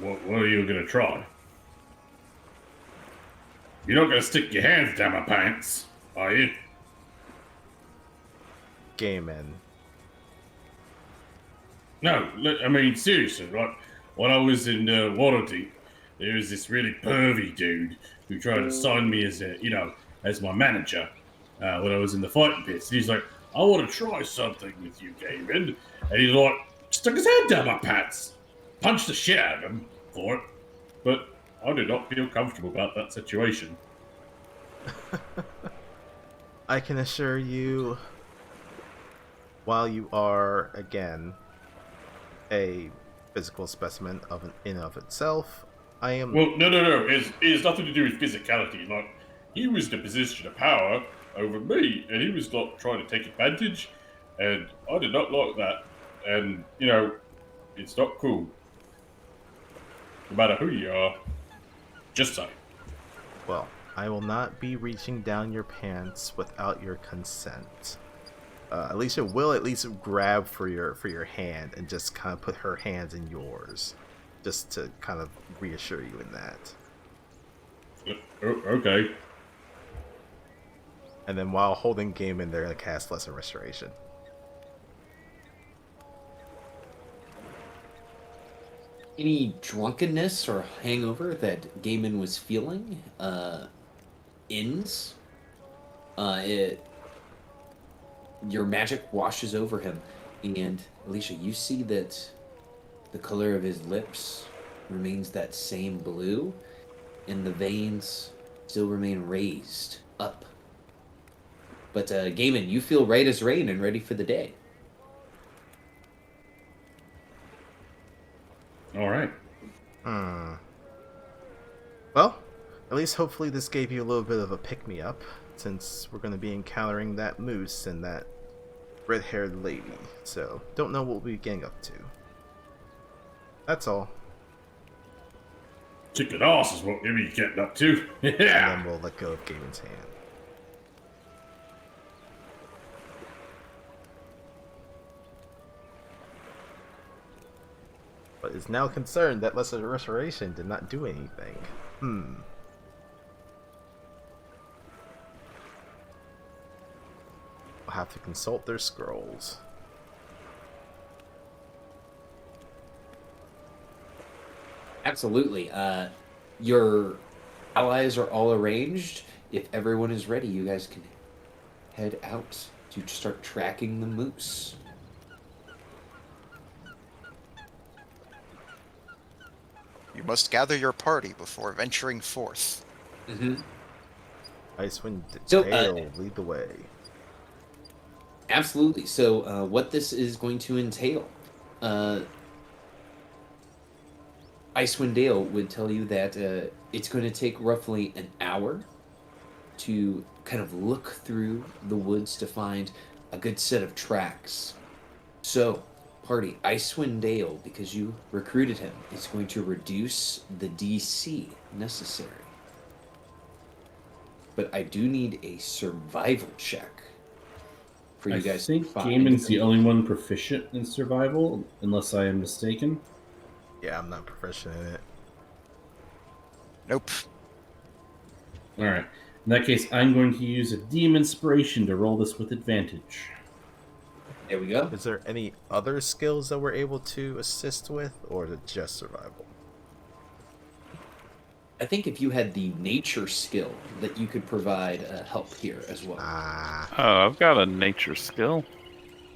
What are you gonna try? You're not gonna stick your hands down my pants, are you? Gaiman. No, I mean seriously. Like when I was in Waterdeep, there was this really pervy dude who tried to sign me as as my manager when I was in the fighting pits. And he's like, "I want to try something with you, Gaiman," and he like stuck his hand down my pants, punched the shit out of him for it. But I did not feel comfortable about that situation. I can assure you, while you are, again, a physical specimen in of itself, I am... Well, no. It has nothing to do with physicality. Like, he was in a position of power over me, and he was like trying to take advantage, and I did not like that. And, it's not cool. No matter who you are. Just saying. Well, I will not be reaching down your pants without your consent. Alicia will at least grab for your hand and just kind of put her hands in yours, just to kind of reassure you in that. Okay. And then while holding Gaiman, they're going to cast Lesson Restoration. Any drunkenness or hangover that Gaiman was feeling ends. Your magic washes over him, and Alicia, you see that the color of his lips remains that same blue, and the veins still remain raised up. But Gaiman, you feel right as rain and ready for the day. All right. Well, at least hopefully this gave you a little bit of a pick-me-up. since we're going to be encountering that moose and that red-haired lady. So, don't know what we'll be getting up to. That's all. Chicken ass is what maybe you're getting up to. And Yeah. then we'll let go of Gaiman's hand. But is now concerned that Lesser Restoration did not do anything. I'll have to consult their scrolls. Absolutely. Your allies are all arranged. If everyone is ready, you guys can head out to start tracking the moose. You must gather your party before venturing forth. Mm-hmm. Icewind So, Dale, lead the way. Absolutely. So, what this is going to entail, Icewind Dale would tell you that it's going to take roughly an hour to kind of look through the woods to find a good set of tracks. So, party, Icewind Dale, because you recruited him, is going to reduce the DC necessary. But I do need a survival check for you I guys think to find. Gaiman's the only one proficient in survival, unless I am mistaken. Yeah, I'm not proficient in it. Nope. Alright. In that case, I'm going to use a Demon Inspiration to roll this with advantage. There we go. Is there any other skills that we're able to assist with, or is it just survival? I think if you had the nature skill, that you could provide help here as well. Ah, Oh, I've got a nature skill.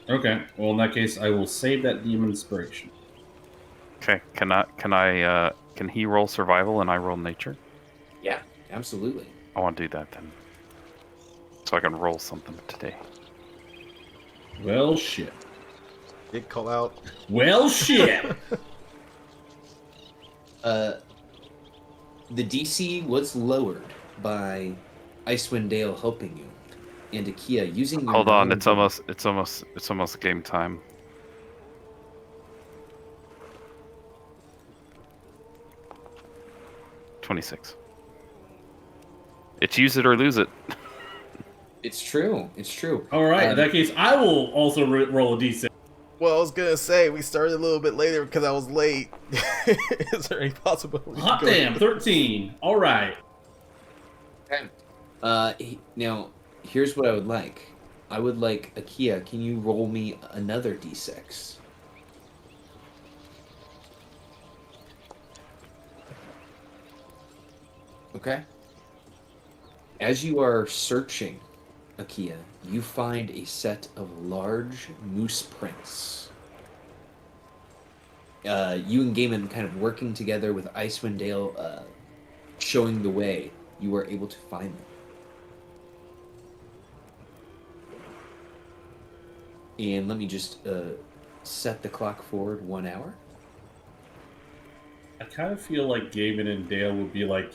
Okay, well in that case, I will save that Demon Inspiration. Okay, can he roll survival and I roll nature? Yeah, absolutely. I want to do that then, so I can roll something today. Well, shit. did call out. Well, shit! The DC was lowered by Icewind Dale helping you, and Akia using your Hold on, knowledge it's almost game time. $26. It's use it or lose it. It's true. It's true. Alright, in that case, I will also roll a d6. Well, I was gonna say we started a little bit later because I was late. Is there any possibility? Hot damn, 13. Alright. Okay. Now, here's what I would like. I would like Akia. Can you roll me another d6? Okay. As you are searching, Akia, you find a set of large moose prints. You and Gaiman kind of working together with Icewind Dale showing the way, you were able to find them. And let me just set the clock forward 1 hour. I kind of feel like Gaiman and Dale would be like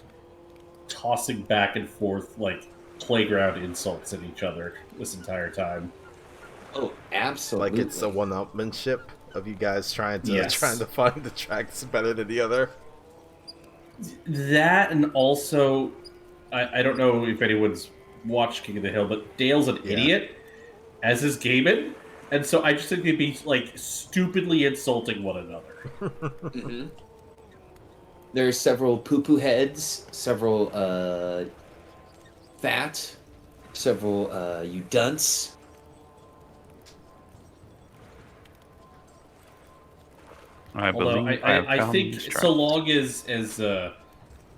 tossing back and forth like playground insults at each other this entire time. Oh, absolutely. Like it's a one-upmanship of you guys trying to Yes. find the tracks better than the other. That, and also, I don't know if anyone's watched King of the Hill, but Dale's an Yeah. idiot, as is Gaiman, and so I just think they'd be like stupidly insulting one another. Mm-hmm. There's several poo-poo heads, several fat, several you dunce. I Although believe I found think these so tracks. long as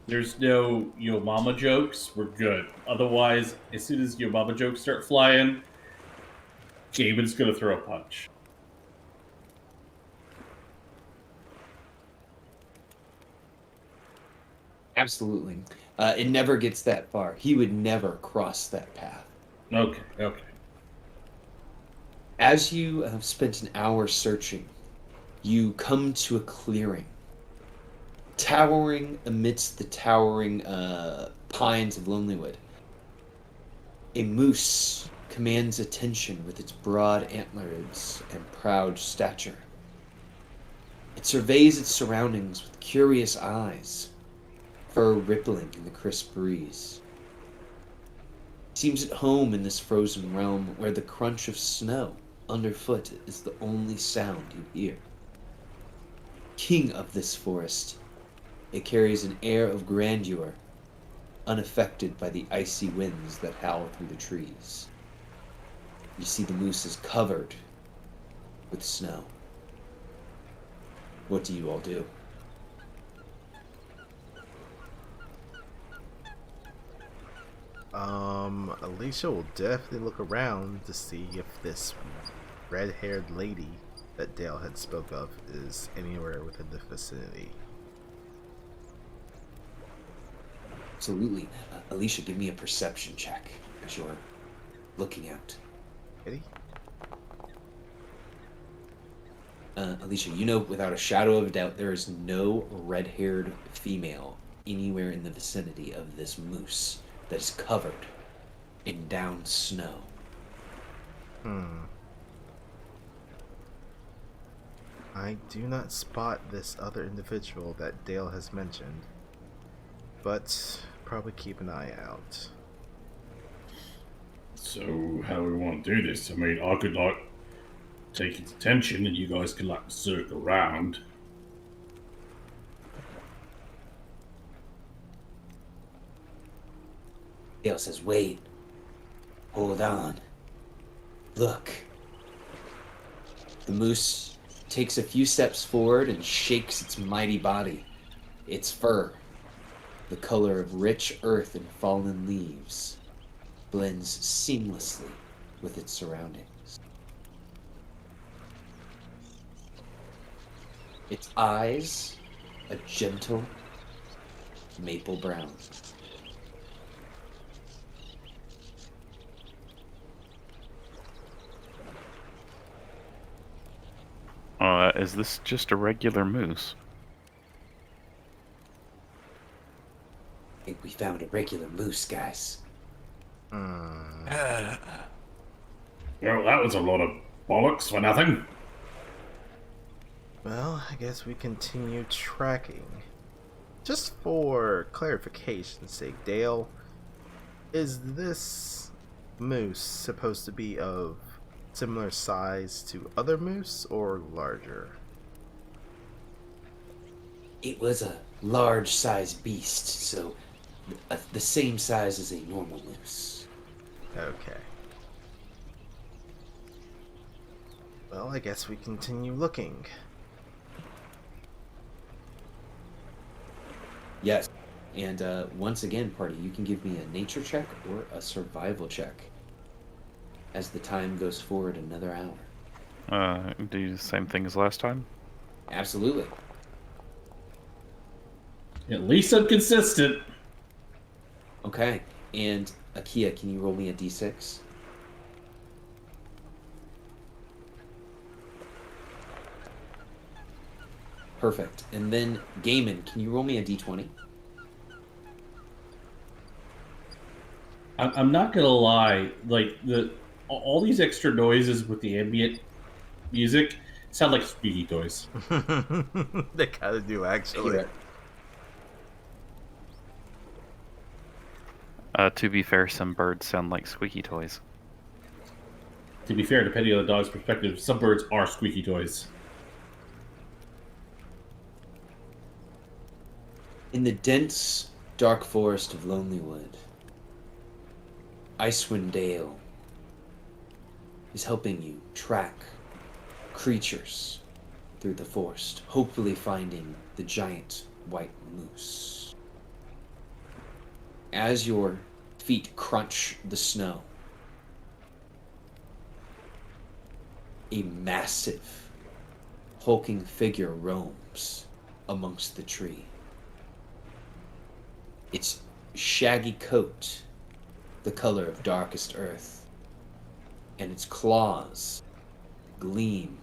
there's no Yo Mama jokes, we're good. Otherwise, as soon as Yo Mama jokes start flying, Gaiman's gonna throw a punch. Absolutely. It never gets that far. He would never cross that path. Okay. As you have spent an hour searching, you come to a clearing. Towering amidst the towering pines of Lonelywood A moose commands attention with its broad antlers and proud stature. It surveys its surroundings with curious eyes, fur rippling in the crisp breeze. It seems at home in this frozen realm where the crunch of snow underfoot is the only sound you hear. King of this forest, it carries an air of grandeur, unaffected by the icy winds that howl through the trees. You see the moose is covered with snow. What do you all do? Alicia will definitely look around to see if this red-haired lady that Dale had spoke of is anywhere within the vicinity. Absolutely. Alicia, give me a perception check as you're looking out. Ready? Alicia, you know without a shadow of a doubt there is no red-haired female anywhere in the vicinity of this moose that is covered in down snow. I do not spot this other individual that Dale has mentioned, but probably keep an eye out. So how do we want to do this? I mean, I could like take its attention, and you guys could like circle around. Dale says, wait. Hold on. Look. The moose takes a few steps forward and shakes its mighty body. Its fur, the color of rich earth and fallen leaves, blends seamlessly with its surroundings. Its eyes, a gentle maple brown. Is this just a regular moose? I think we found a regular moose, guys. Well, that was a lot of bollocks for nothing. Well, I guess we continue tracking. Just for clarification's sake, Dale, is this moose supposed to be of similar size to other moose or larger? It was a large-sized beast, so the same size as a normal moose. Okay. Well, I guess we continue looking. Yes. And once again, party, you can give me a nature check or a survival check as the time goes forward another hour. Do the same thing as last time? Absolutely. At least I'm consistent. Okay. And Akia, can you roll me a d6? Perfect. And then Gaiman, can you roll me a d20? I'm not gonna lie, like all these extra noises with the ambient music sound like squeaky toys. They kinda do, actually. To be fair, some birds sound like squeaky toys. To be fair, depending on the dog's perspective, some birds are squeaky toys. In the dense, dark forest of Lonelywood, Icewind Dale is helping you track creatures through the forest, hopefully finding the giant white moose. As your feet crunch the snow, a massive, hulking figure roams amongst the tree. Its shaggy coat, the color of darkest earth, and its claws gleam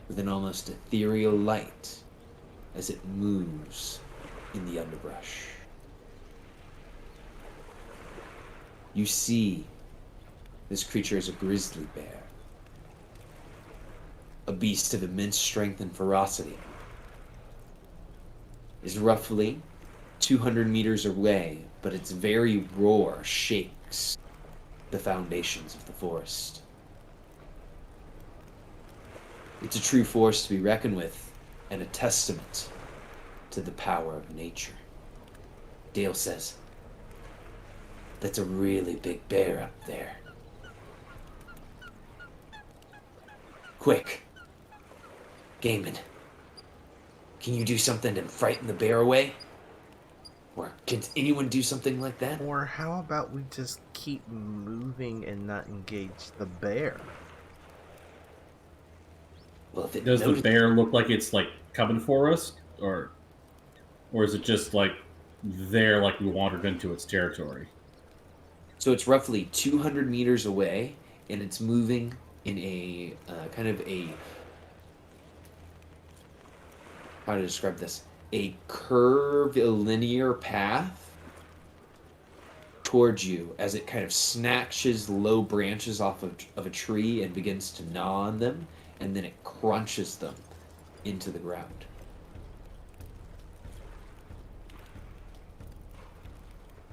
with an almost ethereal light as it moves in the underbrush. You see This creature is a grizzly bear, a beast of immense strength and ferocity. Is roughly 200 meters away, but its very roar shakes the foundations of the forest. It's a true force to be reckoned with, and a testament to the power of nature. Dale says, that's a really big bear up there. Quick, Gaiman, can you do something to frighten the bear away? Or can anyone do something like that? Or how about we just keep moving and not engage the bear? Well, if it Does the knows- bear look like it's like coming for us, or is it just like there, like we wandered into its territory? So it's roughly 200 meters away, and it's moving in a kind of a, how to describe this? A curvilinear path towards you as it kind of snatches low branches off of a tree and begins to gnaw on them, and then it crunches them into the ground.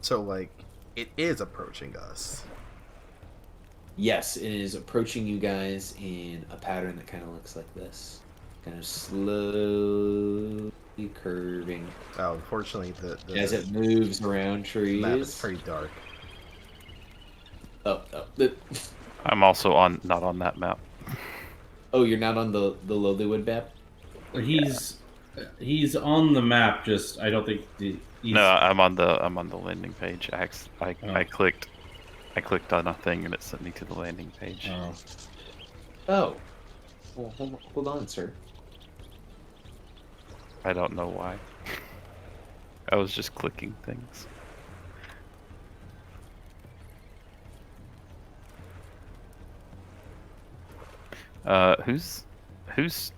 So, like, it is approaching us. Yes, it is approaching you guys in a pattern that kind of looks like this. Kind of slowly curving. Oh, unfortunately, the As it moves around trees. map is pretty dark. Oh. I'm also not on that map. Oh, you're not on the Lowlywood map? He's on the map. Just I don't think he's... No, I'm on the landing page. I clicked on a thing and it sent me to the landing page. Oh. Well, hold on, sir. I don't know why. I was just clicking things. Who's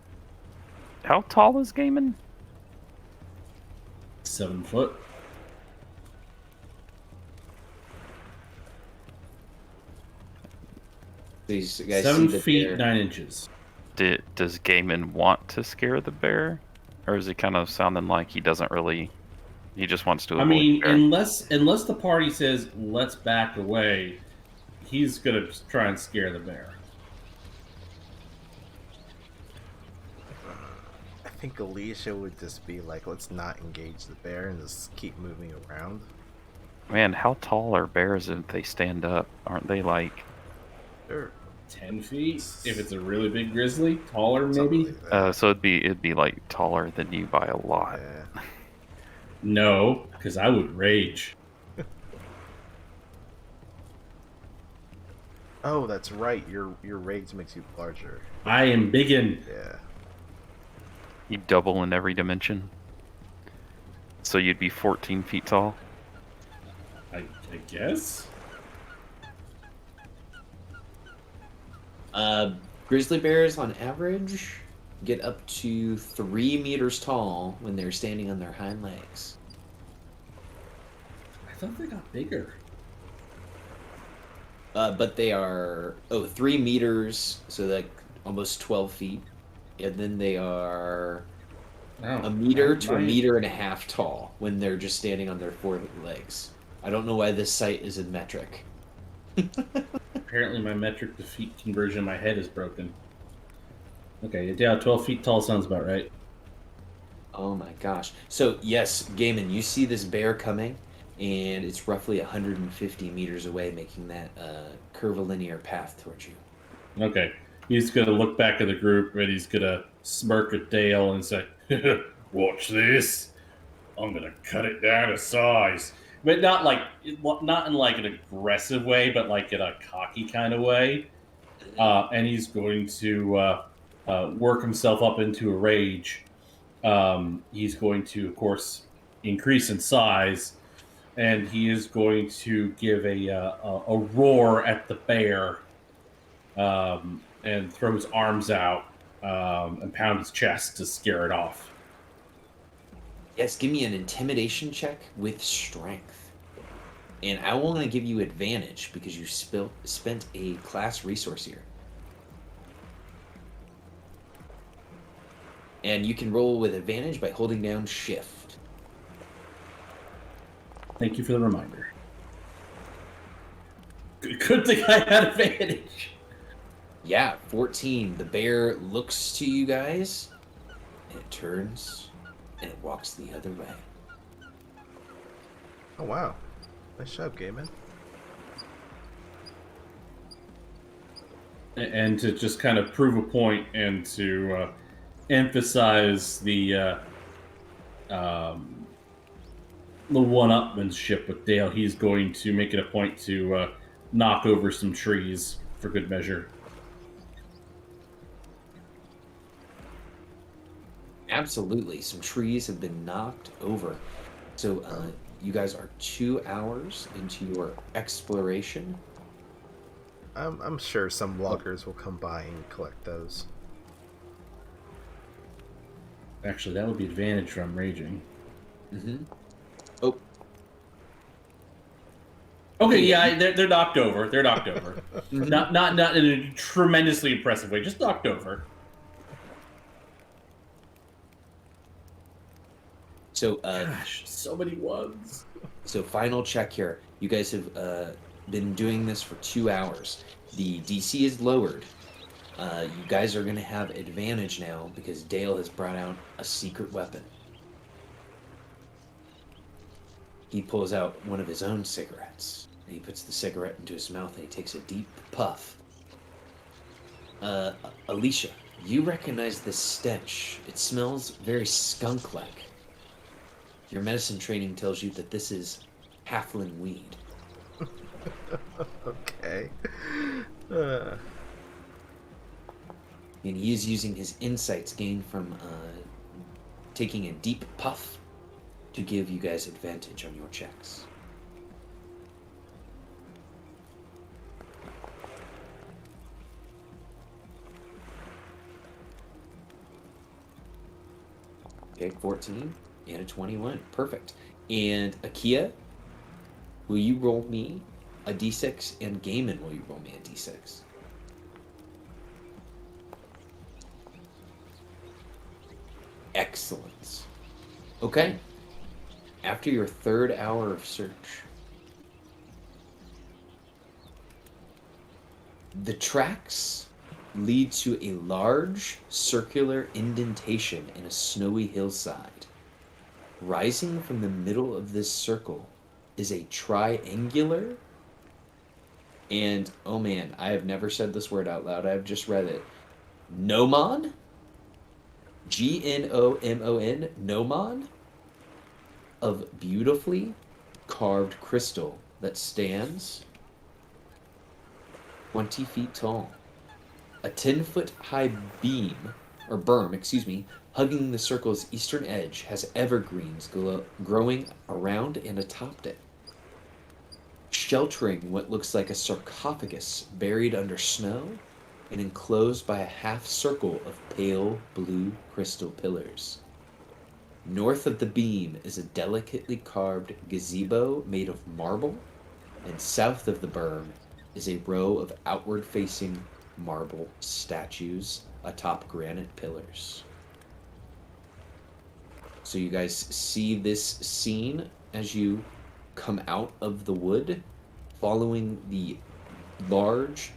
how tall is Gaiman? 7 foot. These guys 7 see the feet bear. 9 inches. Does Gaiman want to scare the bear, or is he kind of sounding like he doesn't really? He just wants to avoid I mean, the bear? unless the party says let's back away, he's gonna try and scare the bear. I think Alicia would just be like, let's not engage the bear and just keep moving around. Man, how tall are bears if they stand up? Aren't they like? Sure. 10 feet if it's a really big grizzly. Taller Something maybe. like that. So it'd be like taller than you by a lot. Yeah. No, because I would rage. Oh, that's right. Your rage makes you larger. I am biggin. Yeah. You double in every dimension. So you'd be 14 feet tall. I guess. Grizzly bears, on average, get up to 3 meters tall when they're standing on their hind legs. I thought they got bigger. But they are 3 meters, so like almost 12 feet, and then they are a meter to a meter and a half tall when they're just standing on their 4 legs. I don't know why this site is in metric. Apparently, my metric to feet conversion in my head is broken. Okay, yeah, 12 feet tall sounds about right. Oh my gosh! So yes, Gaiman, you see this bear coming, and it's roughly 150 meters away, making that curvilinear path towards you. Okay, he's gonna look back at the group and he's gonna smirk at Dale and say, "Watch this! I'm gonna cut it down to size." But not in like an aggressive way, but like in a cocky kind of way. And he's going to work himself up into a rage. He's going to, of course, increase in size, and he is going to give a roar at the bear, and throw his arms out and pound his chest to scare it off. Yes, give me an intimidation check with strength. And I want to give you advantage because you spent a class resource here. And you can roll with advantage by holding down shift. Thank you for the reminder. Good thing I had advantage. Yeah, 14. The bear looks to you guys, and it turns, and it walks the other way. Oh, wow. Nice job, Gaiman. And to just kind of prove a point and to emphasize the one-upmanship with Dale, he's going to make it a point to knock over some trees for good measure. Absolutely. Some trees have been knocked over. So you guys are 2 hours into your exploration. I'm sure some loggers will come by and collect those. Actually, that would be advantage from raging. Mm-hmm. Oh. Okay, yeah, they're knocked over. They're knocked over. Not in a tremendously impressive way, just knocked over. So, Gosh, so many ones. So final check here. You guys have been doing this for 2 hours. The DC is lowered. You guys are going to have advantage now because Dale has brought out a secret weapon. He pulls out one of his own cigarettes. And he puts the cigarette into his mouth and he takes a deep puff. Alicia, you recognize this stench. It smells very skunk-like. Your medicine training tells you that this is halfling weed. Okay. And he is using his insights gained from taking a deep puff to give you guys advantage on your checks. Okay, 14 and a 21. Perfect. And Akia, will you roll me a d6? And Gaiman, will you roll me a d6? Excellent. Okay. After your 3rd hour of search, the tracks lead to a large circular indentation in a snowy hillside. Rising from the middle of this circle is a triangular, and oh man, I have never said this word out loud, I've just read it. Gnomon? Gnomon? Gnomon? Of beautifully carved crystal that stands 20 feet tall. A 10-foot high berm, hugging the circle's eastern edge has evergreens growing around and atop it, sheltering what looks like a sarcophagus buried under snow and enclosed by a half circle of pale blue crystal pillars. North of the beam is a delicately carved gazebo made of marble, and south of the berm is a row of outward-facing marble statues atop granite pillars. So you guys see this scene as you come out of the wood, following the large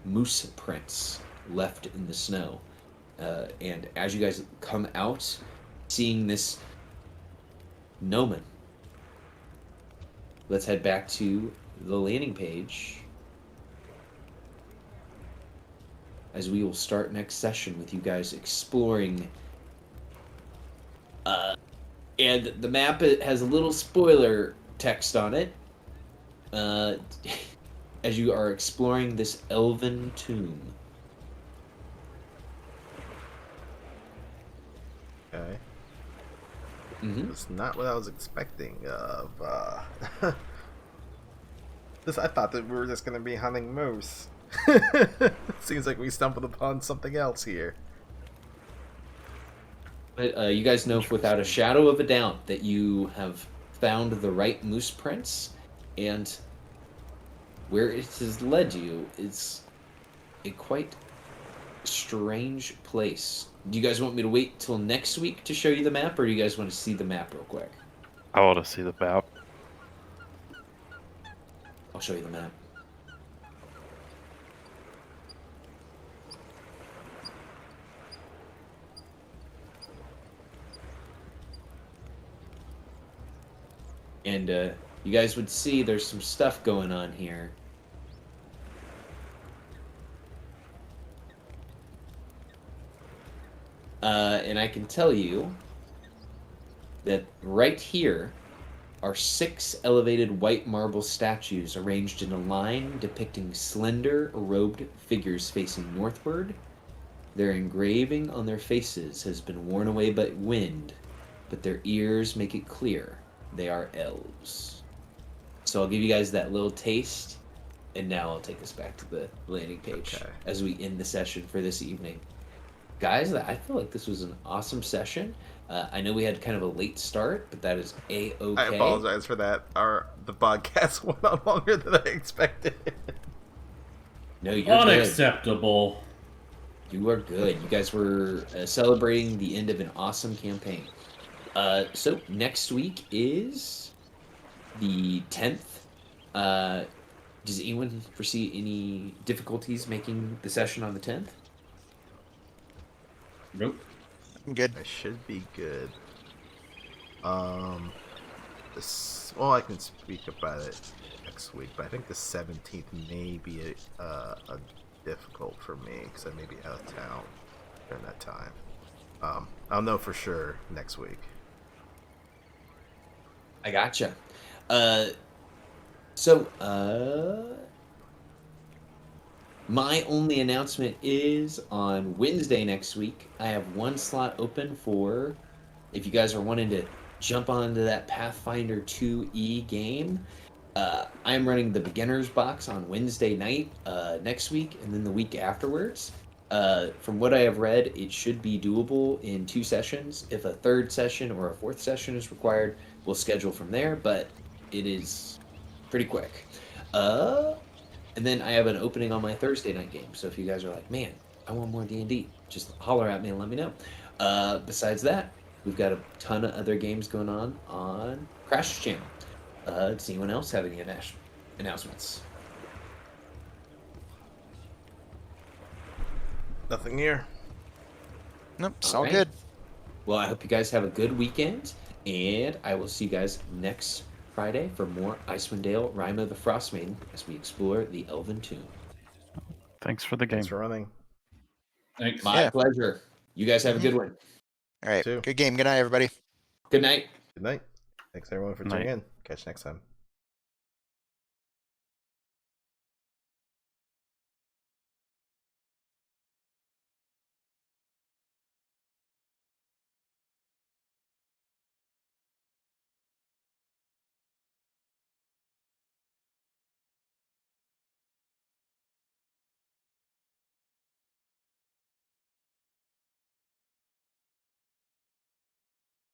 moose prints left in the snow. And as you guys come out, seeing this gnomon, let's head back to the landing page, as we will start next session with you guys exploring. And the map has a little spoiler text on it, as you are exploring this elven tomb. Okay. Mm-hmm. It's not what I was expecting of. I thought that we were just going to be hunting moose. Seems like we stumbled upon something else here. But you guys know without a shadow of a doubt that you have found the right moose prints, And where it has led you is a quite strange place. Do you guys want me to wait till next week to show you the map, or do you guys want to see the map real quick? I want to see the map. I'll show you the map. And you guys would see there's some stuff going on here. And I can tell you that right here are 6 elevated white marble statues arranged in a line depicting slender, robed figures facing northward. Their engraving on their faces has been worn away by wind, but their ears make it clear they are elves. So I'll give you guys that little taste, and now I'll take us back to the landing page as we end the session for this evening. Guys, I feel like this was an awesome session. I know we had kind of a late start, but that is A-okay. I apologize for that. The podcast went on longer than I expected. No, you're Unacceptable. Good. You are good. You guys were celebrating the end of an awesome campaign. So next week is the 10th. Does anyone foresee any difficulties making the session on the 10th? Nope. I'm good. I should be good. Well, I can speak about it next week, but I think the 17th may be a difficult for me because I may be out of town during that time. I'll know for sure next week. I gotcha. My only announcement is on Wednesday next week. I have one slot open for if you guys are wanting to jump onto that Pathfinder 2E game. I'm running the beginner's box on Wednesday night next week, and then the week afterwards. From what I have read, it should be doable in 2 sessions. If a 3rd session or a 4th session is required, we'll schedule from there, but it is pretty quick. And then I have an opening on my Thursday night game. So if you guys are like, man, I want more D&D, just holler at me and let me know. Besides that, we've got a ton of other games going on Crash Channel. Does anyone else have any announcements? Nothing here. Nope, it's All all right. good. Well, I hope you guys have a good weekend, and I will see you guys next Friday for more Icewind Dale, Rime of the Frostmaiden, as we explore the Elven Tomb. Thanks for the game. Thanks for running. Thanks. My pleasure. You guys have a good one. All right. Too. Good game. Good night, everybody. Good night. Good night. Thanks everyone for Night. tuning in. Catch you next time.